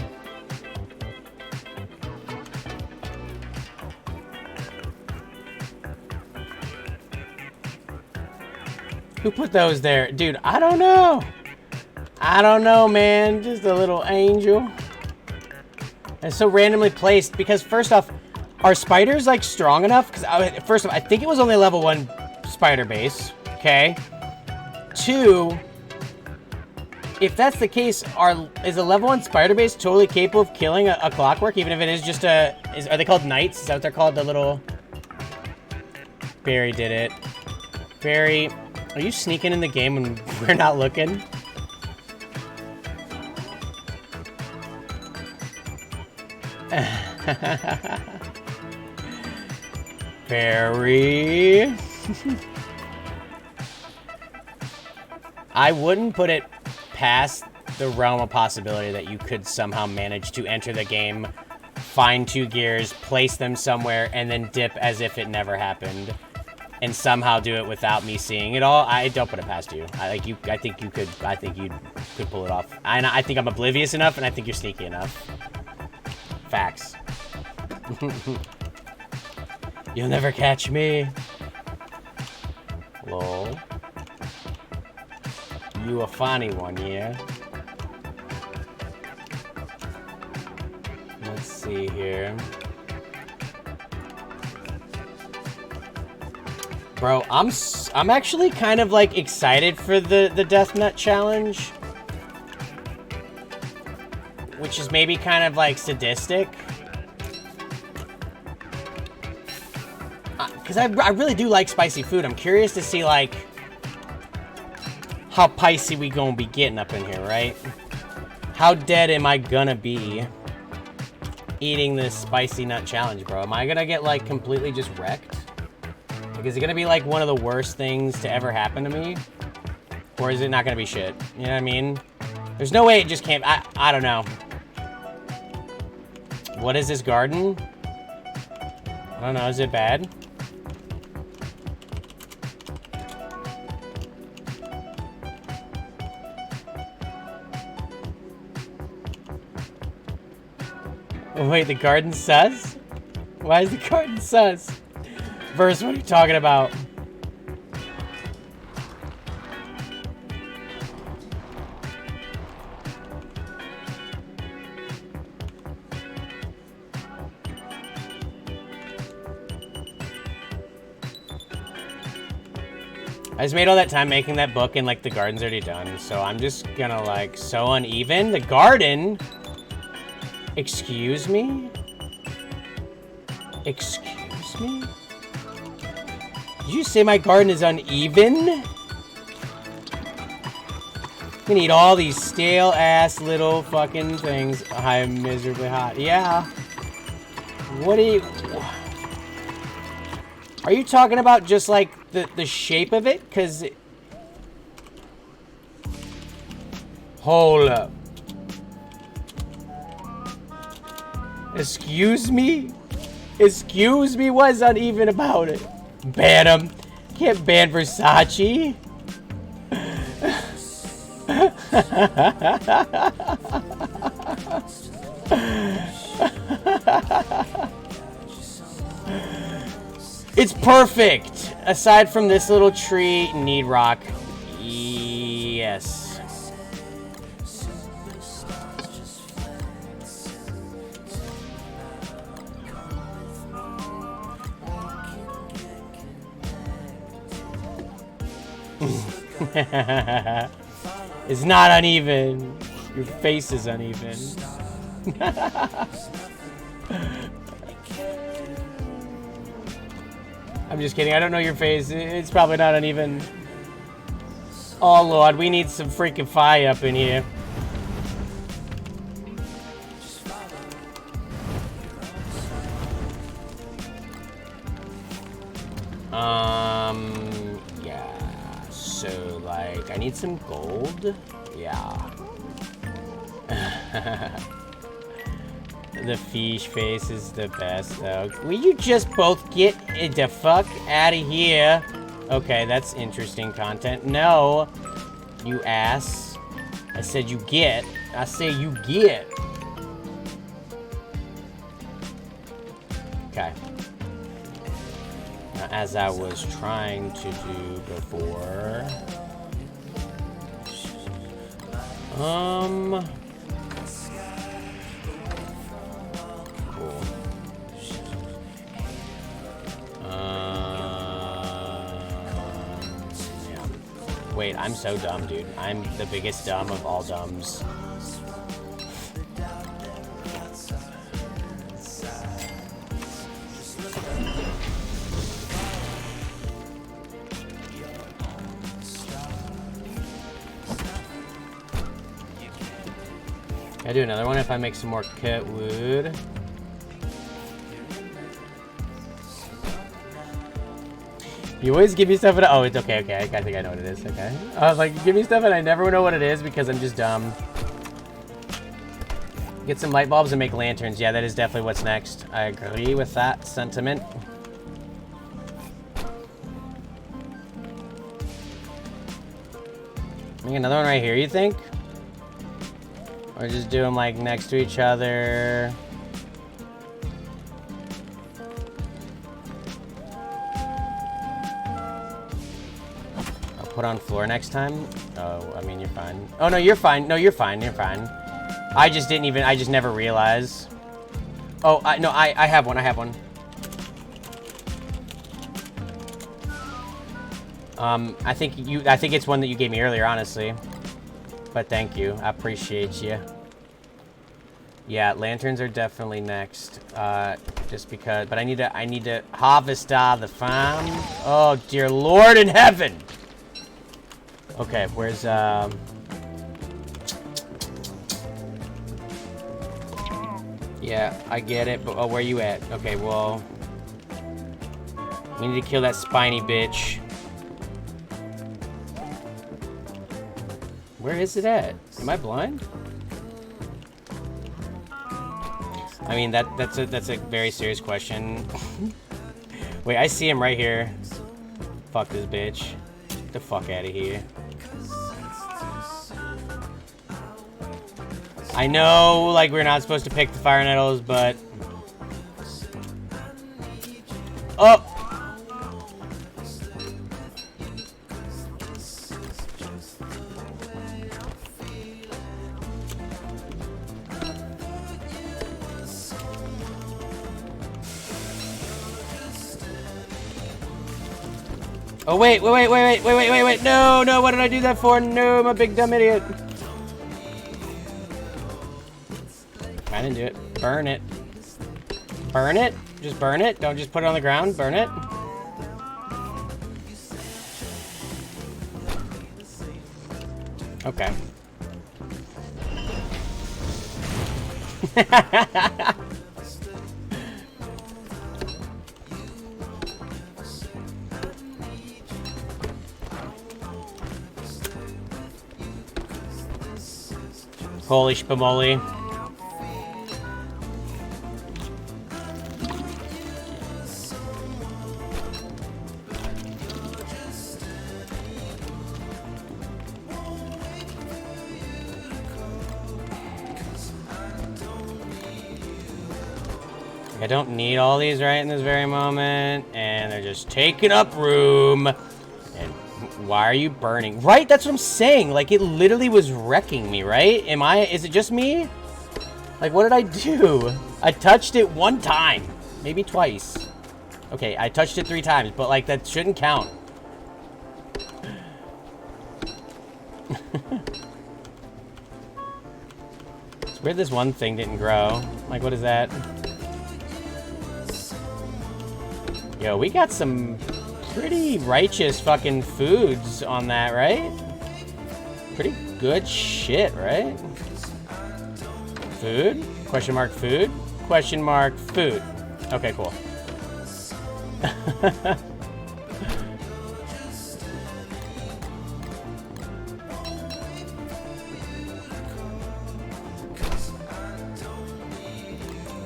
Who put those there? Dude, I don't know. I don't know, man. Just a little angel. It's so randomly placed because, first off, are spiders, like, strong enough? Because, first off, I think it was only level 1 spider base. Okay. 2, if that's the case, is a level 1 spider base totally capable of killing a clockwork, even if it is just a... are they called knights? Is that what they're called? The little... Barry did it. Barry... Are you sneaking in the game when we're not looking? Barry. I wouldn't put it past the realm of possibility that you could somehow manage to enter the game, find 2 gears, place them somewhere, and then dip as if it never happened. And somehow do it without me seeing it all. I don't put it past you. I think you could pull it off. I think I'm oblivious enough, and I think you're sneaky enough. Facts. You'll never catch me. Lol. You a funny one, yeah? see here. Bro, I'm actually kind of like excited for the Death Nut challenge, which is maybe kind of like sadistic. Because I really do like spicy food. I'm curious to see like how picey we gonna be getting up in here, right? How dead am I gonna be eating this spicy nut challenge, bro? Am I gonna get like completely just wrecked? Like, is it gonna be like one of the worst things to ever happen to me? Or is it not gonna be shit? You know what I mean? There's no way it just can't. I don't know. What is this garden? I don't know. Is it bad? Oh, wait, the garden sus? Why is the garden sus? Verse, what are you talking about? I just made all that time making that book and like the garden's already done, so I'm just gonna like so uneven. The garden? Excuse me? Excuse me? Did you say my garden is uneven? I'm gonna eat all these stale ass little fucking things. I'm miserably hot. Yeah. What are you... Are you talking about just like the shape of it? Cause it... Hold up. Excuse me? Excuse me? What's uneven about it? Ban him. Can't ban Versace. It's perfect. Aside from this little tree, need rock. Yes. It's not uneven. Your face is uneven. I'm just kidding. I don't know your face. It's probably not uneven. Oh, Lord. We need some freaking fire up in here. Yeah. So, like, I need some gold. Yeah. The fish face is the best, though. Will you just both get the fuck out of here? Okay, that's interesting content. No, you ass. I said you get. I say you get. Okay. Now, as I was trying to do before... Cool. Yeah. Wait, I'm so dumb, dude. I'm the biggest dumb of all dumbs. I'll do another one if I make some more cut wood. You always give me stuff and oh, it's okay, I think I know what it is, okay. I was like, you give me stuff and I never know what it is because I'm just dumb. Get some light bulbs and make lanterns. Yeah, that is definitely what's next. I agree with that sentiment. Make another one right here, you think? Or just do them like next to each other. I'll put on floor next time. Oh, I mean, you're fine. Oh, no, you're fine. No, you're fine. You're fine. I just never realized. Oh, no, I have one. I have one. I think it's one that you gave me earlier, honestly. But thank you. I appreciate you. Yeah, lanterns are definitely next. Just because, but I need to harvest the farm. Oh dear Lord in heaven. Okay, where's yeah, I get it, but oh, where you at? Okay, well, we need to kill that spiny bitch. Where is it at? Am I blind? I mean, that's a very serious question. Wait, I see him right here. Fuck this bitch. Get the fuck out of here. I know, like, we're not supposed to pick the fire nettles, but... Oh! Oh, wait, no, what did I do that for? No, I'm a big dumb idiot. I didn't do it. Burn it. Burn it? Just burn it? Don't just put it on the ground, burn it. Okay. Holy spamoli. I don't need all these right in this very moment, and they're just taking up room. And why are you burning? Right, that's what I'm saying. Like, it literally was wrecking me, right? Is it just me? Like, what did I do? I touched it one time, maybe twice. Okay, I touched it 3 times, but like, that shouldn't count. It's weird this one thing didn't grow. Like, what is that? Yo, we got some pretty righteous fucking foods on that, right? Pretty good shit, right? Food? Question mark food? Question mark food. Okay, cool.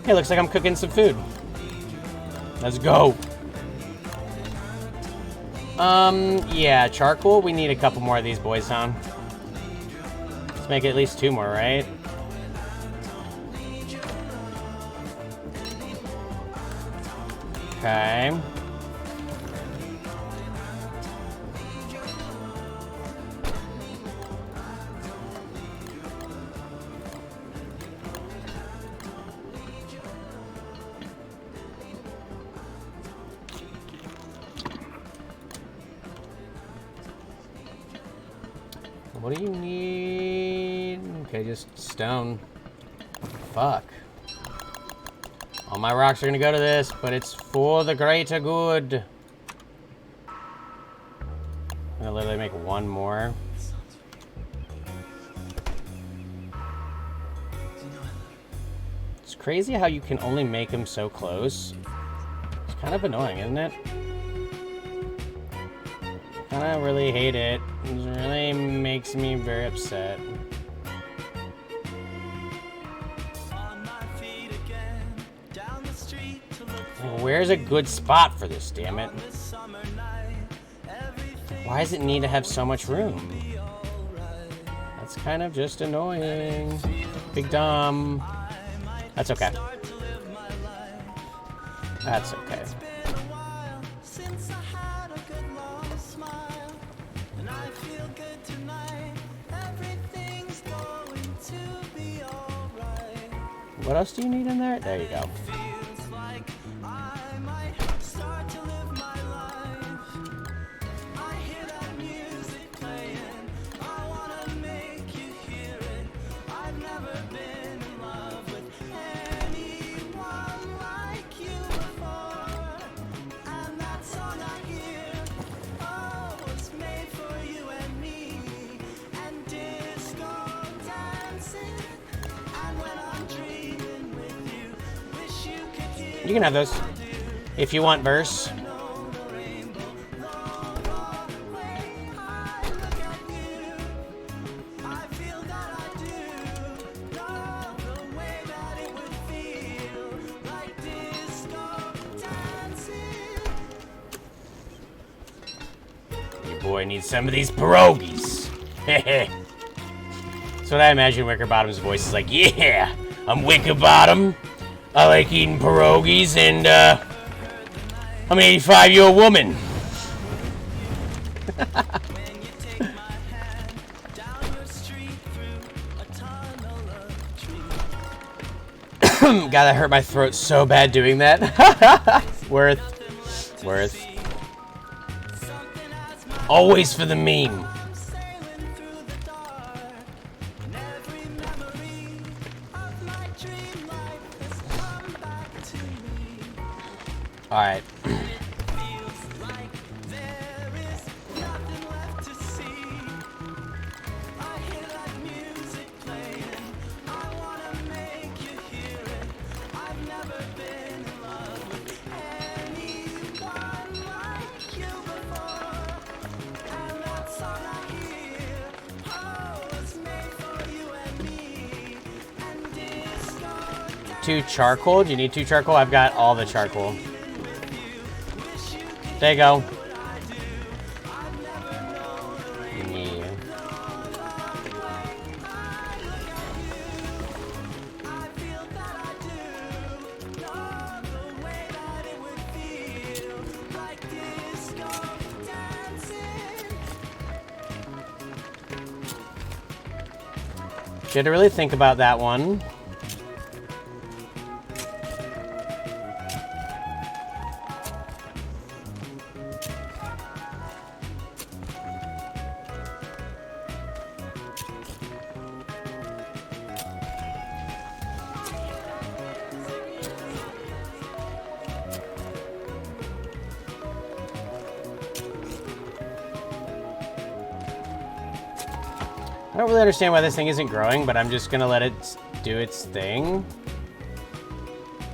Hey, looks like I'm cooking some food. Let's go. Yeah, charcoal. We need a couple more of these boys, huh? Let's make at least 2 more, right? Okay. What do you need? Okay, just stone. Fuck. All my rocks are gonna go to this, but it's for the greater good. I'm gonna literally make 1 more. It's crazy how you can only make them so close. It's kind of annoying, isn't it? I really hate it. It really makes me very upset. Where's a good spot for this, damn it? Why does it need to have so much room? That's kind of just annoying. Big dumb. That's okay. That's okay. What else do you need in there? There you go. You can have those if you want verse. Your boy needs some of these pierogies. That's what I imagine Wickerbottom's voice is like. Yeah, I'm Wickerbottom. I like eating pierogies, and I'm an 85-year-old woman. God, that hurt my throat so bad doing that. Worth. Always for the meme. All right. Two charcoal? Do you need 2 charcoal? I've got all the charcoal. There you go. Yeah. You had to really think about that one. I don't really understand why this thing isn't growing, but I'm just gonna let it do its thing.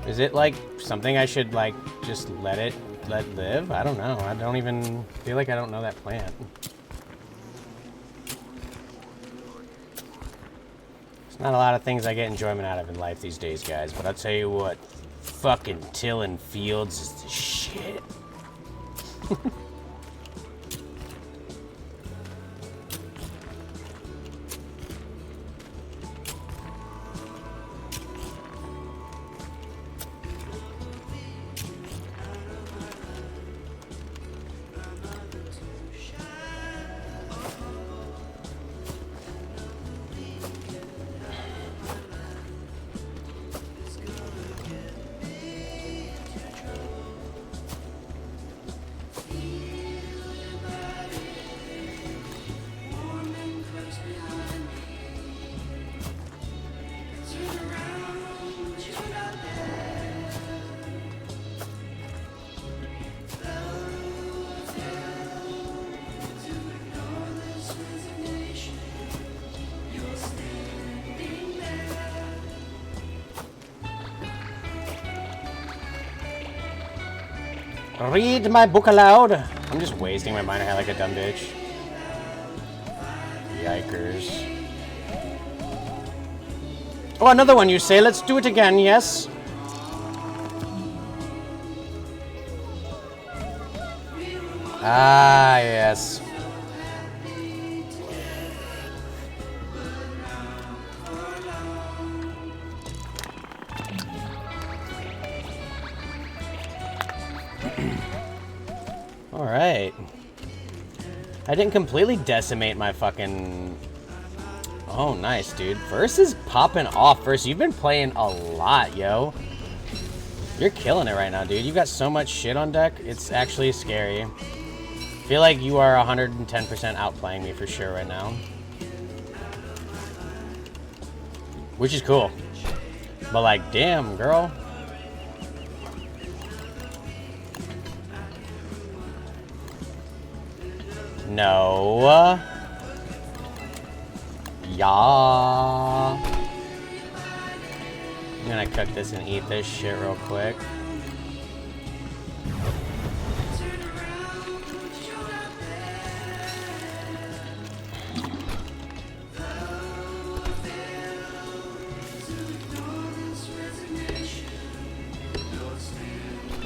Is it like something I should like just let live? I don't know. I don't even feel like I don't know that plant. There's not a lot of things I get enjoyment out of in life these days, guys, but I'll tell you what, fucking tilling fields is the shit. Read my book aloud. I'm just wasting my minor hair like a dumb bitch. Yikers. Oh, another one, you say? Let's do it again, yes? Ah, yes. Alright. I didn't completely decimate my fucking... Oh, nice, dude. Verse is popping off. Verse, you've been playing a lot, yo. You're killing it right now, dude. You've got so much shit on deck. It's actually scary. I feel like you are 110% outplaying me for sure right now. Which is cool. But like, damn, girl. No. Yeah. I'm gonna cook this and eat this shit real quick.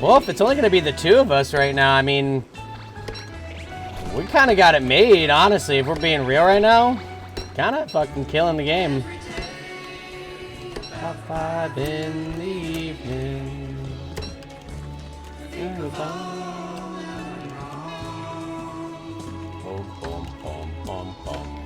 Well, if it's only gonna be the two of us right now, I mean, we kind of got it made, honestly, if we're being real right now. Kind of fucking killing the game. Top 5 in the evening. Boom, boom, boom, boom, boom.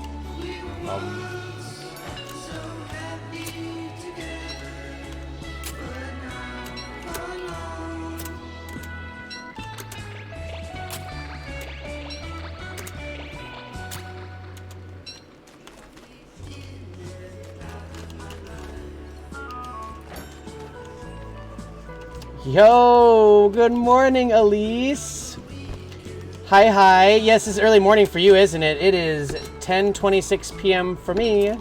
Yo, good morning, Elise. Hi. Yes, it's early morning for you, isn't it? It is 10:26 p.m. for me.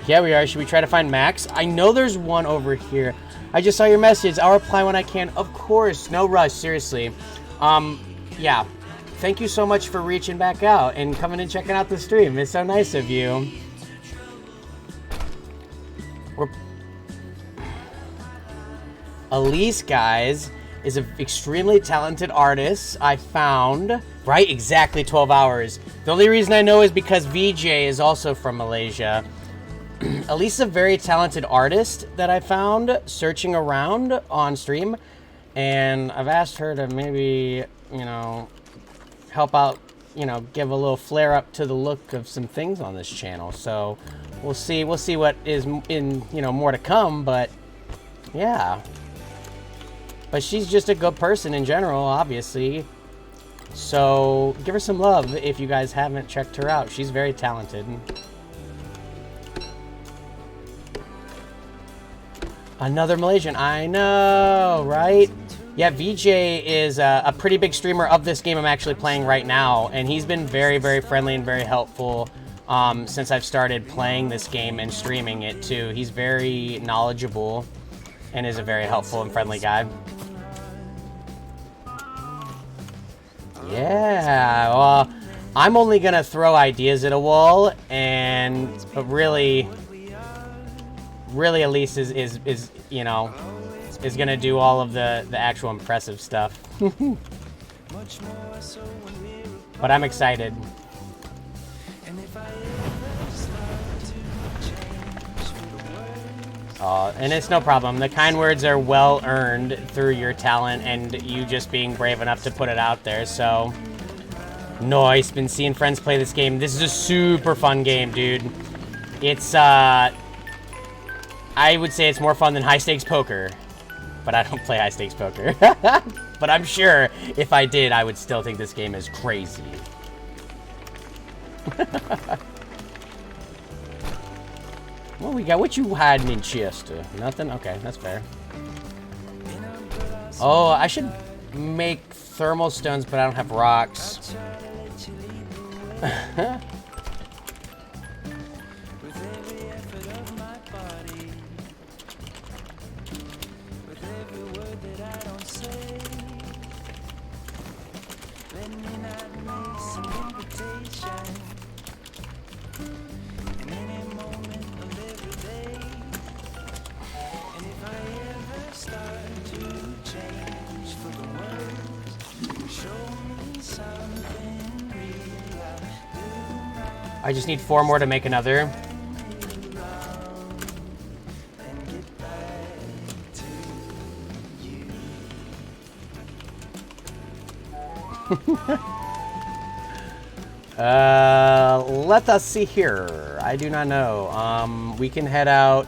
Yeah, we are. Should we try to find Max? I know there's one over here. I just saw your message. I'll reply when I can. Of course. No rush, seriously. Yeah. Thank you so much for reaching back out and coming and checking out the stream. It's so nice of you. Elise, guys, is an extremely talented artist. I found, right, exactly 12 hours. The only reason I know is because VJ is also from Malaysia. Elise is a very talented artist that I found searching around on stream. And I've asked her to maybe, you know, help out, you know, give a little flare up to the look of some things on this channel. So we'll see what is in, you know, more to come, but yeah. But she's just a good person in general, obviously. So give her some love if you guys haven't checked her out. She's very talented. Another Malaysian. I know, right? Yeah, VJ is a pretty big streamer of this game I'm actually playing right now. And he's been very, very friendly and very helpful since I've started playing this game and streaming it too. He's very knowledgeable and is a very helpful and friendly guy. Yeah, well, I'm only gonna throw ideas at a wall, but really Elise is you know, is gonna do all of the actual impressive stuff. But I'm excited. And it's no problem. The kind words are well earned through your talent and you just being brave enough to put it out there. So, nice. Been seeing friends play this game. This is a super fun game, dude. It's, I would say it's more fun than high stakes poker. But I don't play high stakes poker. But I'm sure if I did, I would still think this game is crazy. What we got? What you hiding in Chester? Nothing? Okay, that's fair. Oh, I should make thermal stones, but I don't have rocks. I just need 4 more to make another. Let us see here. I do not know. We can head out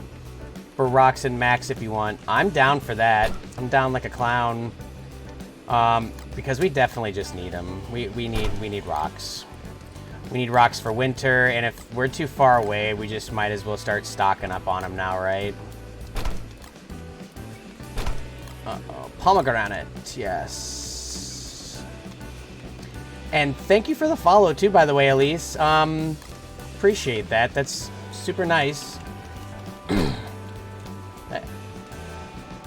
for Rocks and Max if you want. I'm down for that. I'm down like a clown. Because we definitely just need them. We need rocks. We need rocks for winter, and if we're too far away, we just might as well start stocking up on them now, right? Uh-oh. Pomegranate, yes. And thank you for the follow, too, by the way, Elise. Appreciate that. That's super nice.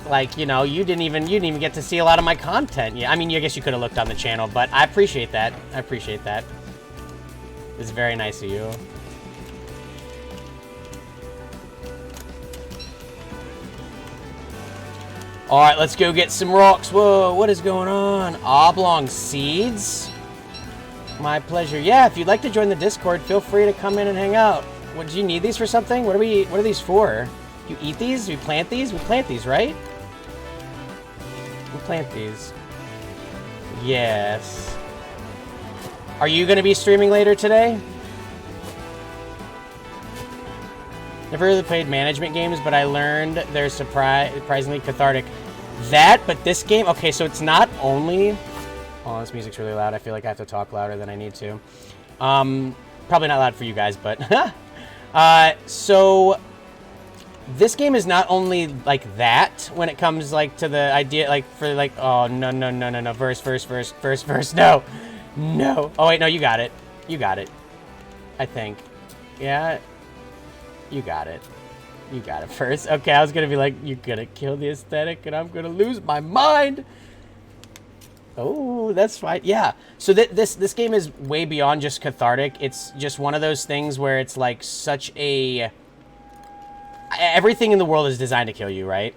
Like, you know, you didn't even get to see a lot of my content. Yeah, I mean, I guess you could have looked on the channel, but I appreciate that. I appreciate that. It's very nice of you. All right, let's go get some rocks. Whoa, what is going on? Oblong seeds? My pleasure. Yeah, if you'd like to join the Discord, feel free to come in and hang out. What, do you need these for something? What are these for? You eat these? We plant these? We plant these, right? We plant these. Yes. Are you going to be streaming later today? Never really played management games, but I learned they're surprisingly cathartic. But this game... Okay, so it's not only... Oh, this music's really loud. I feel like I have to talk louder than I need to. Probably not loud for you guys, but... So... This game is not only like that when it comes like to the idea, like for like, oh, no. Verse, no. No. Oh, wait, no, you got it. You got it. I think. Yeah. You got it. You got it first. Okay, I was going to be like, you're going to kill the aesthetic and I'm going to lose my mind. Oh, that's fine. Yeah. So this game is way beyond just cathartic. It's just one of those things where it's like such a... Everything in the world is designed to kill you, right?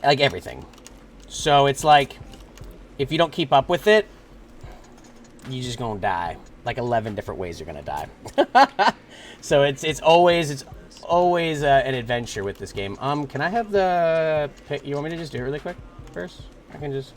Like everything. So it's like, if you don't keep up with it, you're just gonna die. Like 11 different ways you're gonna die. So it's always an adventure with this game. Can I have the pick? You want me to just do it really quick first? I can just.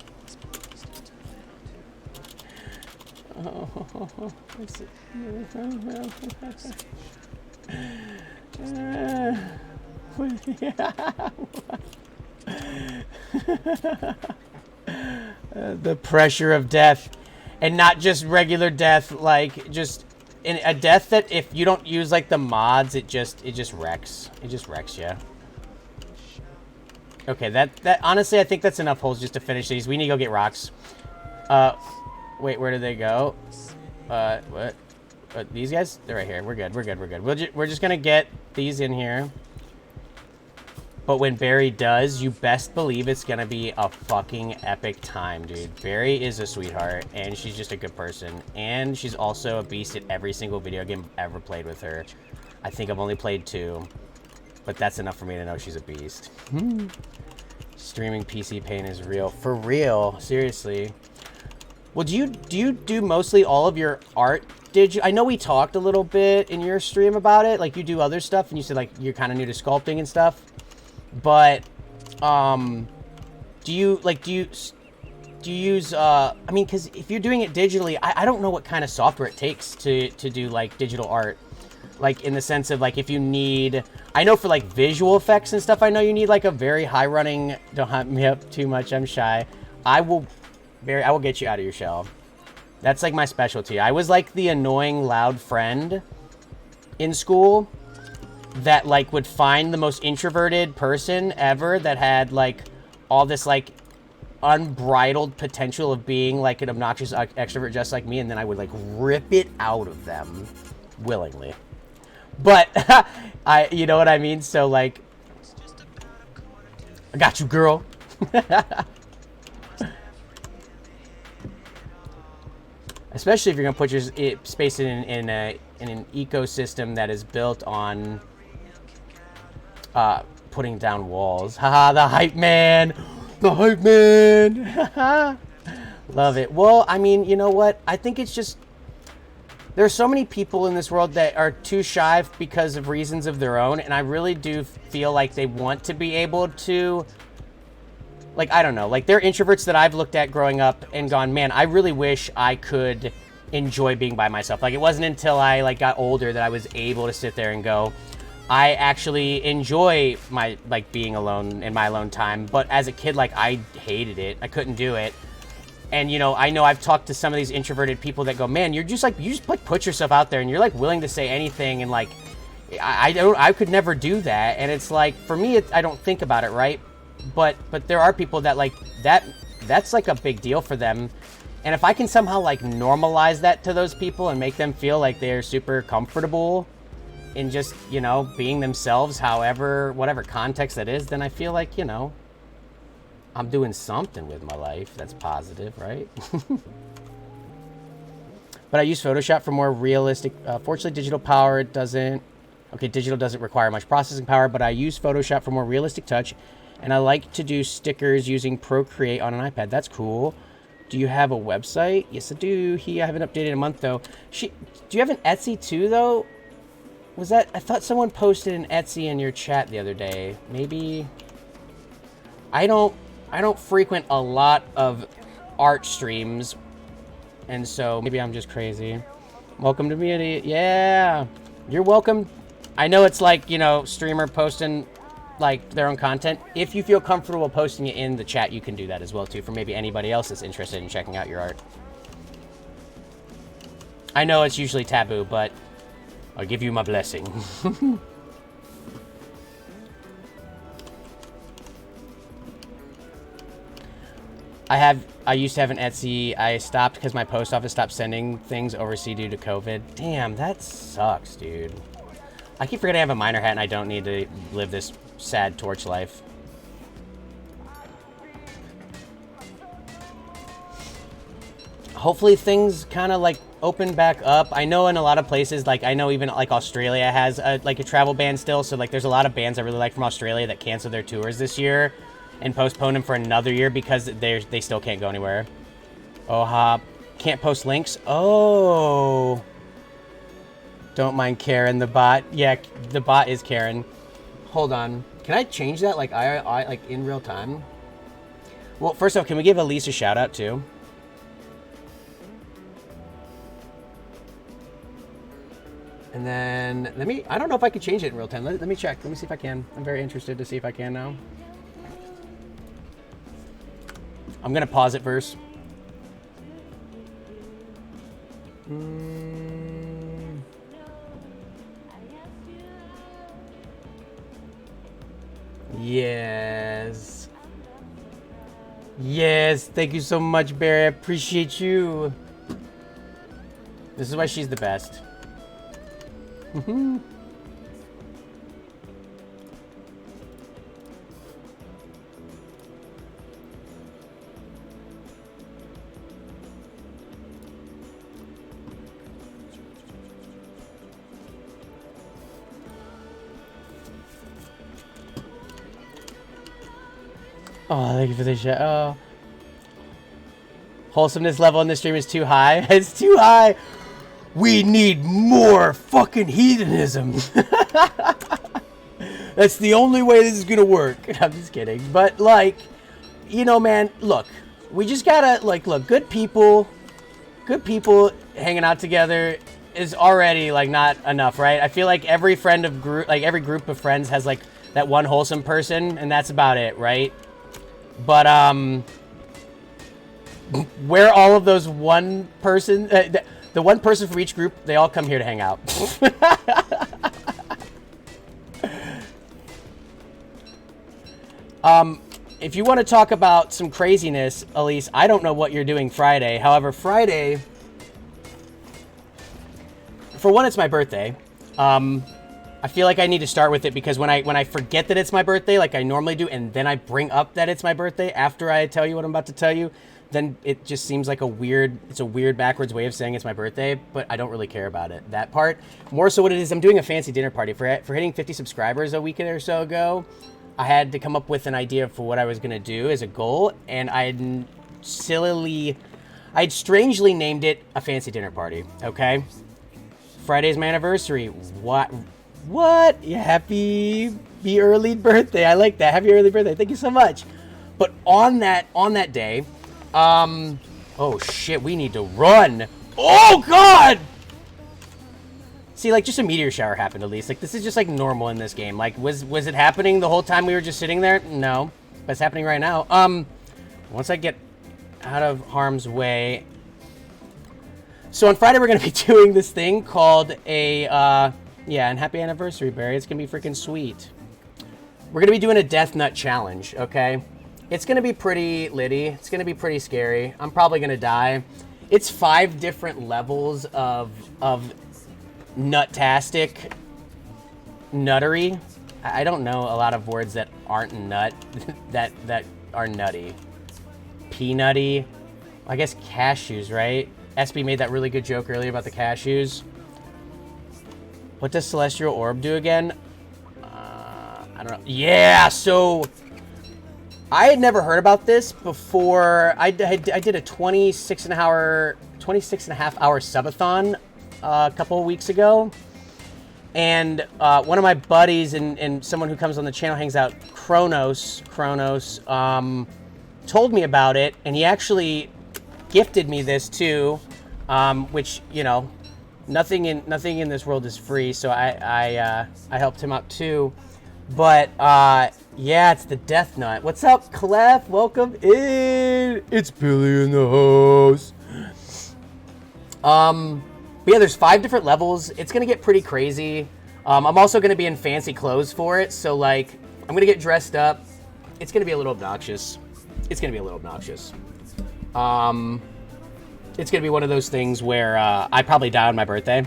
The pressure of death, and not just regular death, like just a death that if you don't use like the mods, it just wrecks. It just wrecks you. Okay, that honestly, I think that's enough holes just to finish these. We need to go get rocks. Wait, where did they go? What? These guys? They're right here. We're good. We're just gonna get these in here. But when Barry does, you best believe it's gonna be a fucking epic time, dude. Barry is a sweetheart, and she's just a good person. And she's also a beast at every single video game I've ever played with her. I think I've only played 2. But that's enough for me to know she's a beast. Streaming PC pain is real. For real. Seriously. Well, do you do mostly all of your art? I know we talked a little bit in your stream about it. Like, you do other stuff, and you said, like, you're kind of new to sculpting and stuff. But, do you use, I mean, because if you're doing it digitally, I don't know what kind of software it takes to do, like, digital art. Like, in the sense of, like, if you need, I know for, like, visual effects and stuff, I know you need, like, a very high-running, don't hunt me up too much, I'm shy. I will get you out of your shell. That's, like, my specialty. I was, like, the annoying, loud friend in school that, like, would find the most introverted person ever that had, like, all this, like, unbridled potential of being, like, an obnoxious extrovert just like me, and then I would, like, rip it out of them willingly. But, you know what I mean? So, like, I got you, girl. Especially if you're gonna put your space in an ecosystem that is built on putting down walls. Haha, the hype man! The hype man! Love it. Well, I mean, you know what? I think it's just... There's so many people in this world that are too shy because of reasons of their own, and I really do feel like they want to be able to like, I don't know, like, they're introverts that I've looked at growing up and gone, man, I really wish I could enjoy being by myself. Like, it wasn't until I, like, got older that I was able to sit there and go, I actually enjoy my, like, being alone in my alone time. But as a kid, like, I hated it. I couldn't do it. And, you know I've talked to some of these introverted people that go, man, you're just, like, you just, like, put yourself out there and you're, like, willing to say anything. And, like, I could never do that. And it's, like, for me, I don't think about it, right? But there are people that, like, that's, like, a big deal for them. And if I can somehow, like, normalize that to those people and make them feel like they're super comfortable in just, you know, being themselves, however, whatever context that is, then I feel like, you know, I'm doing something with my life that's positive, right? But I use Photoshop for more realistic, fortunately digital power doesn't require much processing power, but I use Photoshop for more realistic touch, and I like to do stickers using Procreate on an iPad. That's cool. Do you have a website? Yes, I do. I haven't updated in a month, though. Do you have an Etsy, too, though? Was that... I thought someone posted an Etsy in your chat the other day. Maybe... I don't frequent a lot of art streams, and so maybe I'm just crazy. Welcome to community. Yeah! You're welcome. I know it's like, you know, streamer posting, like, their own content. If you feel comfortable posting it in the chat, you can do that as well, too, for maybe anybody else that's interested in checking out your art. I know it's usually taboo, but... I'll give you my blessing. I used to have an Etsy. I stopped because my post office stopped sending things overseas due to COVID. Damn, that sucks, dude. I keep forgetting I have a miner hat and I don't need to live this sad torch life. Hopefully things kind of like open back up. I know in a lot of places, like I know even like Australia has like a travel ban still. So like there's a lot of bands I really like from Australia that canceled their tours this year and postponed them for another year because they still can't go anywhere. Oh, can't post links. Oh, don't mind Karen, the bot. Yeah, the bot is Karen. Hold on. Can I change that? Like I like in real time? Well, first off, can we give Elise a shout out too? And then, I don't know if I can change it in real time. Let me check. Let me see if I can. I'm very interested to see if I can now. I'm going to pause it first. Yes. Yes. Thank you so much, Barry. I appreciate you. This is why she's the best. Mm-hmm. Oh, thank you for the show. Oh. Wholesomeness level in this stream is too high. It's too high. We need more fucking heathenism. That's the only way this is gonna work. I'm just kidding. But, like, you know, man, look. We just gotta, like, look, good people hanging out together is already, like, not enough, right? I feel like every every group of friends has, like, that one wholesome person, and that's about it, right? But, where all of those one person... the one person from each group, they all come here to hang out. If you want to talk about some craziness, Elise, I don't know what you're doing Friday. However, Friday, for one, it's my birthday. I feel like I need to start with it because when I forget that it's my birthday, like I normally do, and then I bring up that it's my birthday after I tell you what I'm about to tell you, then it just seems like it's a weird backwards way of saying it's my birthday, but I don't really care about it. That part. More so what it is, I'm doing a fancy dinner party. For hitting 50 subscribers a week or so ago, I had to come up with an idea for what I was going to do as a goal, and I'd strangely named it a fancy dinner party, okay? Friday's my anniversary. What? Yeah, happy early birthday. I like that. Happy early birthday. Thank you so much. But on that day, oh shit, we need to run. Oh god! See, like, just a meteor shower happened at least. Like, this is just like normal in this game. Like, was it happening the whole time we were just sitting there? No, but it's happening right now. Once I get out of harm's way. So on Friday we're gonna be doing this thing called a yeah, and happy anniversary, Barry. It's gonna be freaking sweet. We're gonna be doing a death nut challenge, okay? It's gonna be pretty litty. It's gonna be pretty scary. I'm probably gonna die. It's 5 different levels of nuttastic nuttery. I don't know a lot of words that aren't nut that are nutty. Peanutty. I guess cashews, right? SB made that really good joke earlier about the cashews. What does Celestial Orb do again? I don't know. Yeah, so I had never heard about this before. I did a 26 and a half hour subathon a couple of weeks ago. And one of my buddies and someone who comes on the channel hangs out, Kronos, told me about it, and he actually gifted me this too, which, you know, nothing in this world is free, so I helped him out too. But yeah, it's the Death Nut. What's up, Clef? Welcome in. It's Billy in the house. But yeah, there's 5 different levels. It's gonna get pretty crazy. I'm also gonna be in fancy clothes for it, so like I'm gonna get dressed up. It's gonna be a little obnoxious. It's gonna be a little obnoxious. It's gonna be one of those things where I probably die on my birthday.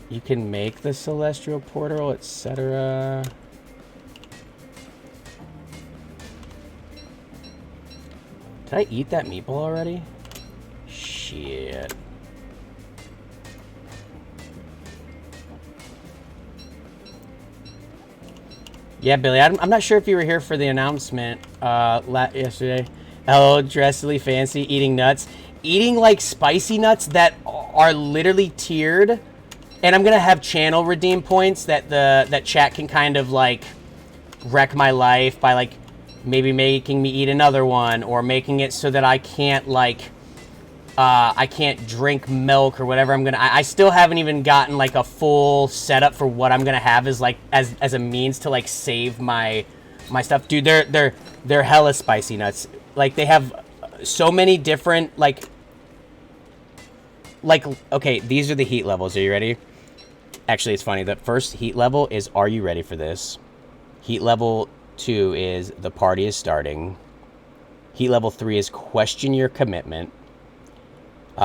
You can make the celestial portal, etc. Did I eat that meatball already? Shit. Yeah, Billy, I'm not sure if you were here for the announcement yesterday. Hello, dressily fancy, eating nuts. Eating, like, spicy nuts that are literally tiered. And I'm going to have channel redeem points that chat can kind of, like, wreck my life by, like, maybe making me eat another one. Or making it so that I can't, like, I can't drink milk or whatever I'm gonna. I still haven't even gotten like a full setup for what I'm gonna have as like as a means to like save my stuff, dude. They're hella spicy nuts. Like they have so many different like okay. These are the heat levels. Are you ready? Actually, it's funny. The first heat level is "Are you ready for this?" Heat level 2 is "The party is starting." Heat level 3 is "Question your commitment."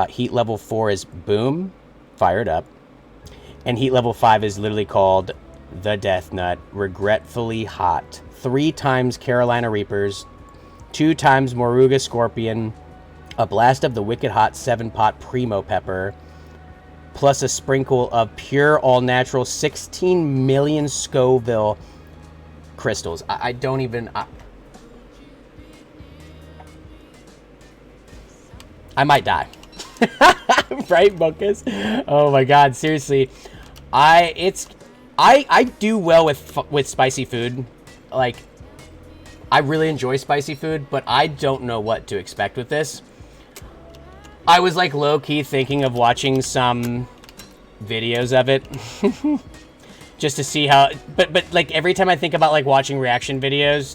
Heat level 4 is boom, fired up. And heat level 5 is literally called the Death Nut, regretfully hot. 3 times Carolina Reapers, 2 times Moruga Scorpion, a blast of the wicked hot 7-pot Primo Pepper, plus a sprinkle of pure all-natural 16 million Scoville crystals. I don't even... I might die. Right, Buckus? Oh my god, seriously. I do well with spicy food. Like, I really enjoy spicy food, but I don't know what to expect with this. I was like low-key thinking of watching some videos of it. Just to see how, but like every time I think about like watching reaction videos,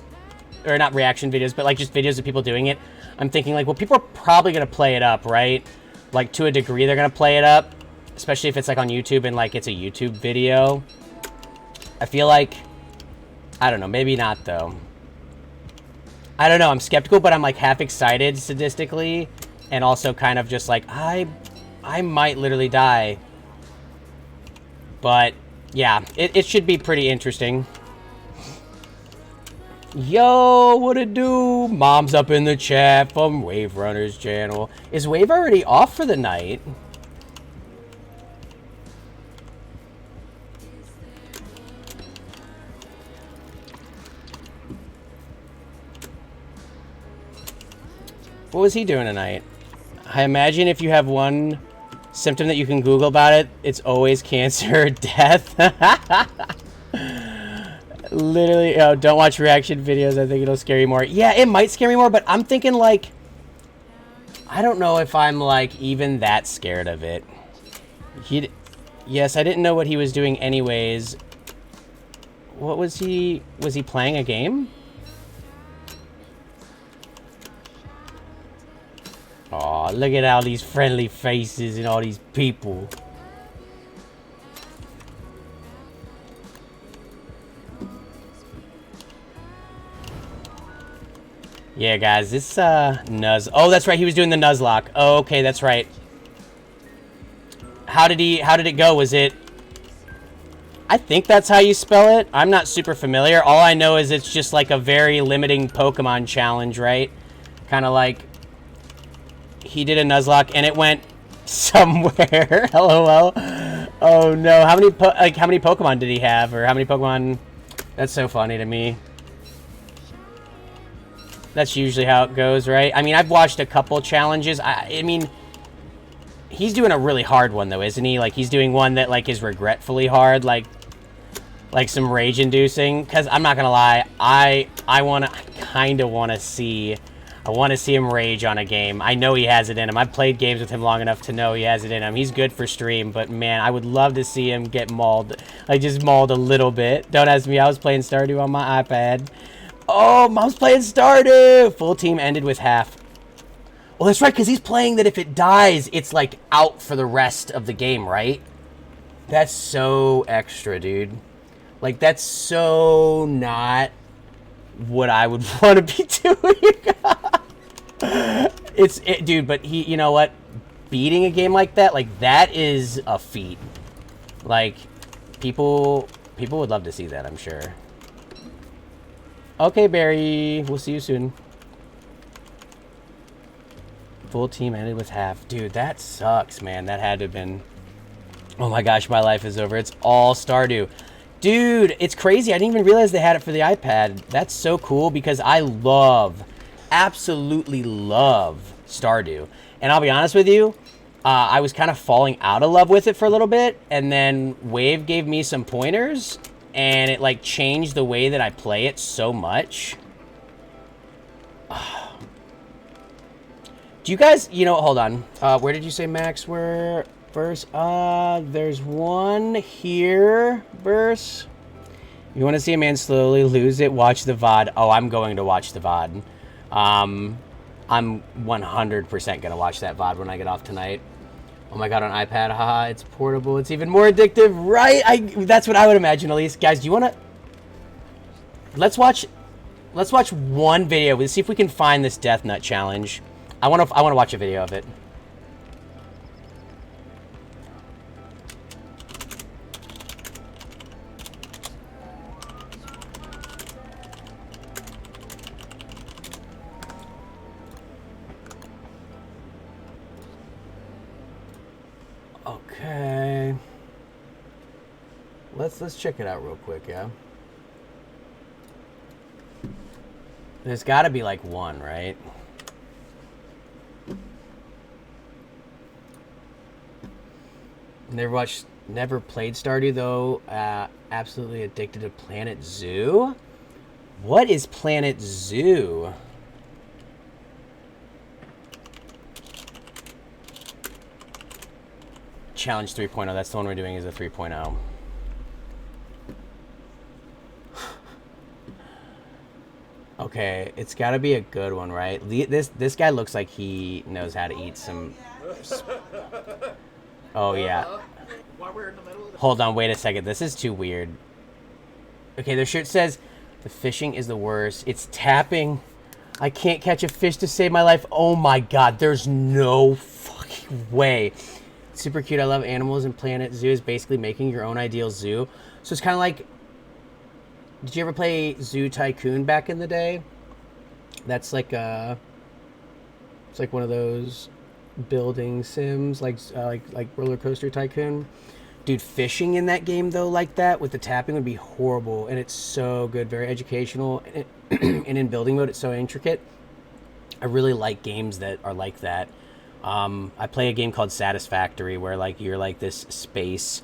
or not reaction videos, but like just videos of people doing it, I'm thinking like, well, people are probably going to play it up, right? Like to a degree, they're going to play it up, especially if it's like on YouTube and like it's a YouTube video. I feel like, I don't know, maybe not though. I don't know, I'm skeptical, but I'm like half excited sadistically and also kind of just like, I might literally die. But yeah, it should be pretty interesting. Yo, what it do? Mom's up in the chat from Wave Runner's channel. Is Wave already off for the night? What was he doing tonight? I imagine if you have one symptom that you can Google about it, it's always cancer or death. Literally, oh, don't watch reaction videos. I think it'll scare you more. Yeah, it might scare me more, but I'm thinking like, I don't know if I'm like even that scared of it. Yes, I didn't know what he was doing anyways. What was he playing a game? Aw, look at all these friendly faces and all these people. Yeah, guys, this, Nuz. Oh, that's right, he was doing the Nuzlocke. Oh, okay, that's right. How did it go? Was it... I think that's how you spell it. I'm not super familiar. All I know is it's just like a very limiting Pokemon challenge, right? Kind of like... He did a Nuzlocke, and it went somewhere. LOL. Oh, no. How many Pokemon did he have? Or how many Pokemon... That's so funny to me. That's usually how it goes, right? I mean, I've watched a couple challenges. I mean, he's doing a really hard one, though, isn't he? Like, he's doing one that, like, is regretfully hard, like some rage-inducing. Because I'm not gonna lie, I kind of want to see him rage on a game. I know he has it in him. I've played games with him long enough to know he has it in him. He's good for stream, but man, I would love to see him get mauled. Like, just mauled a little bit. Don't ask me, I was playing Stardew on my iPad. Oh, Mom's playing Stardew! Full team ended with half. Well, that's right, because he's playing that if it dies, it's, like, out for the rest of the game, right? That's so extra, dude. Like, that's so not what I would want to be doing. Dude, but you know what? Beating a game like that is a feat. Like, people would love to see that, I'm sure. Okay, Barry. We'll see you soon. Full team ended with half. Dude, that sucks, man. That had to have been... Oh my gosh, my life is over. It's all Stardew. Dude, it's crazy. I didn't even realize they had it for the iPad. That's so cool because I absolutely love Stardew. And I'll be honest with you, I was kind of falling out of love with it for a little bit. And then Wave gave me some pointers. And it, like, changed the way that I play it so much. Do you guys... You know, hold on. Where did you say Max were first? There's one here, Burst. You want to see a man slowly lose it? Watch the VOD. Oh, I'm going to watch the VOD. I'm 100% going to watch that VOD when I get off tonight. Oh my god, on iPad, haha, it's portable. It's even more addictive, right? That's what I would imagine, at least. Guys, do you want to... Let's watch one video. Let's see if we can find this Death Nut challenge. I want to watch a video of it. Okay. Let's check it out real quick, yeah? There's got to be like one, right? Never played Stardew though. Absolutely addicted to Planet Zoo. What is Planet Zoo? Challenge 3.0. That's the one we're doing is a 3.0. Okay, it's got to be a good one, right? This guy looks like he knows how to eat some... Oh, yeah. Hold on, wait a second. This is too weird. Okay, their shirt says, the fishing is the worst. It's tapping. I can't catch a fish to save my life. Oh, my God. There's no fucking way. Super cute. I love animals, and Planet Zoo is basically making your own ideal zoo. So it's kind of like... Did you ever play Zoo Tycoon back in the day? That's like it's like one of those building sims, like Roller Coaster Tycoon. Dude, fishing in that game though, like that with the tapping would be horrible, and it's so good, very educational, and in building mode, it's so intricate. I really like games that are like that. I play a game called Satisfactory, where like you're like this space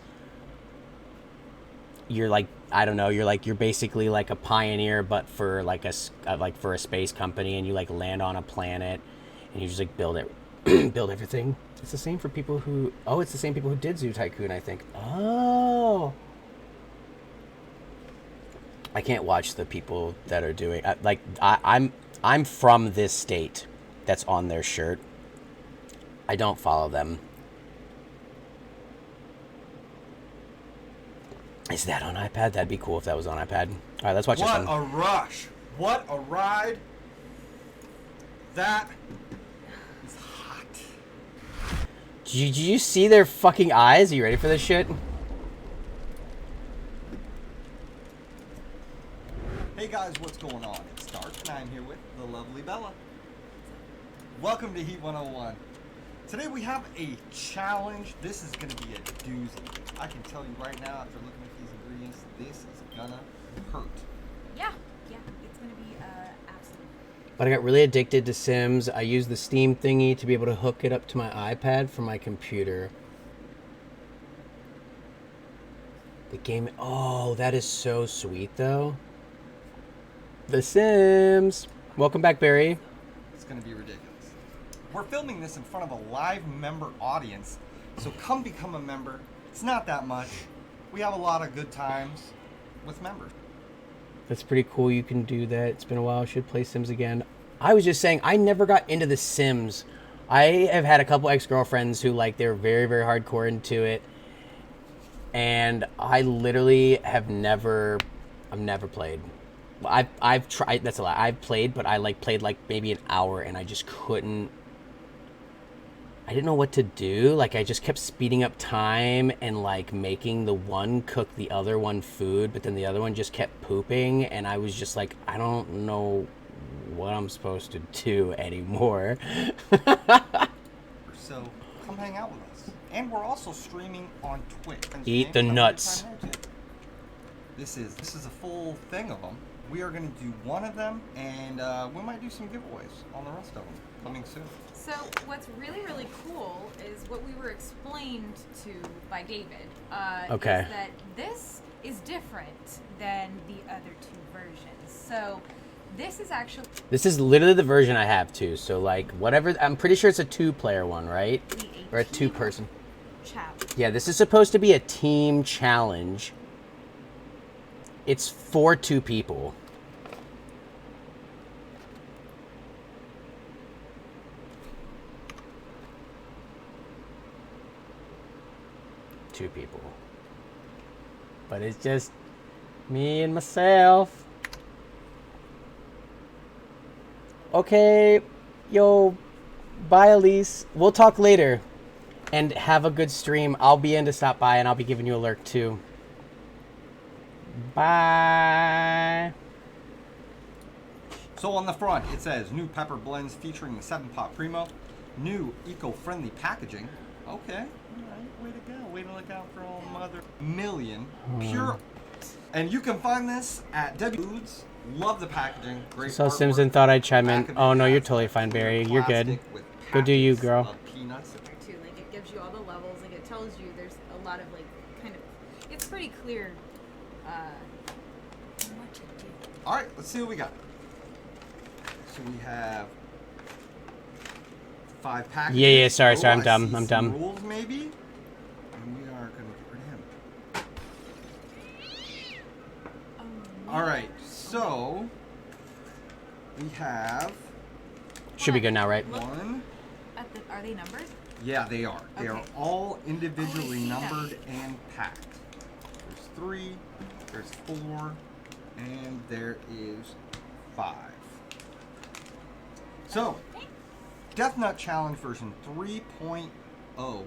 you're like, I don't know, you're basically like a pioneer, but for like for a space company, and you like land on a planet, and you just like build it, build everything. It's the same for people who. Oh, it's the same people who did Zoo Tycoon, I think. Oh. I can't watch the people that are doing I'm from this state. That's on their shirt. I don't follow them. Is that on iPad? That'd be cool if that was on iPad. All right, let's watch this one. What a rush! What a ride! That is hot. Did you see their fucking eyes? Are you ready for this shit? Hey guys, what's going on? It's Dark, and I'm here with the lovely Bella. Welcome to Heat 101. Today we have a challenge. This is going to be a doozy. I can tell you right now, after looking at these ingredients, this is gonna hurt. Yeah, it's gonna be absolute. But I got really addicted to Sims. I use the Steam thingy to be able to hook it up to my iPad from my computer. The game, oh, that is so sweet though. The Sims. Welcome back, Barry. It's gonna be ridiculous. We're filming this in front of a live member audience, so come become a member. It's not that much. We have a lot of good times with members. That's pretty cool. You can do that. It's been a while. I should play Sims again. I was just saying, I never got into the Sims. I have had a couple ex-girlfriends who, like, they're very, very hardcore into it. And I literally have never played. I've tried, that's a lot. I've played, but I, like, played, like, maybe an hour, and I just couldn't. I didn't know what to do. Like, I just kept speeding up time and, like, making the one cook the other one food, but then the other one just kept pooping, and I was just like, I don't know what I'm supposed to do anymore. So come hang out with us. And we're also streaming on Twitch. Eat the nuts. This is a full thing of them. We are going to do one of them, and we might do some giveaways on the rest of them coming soon. So what's really, really cool is what we were explained to by David. Okay. Is that this is different than the other two versions. So this is actually... This is literally the version I have, too. So, like, whatever... I'm pretty sure it's a two-player one, right? Or a two-person. Challenge. Yeah, this is supposed to be a team challenge. It's for 2 people. Two people. But it's just me and myself. Okay, yo, bye Elise. We'll talk later. And have a good stream. I'll be in to stop by, and I'll be giving you a lurk too. Bye. So on the front, it says new pepper blends featuring the 7-pot Primo, new eco-friendly packaging. Okay, all right, way to go. Way to look out for all mother million pure. And you can find this at W Foods. Love the packaging. Great. So artwork. Simpson thought I'd chime in. Packaging Oh no, you're has totally fine, Barry. You're good. plastic with Go do you, packets girl. of peanuts. Too. Like, it gives you all the levels. Like, it tells you there's a lot of, like, kind of... It's pretty clear what to do. All right, let's see what we got. So we have 5 packages. Yeah, sorry, I I'm dumb. see I'm some dumb. rules maybe, and we are gonna get rid of him. All right, so we have Should be good now, right? Look. one. Are they numbered? Yeah, they are. They are Okay. all individually Oh, I see that. numbered and packed. There's 3, there's 4, and there is 5. So, Death Nut Challenge version 3.0.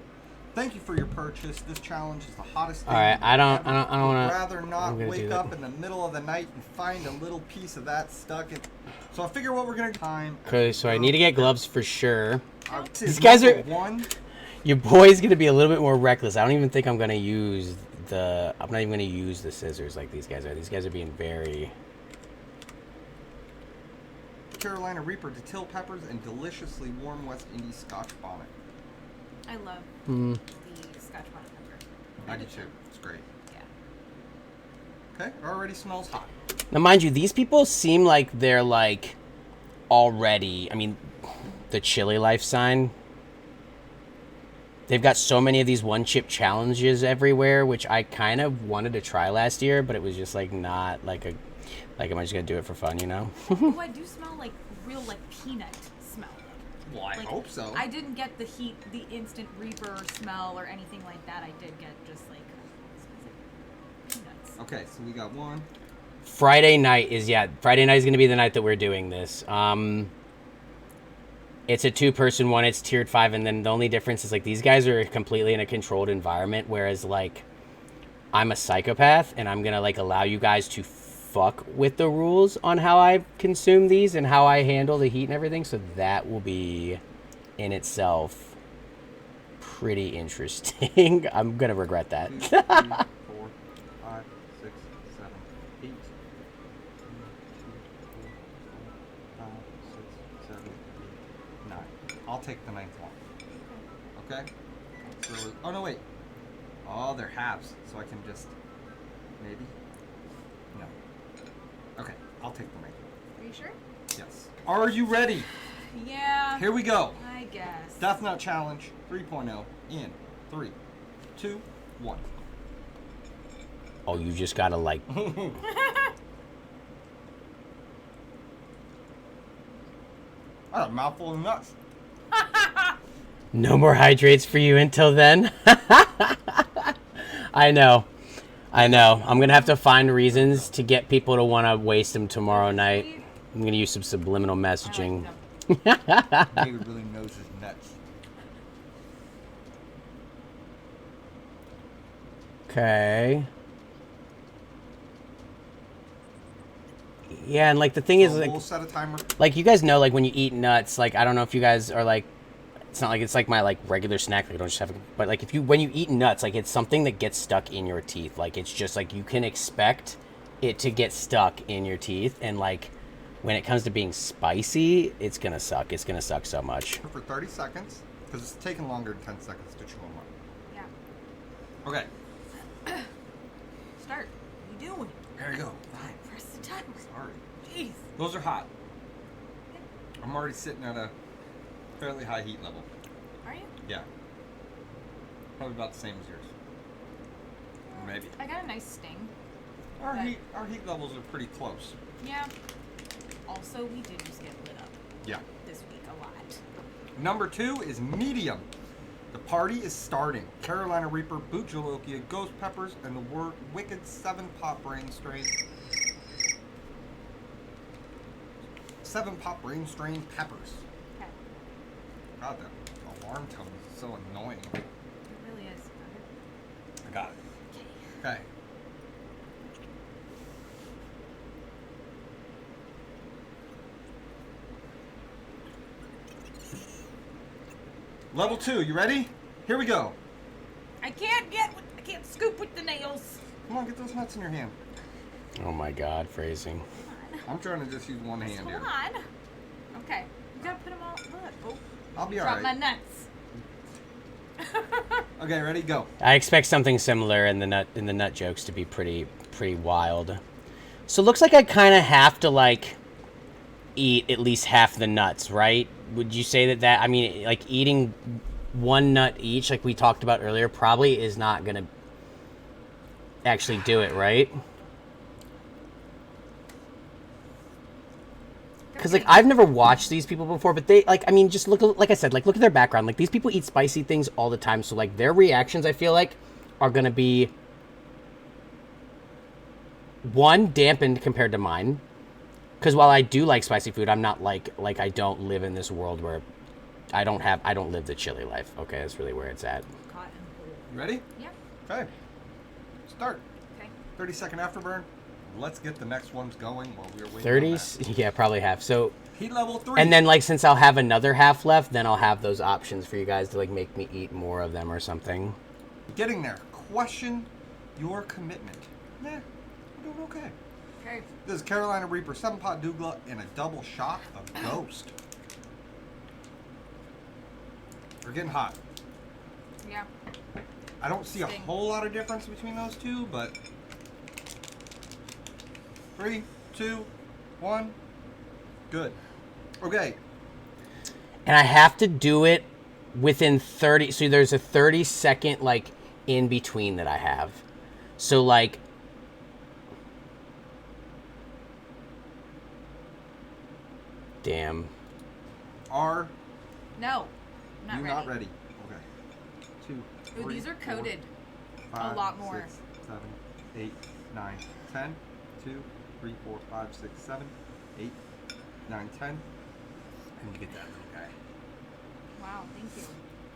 Thank you for your purchase. This challenge is the hottest thing. All right, we've I don't ever- wanna- would rather I'm not gonna do wake that. up in the middle of the night and find a little piece of that stuck in. So I figure what we're gonna time. Okay, so I need to get gloves for sure. This These is guys are- number 1. Your boy's gonna be a little bit more reckless. I don't even think I'm gonna use the. I'm not even gonna use the scissors like these guys are. These guys are being very. Carolina Reaper dill peppers and deliciously warm West Indies Scotch bonnet. I love Hmm. the Scotch bonnet pepper. I do too. It's great. Yeah. Okay, already smells hot. Now, mind you, these people seem like they're like already. I mean, the Chili Life sign. They've got so many of these one-chip challenges everywhere, which I kind of wanted to try last year, but it was just like not like a, like am I just gonna do it for fun, you know? Oh, I do smell like real like peanut smell. Well, I Like, hope so. I didn't get the heat, the instant Reaper smell or anything like that. I did get just like peanuts. Okay, so we got one. Friday night is gonna be the night that we're doing this. It's a 2-person one. It's tiered 5, and then the only difference is like these guys are completely in a controlled environment, whereas like I'm a psychopath and I'm gonna like allow you guys to fuck with the rules on how I consume these and how I handle the heat and everything. So that will be in itself pretty interesting. I'm gonna regret that. 2, 3, 4, 5, 6, 7, 8. 1, 2, 3, 4, 5, 6, 7, 8, 9. I'll take the 9th one. Okay? So, oh no, wait. Oh, they're halves, so I can just maybe. No. Okay, I'll take the 9th one. Are you sure? Yes. Are you ready? Yeah. Here we go. I guess. Death Nut Challenge 3.0 in 3, 2, 1. Oh, you just gotta like. I got a mouthful of nuts. No more hydrates for you until then. I know. I'm gonna have to find reasons to get people to want to waste them tomorrow night. I'm gonna use some subliminal messaging. David really knows his nuts. Okay. Yeah, and like the thing is, So like, we'll set a timer. you guys know, like when you eat nuts, like I don't know if you guys are like, it's not like it's like my like regular snack. Like I don't just have, but like when you eat nuts, like it's something that gets stuck in your teeth. Like it's just like you can expect it to get stuck in your teeth, and like when it comes to being spicy, it's gonna suck. It's gonna suck so much. For 30 seconds, because it's taking longer than 10 seconds to chew them up. Yeah. Okay, Start. What are you doing? here we go. Press the timer. Sorry. Jeez. Those are hot. I'm already sitting at a fairly high heat level. Are you? Yeah. Probably about the same as yours. Or maybe. I got a nice sting. Our heat levels are pretty close. Yeah. Also, we did just get lit up Yeah. this week a lot. Number 2 is medium. The party is starting. Carolina Reaper, Boot Jalokia, Ghost Peppers, and the Wicked 7-Pot Brain Strain. 7-Pot Brain Strain Peppers. Okay. God, that alarm tone is so annoying. It really is. I got it. Okay. Level 2, you ready? Here we go. I can't scoop with the nails. Come on, get those nuts in your hand. Oh my God, phrasing. I'm trying to just use one hand here. Hold on. Okay. You gotta put them all. Look. Oh. I'll be Drop my alright. nuts. Okay, ready? Go. I expect something similar in the nut jokes to be pretty wild. So it looks like I kind of have to like eat at least half the nuts, right? Would you say that I mean, like eating one nut each, like we talked about earlier, probably is not gonna actually do it, right? Because like I've never watched these people before, but they like, I mean, just look, like I said, like look at their background. Like these people eat spicy things all the time, so like their reactions, I feel like, are gonna be one, dampened compared to mine. Because while I do like spicy food, I'm not like I don't live in this world where I don't live the chili life. Okay, that's really where it's at. Cotton. You ready? Yeah. Okay. Start. Okay. 30-second afterburn. Let's get the next ones going while we're waiting. 30s? Yeah, probably half. So, Heat level 3. and then like since I'll have another half left, then I'll have those options for you guys to like make me eat more of them or something. Getting there. Question your commitment. Nah, we're doing okay. Okay. This is Carolina Reaper, 7-Pot Douglas, and a double shot of Ghost. We're getting hot. Yeah. I don't see a Sting. whole lot of difference between those two, but 3, 2, 1. Good. Okay. And I have to do it within 30. So there's a 30-second, like, in between that I have. So, like... Damn. Are No, not you ready. not ready? Okay. 2, Ooh, 3, these are 4, coded. 5, lot more. 6, 7, 8, 9, 10. 2, 3, 4, 5, 6, 7, 8, 9, 10. I need to get that little guy. Wow, thank you.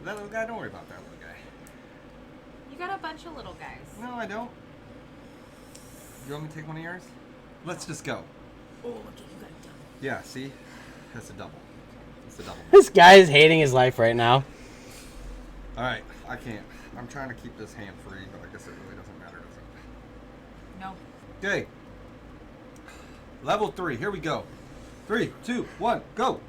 That little guy, don't worry about that little guy. You got a bunch of little guys. No, I don't. You want me to take one of yours? Let's just go. Oh, look at you got it done. Yeah, see? That's a double. It's a double. This guy is hating his life right now. Alright, I can't. I'm trying to keep this hand free, but I guess it really doesn't matter, does it? No. Okay. Level 3, here we go. 3, 2, 1, go!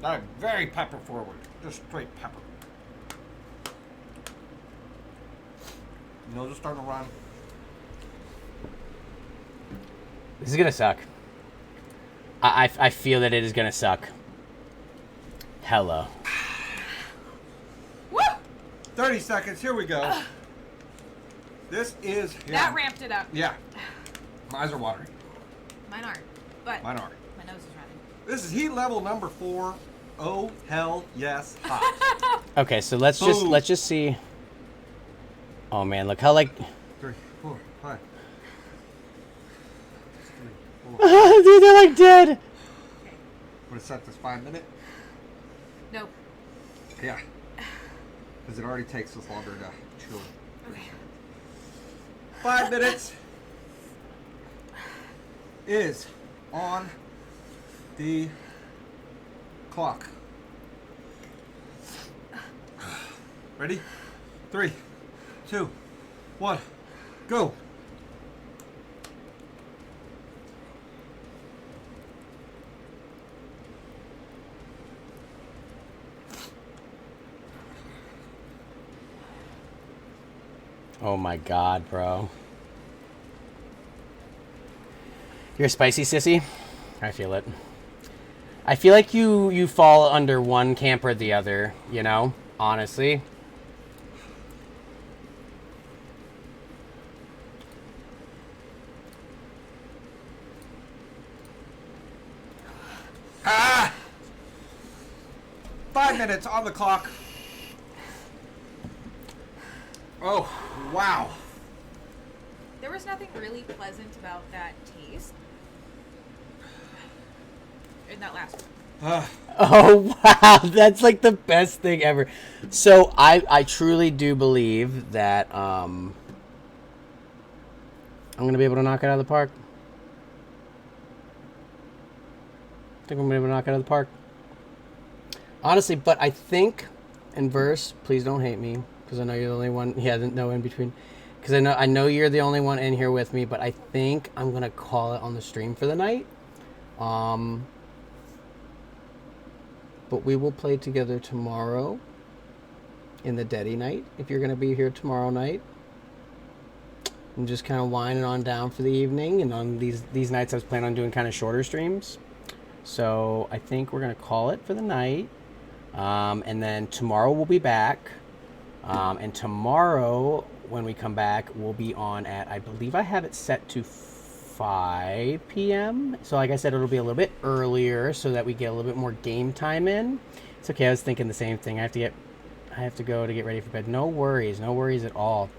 I'm very pepper forward. Just straight pepper. Nose is starting to run. This is gonna suck. I feel that it is gonna suck. Hello. Woo! 30 seconds, here we go. This is... That ramped it up. Yeah. My eyes are watering. Mine aren't. But Mine are. my nose is running. This is heat level number 4. Oh, hell yes, hot. Okay, so let's Boom. just see. Oh man, look how like 3, 4, 5. 3, 4. dude, they're like dead. Okay. I'm gonna set this 5 minute. Nope. Yeah. Because it already takes us longer to chill. Okay. 5 minutes is on the clock. Ready? 3, 2, 1, go. Oh my god, bro. You're a spicy sissy? I feel it. I feel like you fall under one camp or the other, you know? Honestly. Ah! 5 minutes on the clock. Oh, wow. There was nothing really pleasant about that taste. In that last one. Oh wow, that's like the best thing ever. So I truly do believe that I'm gonna be able to knock it out of the park. I think I'm gonna be able to knock it out of the park. Honestly, but I think in verse, please don't hate me, because I know you're the only one. Yeah, no in between. Because I know you're the only one in here with me, but I think I'm gonna call it on the stream for the night. But we will play together tomorrow in the Daddy night, if you're going to be here tomorrow night. I'm just kind of winding on down for the evening, and on these nights I was planning on doing kind of shorter streams. So I think we're going to call it for the night. And then tomorrow we'll be back. And tomorrow when we come back, we'll be on at, I believe I have it set to 5 p.m. So like I said, it'll be a little bit earlier so that we get a little bit more game time in. It's okay, I was thinking the same thing. I have to go to get ready for bed. No worries at all.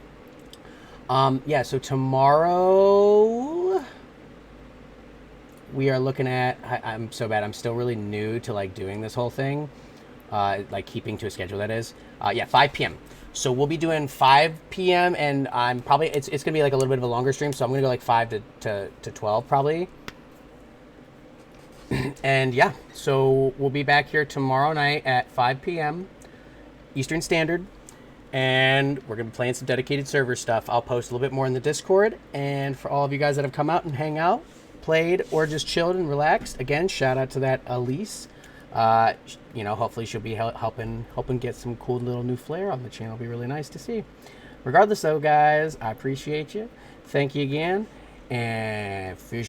Yeah, so tomorrow we are looking at, I'm so bad, I'm still really new to like doing this whole thing. Like keeping to a schedule, that is. Yeah, 5 p.m. So we'll be doing 5 p.m. and I'm probably, it's going to be like a little bit of a longer stream, so I'm going to go like 5 to 12 probably. And yeah, so we'll be back here tomorrow night at 5 p.m. Eastern Standard, and we're going to be playing some dedicated server stuff. I'll post a little bit more in the Discord, and for all of you guys that have come out and hang out, played, or just chilled and relaxed, again, shout out to that Elise. You know, hopefully she'll be helping get some cool little new flair on the channel. It'll be really nice to see. Regardless, though, guys, I appreciate you. Thank you again, and fish.